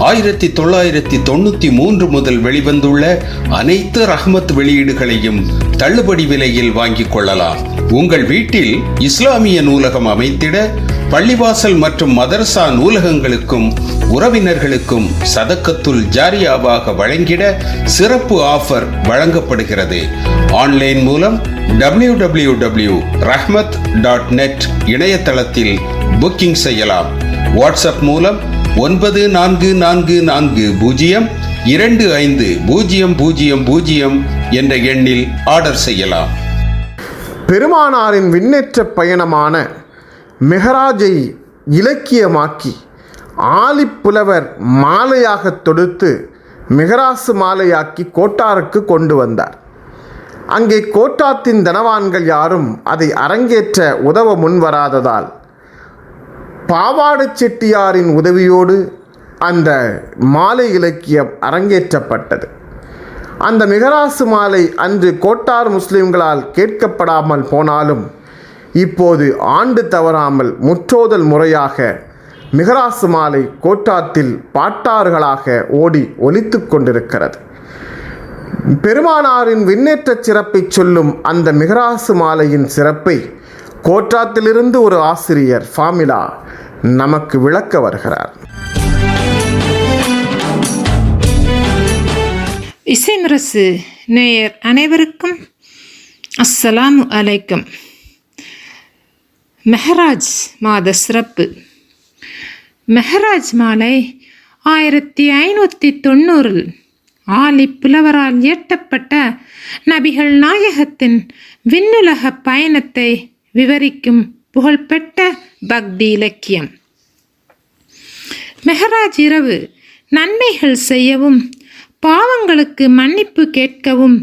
1993 முதல் வெளிவந்துள்ள அனைத்து ரஹ்மத் வெளியீடுகளையும் தள்ளுபடி விலையில் வாங்கிக் கொள்ளலாம். உங்கள் வீட்டில் இஸ்லாமிய நூலகம் அமைத்திட பள்ளிவாசல் மற்றும் மதரசா நூலகங்களுக்கும் உறவினர்களுக்கும் சதக்கத்துல் ஜாரியாவாக வழங்கிட சிறப்பு ஆஃபர் வழங்கப்படுகிறது. ஆன்லைன் மூலம் www.rahmat.net இணையதளத்தில் புக்கிங் செய்யலாம். வாட்ஸ்அப் மூலம் 9444025000 என்ற எண்ணில் ஆர்டர் செய்யலாம். பெருமானாரின் விண்ணேற்ற பயணமான மெஹராஜை இலக்கியமாக்கி ஆலிப்புலவர் மாலையாக தொடுத்து மெஹராசு மாலையாக்கி கோட்டாருக்கு கொண்டு வந்தார். அங்கே கோட்டாத்தின் தனவான்கள் யாரும் அதை அரங்கேற்ற உதவ முன்வராததால் பாவாடு செட்டியாரின் உதவியோடு அந்த மாலை இலக்கியம் அரங்கேற்றப்பட்டது. அந்த மிகராசு மாலை அன்று கோட்டார் முஸ்லிம்களால் கேட்கப்படாமல் போனாலும் இப்போது ஆண்டு தவறாமல் முற்றோதல் முறையாக மிகராசு மாலை கோட்டாத்தில் பாட்டாறுகளாக ஓடி ஒலித்து கொண்டிருக்கிறது. பெருமானாரின் விண்ணேற்ற சிறப்பை சொல்லும் அந்த மிகராசு மாலையின் சிறப்பை கோட்டாத்திலிருந்து ஒரு ஆசிரியர் ஃபாமிலா நமக்கு விளக்க வருகிறார். இசைமுரசு நேயர் அனைவருக்கும் அஸ்ஸலாமு அலைக்கும். மெஹராஜ் மாத சிறப்பு. மெஹராஜ் மாலை 1590 ஆலி புலவரால் இயற்றப்பட்ட நபிகள் நாயகத்தின் விண்ணுலக பயணத்தை விவரிக்கும் புகழ்பெற்ற பக்தி இலக்கியம். மெஹராஜ் இரவு நன்மைகள் செய்யவும் பாவங்களுக்கு மன்னிப்பு கேட்கவும்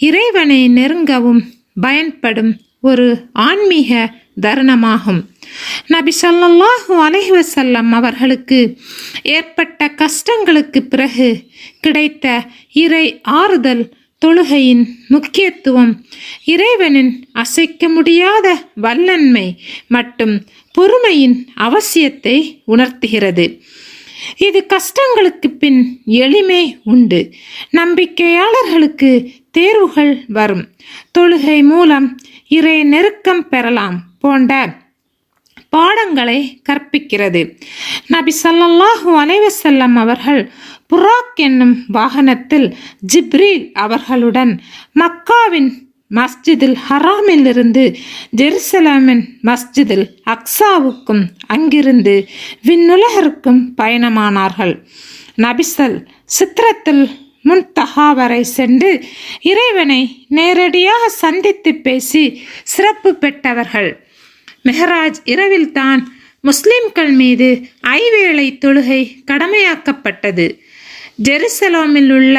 இறைவனை நெருங்கவும் பயன்படும் ஒரு ஆன்மீக தருணமாகும். நபி ஸல்லல்லாஹு அலைஹி வஸல்லம் அவர்களுக்கு ஏற்பட்ட கஷ்டங்களுக்கு பிறகு கிடைத்த இறை ஆறுதல் தொழுகையின் முக்கியத்துவம், இறைவனின் அசைக்க முடியாத வல்லன்மை மற்றும் பொறுமையின் அவசியத்தை உணர்த்துகிறது. இது கஷ்டங்களுக்கு பின் எளிமை உண்டு. நம்பிக்கையாளர்களுக்கு தேர்வுகள் வரும். தொழுகை மூலம் இறை நெருக்கம் பெறலாம் போன்ற பாடங்களை கற்பிக்கிறது. நபி ஸல்லல்லாஹு அலைஹி வஸல்லம் அவர்கள் புராக் என்னும் வாகனத்தில் ஜிப்ரீல் அவர்களுடன் மக்காவின் மஸ்ஜிதில் ஹராமிலிருந்து ஜெருசலேமின் மஸ்ஜிதில் அக்ஸாவுக்கும் அங்கிருந்து விண்ணுலகிற்கும் பயணமானார்கள். நபிசல் சித்திரத்தில் முன்தஹா வரை சென்று இறைவனை நேரடியாக சந்தித்து பேசி சிறப்பு பெற்றவர்கள். மெஹராஜ் இரவில்தான் முஸ்லிம்கள் மீது ஐவேளை தொழுகை கடமையாக்கப்பட்டது. ஜெருசலேமில் உள்ள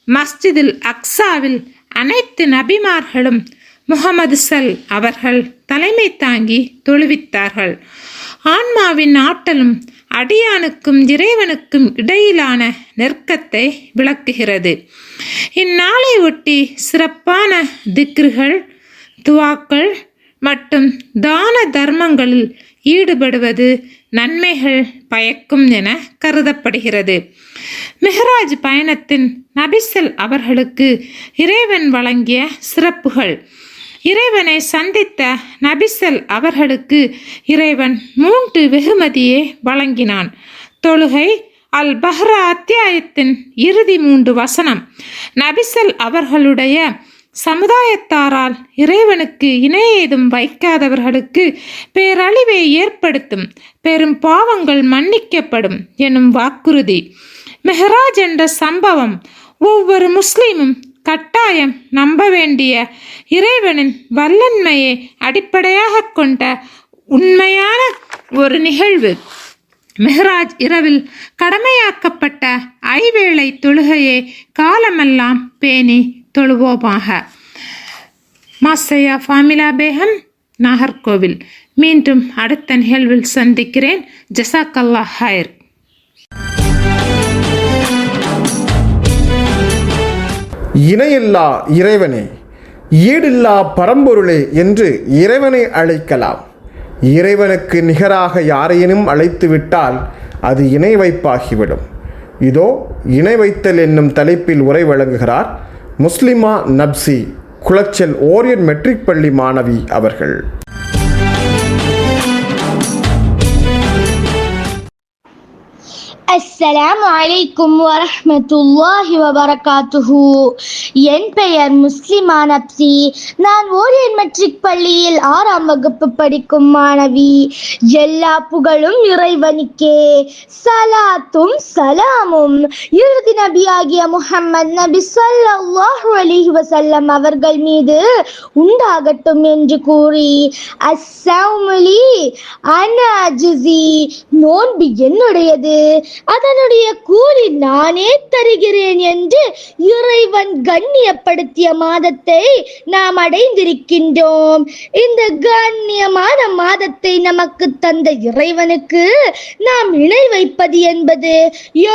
மஸ்ஜிதில் அக்ஸாவில் அனைத்து நபிமார்களும் முஹம்மது ஸல் அவர்கள் தலைமை தாங்கி தொழுவித்தார்கள். ஆன்மாவின் ஆற்றலும் அடியானுக்கும் இறைவனுக்கும் இடையிலான நெருக்கத்தை விளக்குகிறது. இந்நாளை ஒட்டி சிறப்பான திக்ருகள், துவாக்கள் மற்றும் தான தர்மங்களில் ஈடுபடுவது நன்மைகள் பயக்கும் என கருதப்படுகிறது. மெஹராஜ் பயணத்தின் நபிசல் அவர்களுக்கு இறைவன் வழங்கிய சிறப்புகள். இறைவனை சந்தித்த நபிசல் அவர்களுக்கு இறைவன் 3 வெகுமதியை வழங்கினான். தொழுகை அல் பஹ்ரா அத்தியாயத்தின் இறுதி 3 வசனம் நபிசல் அவர்களுடைய சமுதாயத்தாரால் இறைவனுக்கு இணை ஏதும் வைக்காதவர்களுக்கு பேரழிவை ஏற்படுத்தும், பெரும் பாவங்கள் மன்னிக்கப்படும் எனும் வாக்குறுதி. மெஹராஜ் என்ற சம்பவம் ஒவ்வொரு முஸ்லிமும் கட்டாயம் நம்ப வேண்டிய இறைவனின் வல்லன்மையை அடிப்படையாக கொண்ட உண்மையான ஒரு நிகழ்வு. மெஹராஜ் இரவில் கடமையாக்கப்பட்ட ஐவேளை தொழுகையை காலமெல்லாம் பேணி தொழுவோமாக. மாசையா ஃபாமிலா பேகம், நாகர்கோவில். மீண்டும் அடுத்த நிகழ்வில் சந்திக்கிறேன். ஜஸாக்கல்லாஹ் ஹைர். இணையில்லா இறைவனே, ஈடில்லா பரம்பொருளே என்று இறைவனை அழைக்கலாம். இறைவனுக்கு நிகராக யாரையினும் அழைத்து விட்டால் அது இணை வைப்பாகிவிடும். இதோ இணை வைத்தல் என்னும் தலைப்பில் உரை வழங்குகிறார் முஸ்லிமா நப்சி, குளச்சல் ஓரியன் மெட்ரிக் பள்ளி மாணவி அவர்கள். அஸ்ஸலாமு அலைக்கும் வரஹ்மத்துல்லாஹி வபரகாத்துஹு. என் பெயர் முஸ்லிமா நப்சி. நான் ஓரியன் மெட்ரிக் பள்ளியில் 6ஆம் வகுப்பு படிக்கும் மாணவி. எல்லா புகழும் இறைவனுக்கே, சலாத்தும் சலாமும் இறுதி நபியாகிய முஹம்மது நபி ஸல்லல்லாஹு அலைஹி வஸல்லம் அவர்கள் மீது உண்டாகட்டும் என்று கூறி, அஸ்ஸௌமுலி அனா அஜ்ஸி, நோன்பு என்னுடையது, அதனுடைய கூலி நானே தருகிறேன் என்று இறைவன் கண்ணியப்படுத்திய மாதத்தை நாம் அடைந்திருக்கின்றோம். இந்த கண்ணியமான மாதத்தை நமக்கு தந்த இறைவனுக்கு நாம் இணை வைப்பது என்பது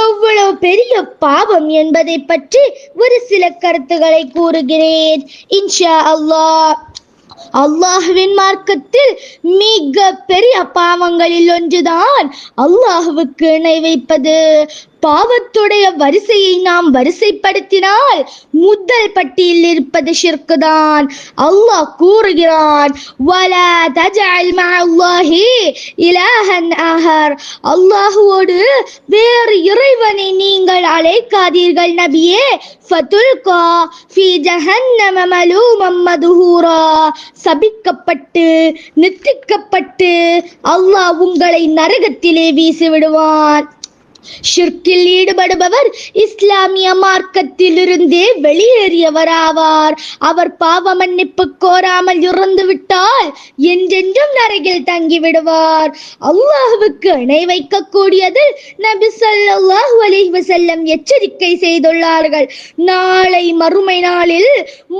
எவ்வளவு பெரிய பாவம் என்பதை பற்றி ஒரு சில கருத்துக்களை கூறுகிறேன். இன்ஷா அல்லாஹ். அல்லாஹுவின் மார்க்கத்தில் மிக பெரிய பாவங்களில் ஒன்றுதான் அல்லாஹுவுக்கு இணை வைப்பது. பாவத்துடைய வரிசையை நாம் வரிசைப்படுத்தினால் முதல் பட்டியலில் இருப்பது ஷிர்க் தான். அல்லாஹ் கூறுகிறான், வலா தஜஅல் மஅல்லாஹி இலாஹன் ஆஹர், அல்லாஹ்வோடு வேறு இறைவனை நீங்கள் அழைக்காதீர்கள் நபியே. ஃபதுல்கா ஃபீ ஜஹன்னம மலூமம் மதுஹூரா, சபிக்கப்பட்டு நித்திக்கப்பட்டு அல்லாஹ் உங்களை நரகத்திலே வீசி விடுவான். ஷிர்கில் ஈடுபடுபவர் இஸ்லாமிய மார்க்கத்திலிருந்தே வெளியேறியவராவார். அவர் பாவ மன்னிப்பு கோராமல் இறந்து விட்டால் என்றென்றும் நரகில் தங்கிவிடுவார். அல்லாஹ்வுக்கு இணை வைக்கக்கூடியது நபி ஸல்லல்லாஹு அலைஹி வஸல்லம் எச்சரிக்கை செய்துள்ளார்கள். நாளை மறுமை நாளில்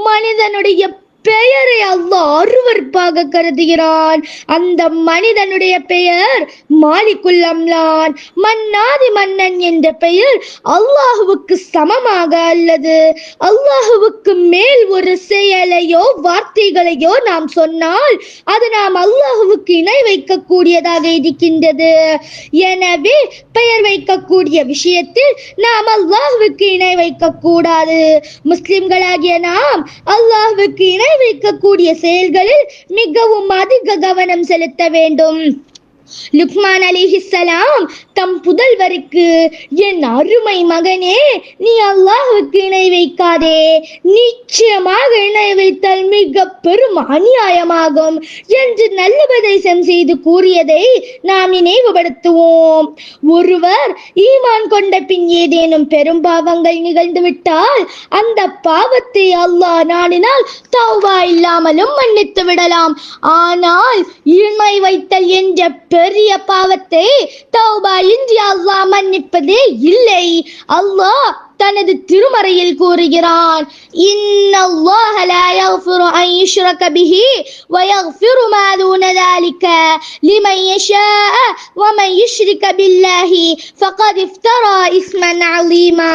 மனிதனுடைய பெயரை அல்லாஹ் அருவருப்பாக கருதுகிறான். அந்த மனிதனுடைய பெயர் மாலிகுல் அம்லான், மன்னாதி மன்னன் என்ற பெயர் அல்லாஹுவுக்கு சமமாக அல்லது அல்லாஹுவுக்கு மேல் ஒரு செயலையோ வார்த்தைகளையோ நாம் சொன்னால் அது நாம் அல்லாஹுவுக்கு இணை வைக்கக்கூடியதாக இருக்கின்றது. எனவே பெயர் வைக்கக்கூடிய விஷயத்தில் நாம் அல்லாஹுவுக்கு இணை வைக்க கூடாது. முஸ்லிம்களாகிய நாம் அல்லாஹுவுக்கு இணை வைக்கக்கூடிய செயல்களில் மிகவும் அதிக கவனம் செலுத்த வேண்டும். லுக்மான் அலைஹிஸ்ஸலாம் தம் புதல்வருக்கு, என் அருமை மகனே, நீ அல்லாஹ்வுக்கு இணை வைக்காதே, நிச்சயமாக இணை வைத்தல் மிக பெரும் அநியாயமாகும் என்று நல்லுபதேசம் செய்து கூறியதை நாம் நினைவுபடுத்துவோம். ஒருவர் ஈமான் கொண்ட பின் ஏதேனும் பெரும் பாவங்கள் நிகழ்ந்துவிட்டால் அந்த பாவத்தை அல்லாஹ் நாடினால் தௌபா இல்லாமலும் மன்னித்து விடலாம். ஆனால் இணை வைத்தல் என்ற பெரிய பாவத்தை தௌபா இன்றி அல்லாஹ் மன்னிப்பதே இல்லை. அல்லாஹ் தனது திருமறையில் கூறுகிறான், இன்னல்லாஹ லா யக்ஃபிரு அன் யுஷ்ரக பிஹி வ யக்ஃபிரு மா தூன ذلك லிமன் யஷாஅ வ மன் யுஷ்ரிக பில்லாஹி ஃபகத் இஃப்தரா இஸ்மன் அலீமா.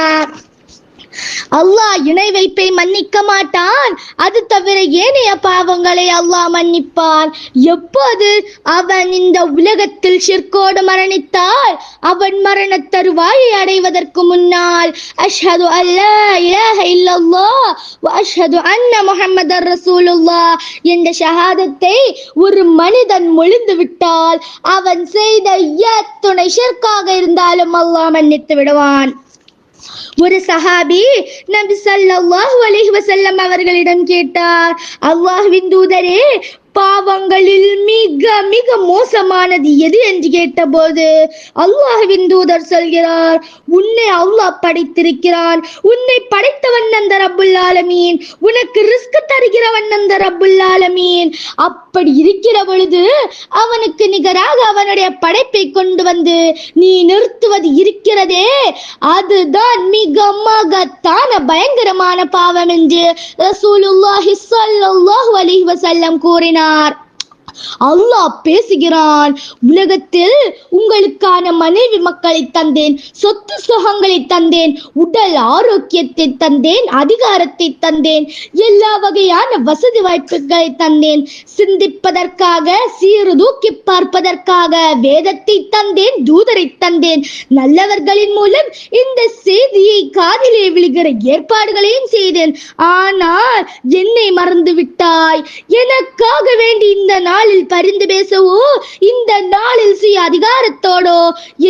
அல்லாஹ் இணை வைப்பை மன்னிக்க மாட்டான், அது தவிர ஏனைய பாவங்களை அல்லாஹ் மன்னிப்பான். எப்போது அவன் இந்த உலகத்தில் ஷிர்கோடு மரணித்தால் அவன் மரண தருவாயை அடைவதற்கு முன்னால் அஷ்ஹது அல்லா இலாஹ இல்லல்லாஹ் வ அஷ்ஹது அன்ன முஹம்மதர் ரசூலுல்லாஹ் என்ற ஷஹாதத்தை ஒரு மனிதன் மொழிந்து விட்டால் அவன் செய்த எத்துணை ஷிர்காக இருந்தாலும் அல்லாஹ் மன்னித்து விடுவான். ஒரு சஹாபி நபி ஸல்லல்லாஹு அலைஹி வஸல்லம் அவர்களிடம் கேட்டார், அல்லாஹ்வின் தூதரே, பாவங்களில் மிக மிக மோசமானது எது என்று கேட்டபோது அல்லாஹ்வின் தூதர் சொல்கிறார், உன்னை அல்லாஹ் படைத்திருக்கிறான், உன்னை படைத்தவன் அந்த ரப்புல் ஆலமீன், உனக்கு ரிஸ்க் தருகிறவன் அந்த ரப்புல் ஆலமீன். அப்படி இருக்கிற பொழுது அவனுக்கு நிகராக அவனுடைய படைப்பை கொண்டு வந்து நீ நிறுத்துவது இருக்கிறதே, அதுதான் மிக மகத்தான பயங்கரமான பாவம் என்று ரசூலுல்லாஹி ஸல்லல்லாஹு அலைஹி வஸல்லம் கூறினார். அல்லாஹ் பேசுகிறான், உலகத்தில் உங்களுக்கான மனைவி மக்களை தந்தேன், சொத்து சுகங்களை தந்தேன், உடல் ஆரோக்கியத்தை தந்தேன், அதிகாரத்தை தந்தேன், எல்லா வகையான வசதி வாய்ப்புகளை தந்தேன், சிந்திப்பதற்காக சீர்தூக்கி பார்ப்பதற்காக வேதத்தை தந்தேன், தூதரை தந்தேன், நல்லவர்களின் மூலம் இந்த செய்தியை காதிலே விழுகிற ஏற்பாடுகளையும் செய்தேன். ஆனால் என்னை மறந்து விட்டாய். எனக்காக வேண்டி இந்த நாளில் பரிந்து பேசவோ, இந்த நாளில் சுய அதிகாரத்தோடோ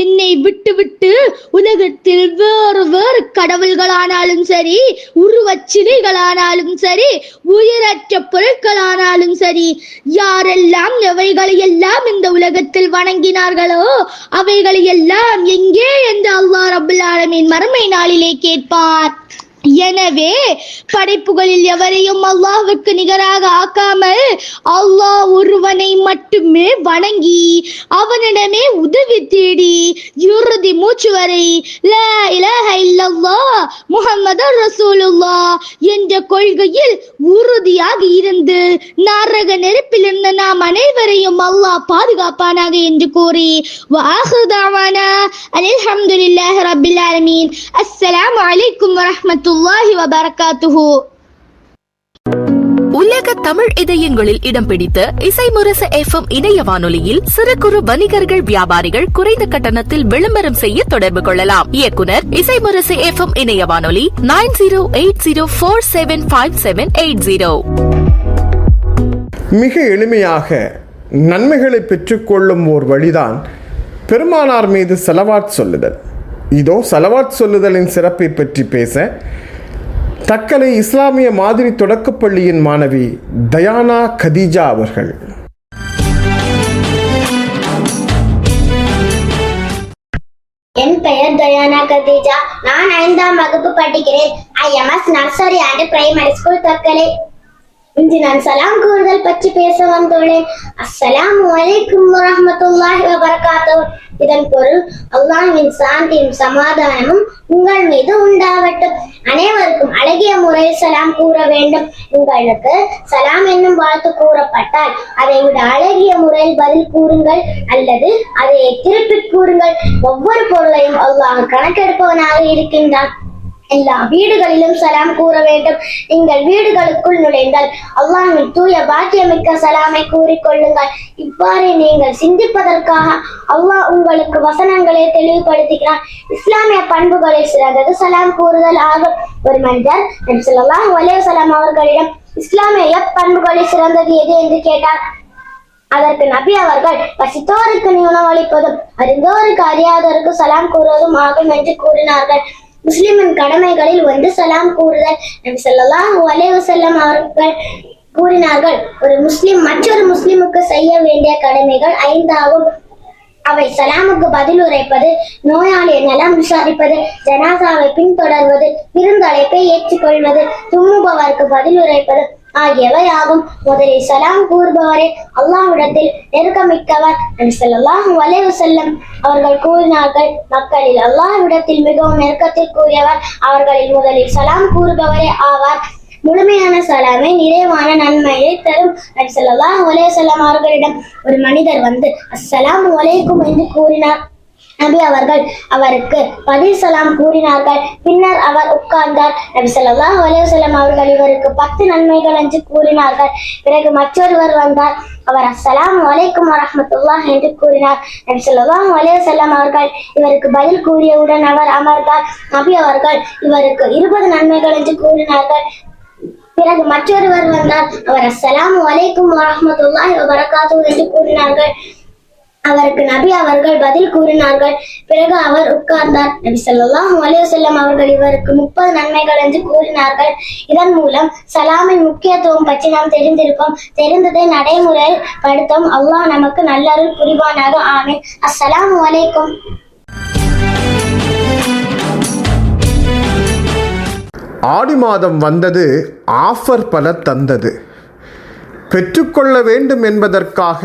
என்னை விட்டு விட்டு உலகத்தில் வேறு வேறு கடவுள்களானாலும் சரி, உருவச் சிலைகளானாலும் சரி, உயிரற்ற பொருட்களானாலும் சரி, யாரெல்லாம் எவைகளை எல்லாம் இந்த உலகத்தில் வணங்கினார்களோ அவைகளை எல்லாம் எங்கே என்று அல்லாஹ் ரப்புல் ஆலமீன் மறுமை நாளிலே கேட்பார். எனவே படைப்புகளில் எவரையும் அல்லாஹ்வுக்கு நிகராக ஆக்காமல் அல்லாஹ் ஒருவனை மட்டுமே வணங்கி அவனிடமே உதவி தேடி இறுதி மூச்சு வரை லா இலாஹ இல்லல்லாஹ் முஹம்மதுர் ரசூலுல்லாஹ் என்ற கொள்கையில் உறுதியாக இருந்து நரக நெருப்பிலிருந்து நாம் அனைவரையும் அல்லாஹ் பாதுகாப்பானாக என்று கூறி வஆஹிரு தஅவானா அல்ஹம்துலில்லாஹி ரப்பில் ஆலமீன். அஸ்ஸலாமு அலைக்கும் வரஹ்மத்துல்லாஹி வபரகாத்துஹு. உலக தமிழ் இதயங்களில் இடம் பிடித்த இசை முரசு FM இணைய வானொலியில் சிறு குறு வணிகர்கள் வியாபாரிகள் குறைந்த கட்டணத்தில் விளம்பரம் செய்ய தொடர்பு கொள்ளலாம். இயக்குனர் இசை முரசு FM இணைய வானொலி 9080475780. மிக எளிமையாக நன்மைகளை பெற்றுக்கொள்ளும் ஓர் வழிதான் பெருமானார் மீது ஸலவாத் சொல்லுதல். இதோ ஸலவாத் சொல்லுதலின் சிறப்பை பற்றி பேச தக்கலை இஸ்லாமிய மாதிரி தொடக்கப்பள்ளியின் மாணவி தயானா கதீஜா அவர்கள். என் பெயர் தயானா கதீஜா. நான் 5ஆம் வகுப்பு படிக்கிறேன். IMS nursery and primary school Thuckalay. இன்று நான் சலாம் கூறுதல் பற்றி பேச வந்துள்ளேன். அஸ்ஸலாமு அலைக்கும் வரஹ்மத்துல்லாஹி வபரகாத்துஹு. இதன் பொருள் அல்லாஹ்வின் சாந்தியும் சமாதானமும் உங்கள் மீது உண்டாவட்டும். அனைவருக்கும் அழகிய முறையில் சலாம் கூற வேண்டும். உங்களுக்கு சலாம் என்னும் வாழ்த்து கூறப்பட்டால் அதை விட அழகிய முறையில் பதில் கூறுங்கள் அல்லது அதை திருப்பி கூறுங்கள். ஒவ்வொரு பொருளையும் அல்லாஹ் கணக்கெடுப்பவனாக இருக்கின்றான். எல்லா வீடுகளிலும் சலாம் கூற வேண்டும். நீங்கள் வீடுகளுக்குள் நுழைந்தால் அல்லாஹ்வின் தூய பாக்கியமிக்க சலாமை கூறிக்கொள்ளுங்கள். இவ்வாறு நீங்கள் சிந்திப்பதற்காக அல்லாஹ் உங்களுக்கு வசனங்களை தெளிவுபடுத்துகிறான். இஸ்லாமிய பண்புகளில் சிறந்தது சலாம் கூறுதல் ஆகும். ஒரு மனிதர் நபி ஸல்லல்லாஹு அலைஹி வஸல்லம் அவர்களிடம் இஸ்லாமிய பண்புகளில் சிறந்தது எது என்று கேட்டார். அதற்கு நபி அவர்கள் பசித்தோருக்கு நீ உணவளிப்பதும் அறிந்தோருக்கு அறியாதோருக்கு சலாம் கூறுவதும் ஆகும் என்று கூறினார்கள். முஸ்லிமின் கடமைகளில் ஒன்று சலாம் கூறுதல். நபி ஸல்லல்லாஹு அலைஹி வஸல்லம் அவர்கள் கூறினார்கள், ஒரு முஸ்லிம் மற்றொரு முஸ்லிமுக்கு செய்ய வேண்டிய கடமைகள் 5 ஆகும். அவை சலாமுக்கு பதில் உரைப்பது, நோயாளியை நலம் விசாரிப்பது, ஜனாசாவை பின்தொடர்வது, விருந்தழைப்பை ஏற்றுக்கொள்வது, தும்முபவருக்கு பதில் உரைப்பது ஆகியவை ஆகும். முதலில் சலாம் கூறுபவரே அல்லாஹ்விடத்தில் நெருக்கமிக்கவர். நபி ஸல்லல்லாஹு அலைஹி வஸல்லம் அவர்கள் கூறினார்கள், மக்களில் அல்லாஹ்விடத்தில் மிகவும் நெருக்கத்தில் கூறியவர் அவர்களில் முதலில் சலாம் கூறுபவரே ஆவார். முழுமையான சலாமை நிறைவான நன்மையை தரும். நபி ஸல்லல்லாஹு அலைஹி வஸல்லம் அவர்களிடம் ஒரு மனிதர் வந்து அஸ்ஸலாமு அலைக்கும் என்று கூறினார். நபி அவர்கள் அவருக்கு பதில் சலாம் கூறினார்கள். பின்னர் அவர் உட்கார்ந்தார். நபி ஸல்லல்லாஹு அலைஹி வஸல்லம் அவர்கள் இவருக்கு 10 நன்மைகள் என்று கூறினார்கள். பிறகு மற்றொருவர் வந்தார். அவர் அஸ்ஸலாமு அலைக்கும் வரஹ்மத்துல்லாஹ் என்று கூறினார். நபி ஸல்லல்லாஹு அலைஹி வஸல்லம் அவர்கள் இவருக்கு பதில் கூறியவுடன் அவர் அமர்ந்தார். நபி அவர்கள் இவருக்கு 20 நன்மைகள் என்று கூறினார்கள். பிறகு மற்றொருவர் வந்தார். அவர் அஸ்ஸலாமு அலைக்கும் வரஹ்மத்துல்லாஹி வபரகாத்துஹு என்று கூறினார்கள். அவருக்கு நபி அவர்கள் பதில் கூறினார்கள். பிறகு அவர் உட்கார்ந்தார். நபி ஸல்லல்லாஹு அலைஹி வஸல்லம் அவர்கள் இவருக்கு 30 நன்மைகள் என்று கூறினார்கள். இதன் மூலம் சலாமின் முக்கியத்துவம் பற்றி நாம் தெரிந்திருப்போம். தெரிந்ததை நடைமுறையில் படுத்தும். அல்லாஹ் நமக்கு நல்லருள் புரிவானாக. ஆமீன். அஸ்ஸலாமு அலைக்கும். ஆடி மாதம் வந்தது, ஆஃபர் பல தந்தது. பெற்றுக்கொள்ள வேண்டும் என்பதற்காக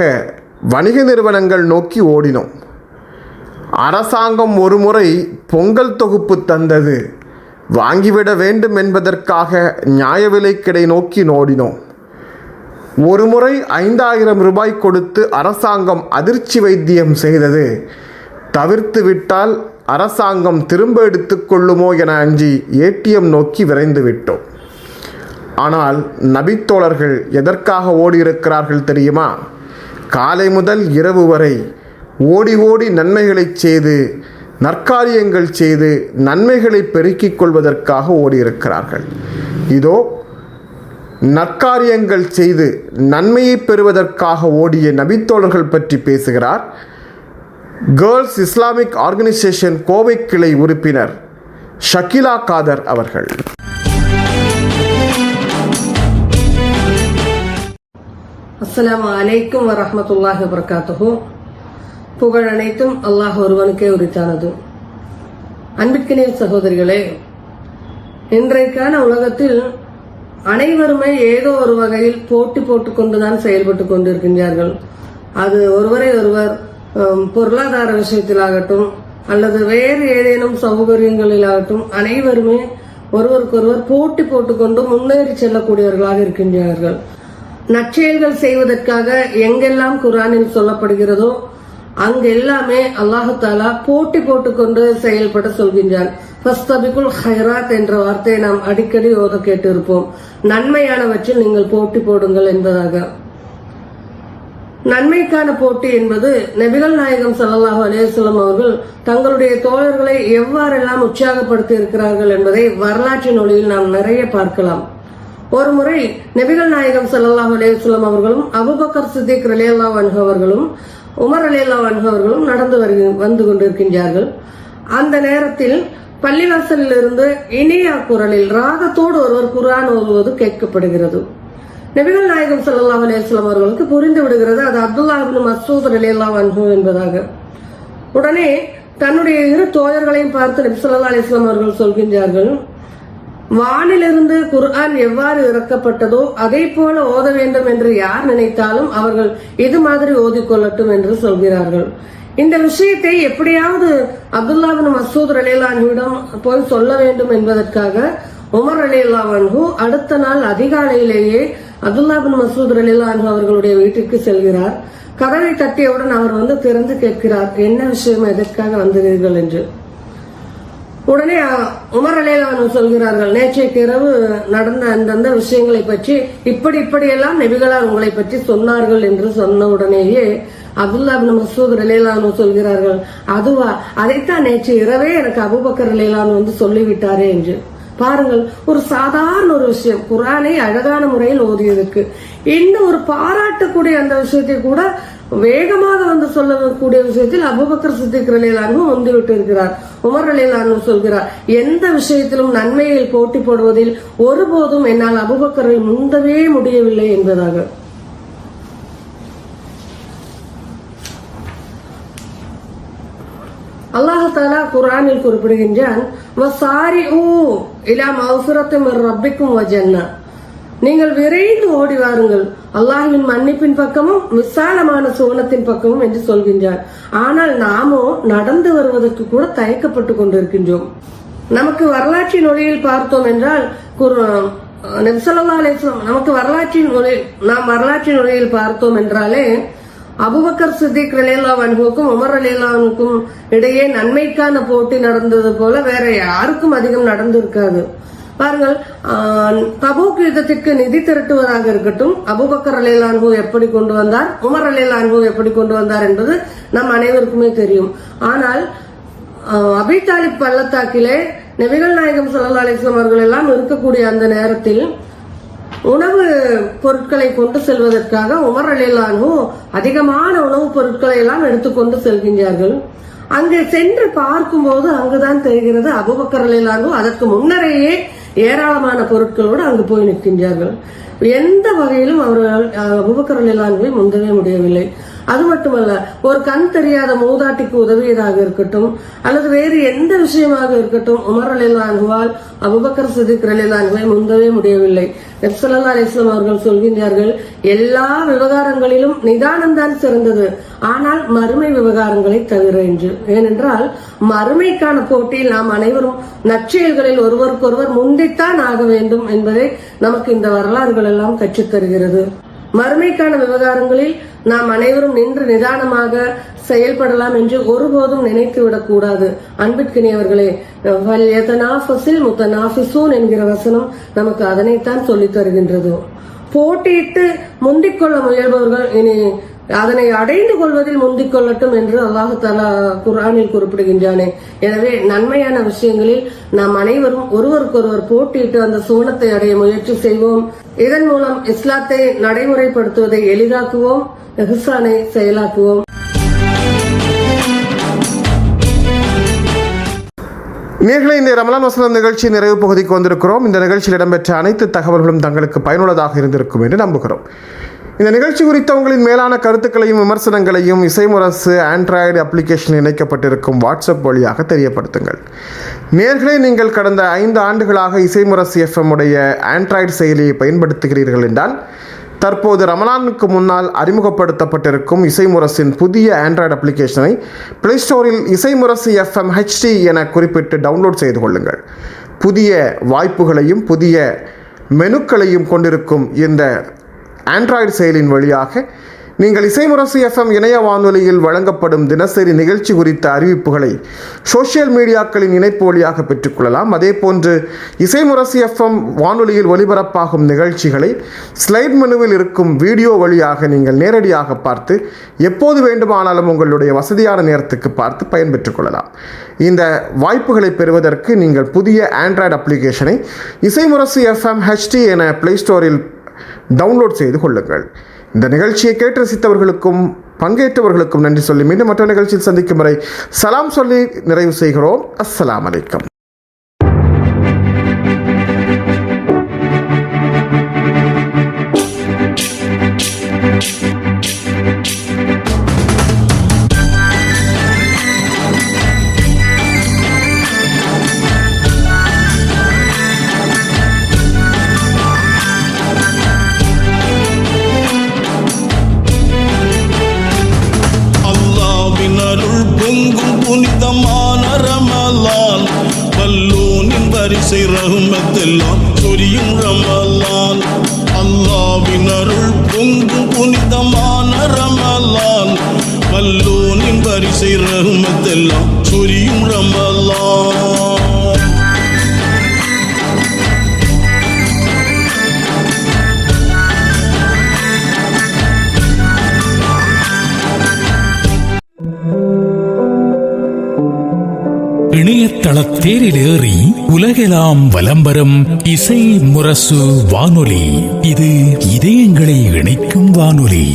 வணிக நிறுவனங்கள் நோக்கி ஓடினோம். அரசாங்கம் ஒரு முறை பொங்கல் தொகுப்பு தந்தது. வாங்கிவிட வேண்டும் என்பதற்காக நியாய விலைக்கடை நோக்கி ஓடினோம். ஒரு முறை 5000 ரூபாய் கொடுத்து அரசாங்கம் அதிர்ச்சி வைத்தியம் செய்தது. தவிர்த்து விட்டால் அரசாங்கம் திரும்ப எடுத்துக்கொள்ளுமோ என அஞ்சி ATM நோக்கி விரைந்து விட்டோம். ஆனால் நபித்தோழர்கள் எதற்காக ஓடியிருக்கிறார்கள் தெரியுமா? காலை முதல் இரவு வரை ஓடி ஓடி நன்மைகளை செய்து, நற்காரியங்கள் செய்து, நன்மைகளை பெருக்கிக் கொள்வதற்காக ஓடியிருக்கிறார்கள். இதோ நற்காரியங்கள் செய்து நன்மையை பெறுவதற்காக ஓடிய நபித்தோழர்கள் பற்றி பேசுகிறார் கேர்ள்ஸ் இஸ்லாமிக் ஆர்கனைசேஷன் கோவை கிளை உறுப்பினர் ஷகிலா காதர் அவர்கள். அஸ்ஸலாமு அலைக்கும் வரஹ்மத்துல்லாஹி வபரகாத்துஹு. புகழ் அனைத்தும் அல்லாஹ் ஒருவனுக்கே உரித்தானது. அன்பிற்கினிய சகோதரிகளே, இன்றைக்கான உலகத்தில் அனைவருமே ஏதோ ஒரு வகையில் போட்டி போட்டுக்கொண்டுதான் செயல்பட்டு கொண்டிருக்கின்றார்கள். அது ஒருவரை ஒருவர் பொருளாதார விஷயத்திலாகட்டும் அல்லது வேறு ஏதேனும் சௌகரியங்களிலாகட்டும் அனைவருமே ஒருவருக்கொருவர் போட்டி போட்டுக்கொண்டு முன்னேறி செல்லக்கூடியவர்களாக இருக்கின்றார்கள். நற்செயல்கள் செய்வதற்காக எங்கெல்லாம் குர்ஆனில் சொல்லப்படுகிறதோ அங்கெல்லாமே அல்லாஹு தாலா போட்டி போட்டுக்கொண்டு செயல்பட சொல்கின்றான். ஃபஸ்தபிகுல் ஹைராத் என்ற வார்த்தையை நாம் அடிக்கடி ஓத கேட்டு இருப்போம். நன்மையானவற்றில் நீங்கள் போட்டி போடுங்கள் என்பதாக. நன்மைக்கான போட்டி என்பது நபிகள் நாயகம் ஸல்லல்லாஹு அலைஹி வஸல்லம் அவர்கள் தங்களுடைய தோழர்களை எவ்வாறெல்லாம் உற்சாகப்படுத்தி இருக்கிறார்கள் என்பதை வரலாற்றின் ஒளியில் நாம் நிறைய பார்க்கலாம். ஒரு முறை நபிகள் நாயகம் ஸல்லல்லாஹு அலைஹி வஸல்லம் அவர்களும் அபூபக்கர் சித்திக் ரலியல்லாஹு அன்ஹு அவர்களும் உமர் ரலியல்லாஹு அன்ஹு அவர்களும் நடந்து வந்து கொண்டிருக்கின்றார்கள். அந்த நேரத்தில் பள்ளிவாசலில் இருந்து இனியா குரலில் ராகத்தோடு ஒருவர் குர்ஆன் ஓதுவது கேட்கப்படுகிறது. நபிகள் நாயகம் ஸல்லல்லாஹு அலைஹி வஸல்லம் அவர்களுக்கு புரிந்து விடுகிறது அது அப்துல்லாஹ் இப்னு மஸ்ஊத் ரலியல்லாஹு அன்ஹு என்பதாக. உடனே தன்னுடைய இரு தோழர்களையும் பார்த்து நபி ஸல்லல்லாஹு அலைஹி வஸல்லம் அவர்கள் சொல்கின்றார்கள், வானிலிருந்து குர்ஆன் எவ்வாறு இறக்கப்பட்டதோ அதை போல ஓத வேண்டும் என்று யார் நினைத்தாலும் அவர்கள் இது மாதிரி ஓதிக்கொள்ளட்டும் என்று சொல்கிறார்கள். இந்த விஷயத்தை எப்படியாவது அப்துல்லாஹ் இப்னு மஸ்ஊத் ரலியல்லாஹு அன்ஹுவிடம் போய் சொல்ல வேண்டும் என்பதற்காக உமர் ரலியல்லாஹு அன்ஹு அடுத்த நாள் அதிகாலையிலேயே அப்துல்லாஹ் இப்னு மஸ்ஊத் ரலியல்லாஹு அன்ஹு அவர்களுடைய வீட்டிற்கு செல்கிறார். கதவை தட்டியவுடன் அவர் திறந்து கேட்கிறார், என்ன விஷயம், எதற்காக வந்தீர்கள் என்று. உடனே உமர் ரலியல்லாஹு அன்ஹு சொல்கிறார்கள், நேற்றைக்கு இரவு நடந்த அந்தந்த விஷயங்களை பற்றி இப்படியெல்லாம் நபிகளார் உங்களை பற்றி சொன்னார்கள் என்று சொன்ன உடனேயே அப்துல்லாஹ் இப்னு மஸ்ஊத் ரலியல்லாஹு அன்ஹு சொல்கிறார்கள், அதுவா, அதைத்தான் நேற்று இரவே எனக்கு அபூபக்கர் ரலியல்லாஹு அன்ஹு சொல்லிவிட்டாரே என்று. பாருங்கள், ஒரு சாதாரண ஒரு விஷயம் குர்ஆனை அழகான முறையில் ஓதியதற்கு இன்னும் ஒரு பாராட்டக்கூடிய அந்த விஷயத்தை கூட வேகமாக சொல்லக்கூடிய விஷயத்தில் அபூபக்கர் சித்திக் ரலியல்லாஹு அன்ஹு முந்திவிட்டு இருக்கிறார். உமர் ரலியல்லாஹு அன்ஹு சொல்கிறார், எந்த விஷயத்திலும் நன்மையில் போட்டி போடுவதில் ஒருபோதும் என்னால் அபூபக்கரை முந்தவே முடியவில்லை என்பதாக. அல்லாஹ் தஆலா குர்ஆனில் குறிப்பிடுகின்றான், வசாரிஊ இலா மக்ஃபிரத்தின் மின் ரப்பிக்கும் வ ஜன்னah, நீங்கள் விரைந்து ஓடி வாருங்கள் அல்லாஹ்வின் மன்னிப்பின் பக்கமும் விசாலமான சுவனத்தின் பக்கமும் என்று சொல்கின்றான். ஆனால் நாமோ நடந்து வருவதற்கு கூட தயக்கப்பட்டு கொண்டிருக்கின்றோம். நமக்கு வரலாற்றின் ஒளியில் பார்த்தோம் என்றால் நபி ஸல்லல்லாஹு அலைஹி வஸல்லம் நமக்கு வரலாற்றின் ஒளியில் பார்த்தோம் என்றாலே அபூபக்கர் சித்திக் ரலியல்லாஹு அன்ஹுவுக்கும் உமர் ரலியல்லாஹு அன்ஹுவுக்கும் இடையே நன்மைக்கான போட்டி நடந்தது போல வேற யாருக்கும் அதிகம் நடந்திருக்காது. பாருங்கள், தபூக் யுத்தத்திற்கு நிதி திரட்டுவதாக இருக்கட்டும், அபூபக்கர் ரலியல்லாஹு அன்ஹு எப்படி கொண்டு வந்தார், உமர் ரலியல்லாஹு அன்ஹு எப்படி கொண்டு வந்தார் என்பது நம் அனைவருக்குமே தெரியும். ஆனால் அபீ தாலிப் பள்ளத்தாக்கிலே நபிகள் நாயகம் ஸல்லல்லாஹு அலைஹி வஸல்லம் அவர்கள் எல்லாம் இருக்கக்கூடிய அந்த நேரத்தில் உணவு பொருட்களை கொண்டு செல்வதற்காக உமர் ரலியல்லாஹு அன்ஹு அதிகமான உணவுப் பொருட்களை எல்லாம் எடுத்துக்கொண்டு செல்கின்றார்கள். அங்கே சென்று பார்க்கும்போது அங்குதான் தெரிகிறது அபூபக்கர் ரலியல்லாஹு அன்ஹு அதற்கு முன்னரேயே ஏராளமான பொருட்களோடு அங்கு போய் நிற்கின்றார்கள். எந்த வகையிலும் அவர்கள் அபூபக்கர் ரலியல்லாஹு அன்ஹுவை முந்தவே முடியவில்லை. அது மட்டுமல்ல, ஒரு கண் தெரியாத மூதாட்டிக்கு உதவியதாக இருக்கட்டும் அல்லது வேறு எந்த விஷயமாக இருக்கட்டும் உமர் ரலியல்லாஹு அன்ஹுவால் அபூபக்கர் சித்திக் ரலியல்லாஹு அன்ஹுவை முந்தவே முடியவில்லை. நபி ஸல்லல்லாஹு அலைஹி வஸல்லம் அவர்கள் சொல்கின்றார்கள், எல்லா விவகாரங்களிலும் நிதானம்தான் சிறந்தது, ஆனால் மறுமை விவகாரங்களை தவிர என்று. ஏனென்றால் மறுமைக்கான போட்டியில் நாம் அனைவரும் நற்செயல்களில் ஒருவருக்கொருவர் முந்தித்தான் ஆக வேண்டும் என்பதை நமக்கு இந்த வரலாறுகள் எல்லாம் கற்றுத்தருகிறது. மறுமைக்கான விவகாரங்களில் நாம் அனைவரும் நின்று நிதானமாக செயல்படலாம் என்று ஒருபோதும் நினைத்துவிடக் கூடாது. அன்பிற்கினியவர்களே, முத்தனாஃபிசூன் என்கிற வசனம் நமக்கு அதனைத்தான் சொல்லித் தருகின்றது. போட்டியிட்டு முந்திக்கொள்ள முயல்பவர்கள் இனி அதனை அடைந்து கொள்வதில் முந்திக் கொள்ளட்டும் என்று அல்லாஹ் தஆலா குர்ஆனில் குறிப்பிடுகின்றானே. எனவே நன்மையான விஷயங்களில் நாம் அனைவரும் ஒருவருக்கொருவர் போட்டியிட்டு அந்த சுவனத்தை அடைய முயற்சி செய்வோம். இதன் மூலம் இஸ்லாத்தை நடைமுறைப்படுத்துவதை எளிதாக்குவோம், இஹ்சானை செயலாக்குவோம். நேர்களை, இந்த ரமலான் வசனம் நிகழ்ச்சி நிறைவு பகுதிக்கு வந்திருக்கிறோம். இந்த நிகழ்ச்சியில் இடம்பெற்ற அனைத்து தகவல்களும் தங்களுக்கு பயனுள்ளதாக இருந்திருக்கும் என்று நம்புகிறோம். இந்த நிகழ்ச்சி குறித்த உங்களின் மேலான கருத்துக்களையும் விமர்சனங்களையும் இசைமுரசு ஆண்ட்ராய்டு அப்ளிகேஷன் இணைக்கப்பட்டிருக்கும் வாட்ஸ்அப் வழியாக தெரியப்படுத்துங்கள். நேர்களே, நீங்கள் கடந்த 5 ஆண்டுகளாக இசைமுரசு FM உடைய ஆண்ட்ராய்டு செயலியை பயன்படுத்துகிறீர்கள் என்றால் தற்போது ரமலானுக்கு முன்னால் அறிமுகப்படுத்தப்பட்டிருக்கும் இசைமுரசின் புதிய ஆண்ட்ராய்டு அப்ளிகேஷனை பிளே ஸ்டோரில் இசைமுரசு FM HD என குறிப்பிட்டு டவுன்லோட் செய்து கொள்ளுங்கள். புதிய வாய்ப்புகளையும் புதிய மெனுக்களையும் கொண்டிருக்கும் இந்த ஆண்ட்ராய்டு செயலின் வழியாக நீங்கள் இசைமுரசு FM இணைய வானொலியில் வழங்கப்படும் தினசரி நிகழ்ச்சி குறித்த அறிவிப்புகளை சோஷியல் மீடியாக்களின் இணைப்பு வழியாக பெற்றுக்கொள்ளலாம். அதே போன்று இசைமுரசு FM வானொலியில் ஒலிபரப்பாகும் நிகழ்ச்சிகளை ஸ்லைட் மெனுவில் இருக்கும் வீடியோ வழியாக நீங்கள் நேரடியாக பார்த்து எப்போது வேண்டுமானாலும் உங்களுடைய வசதியான நேரத்துக்கு பார்த்து பயன்பெற்றுக் கொள்ளலாம். இந்த வாய்ப்புகளை பெறுவதற்கு நீங்கள் புதிய ஆண்ட்ராய்டு அப்ளிகேஷனை இசைமுரசு FM HD என பிளே ஸ்டோரில் டவுன்லோட் செய்து கொள்ளுங்கள். இந்த நிகழ்ச்சியை கேட்டு ரசித்தவர்களுக்கும் பங்கேற்றவர்களுக்கும் நன்றி சொல்லி மீண்டும் மற்ற நிகழ்ச்சியில் சந்திக்கும் வரை சலாம் சொல்லி நிறைவு செய்கிறோம். அஸ்ஸலாமு அலைக்கும். புனிதமான ரமலான் வல்லோனின் வரிசை ரஹ்மத்தெல்லாம் சொரியும் ரமலான். அல்லாஹ்வின் அருள் பொங்கும் புனிதமான ரமலான் வல்லோனின் வரிசை ரஹ்மத்தெல்லாம் சொரியும் ரமலான். இணையதள தேரில் ஏறி உலகெல்லாம் வலம்பெறும் இசை முரசு வானொலி. இது இதயங்களை இணைக்கும் வானொலி.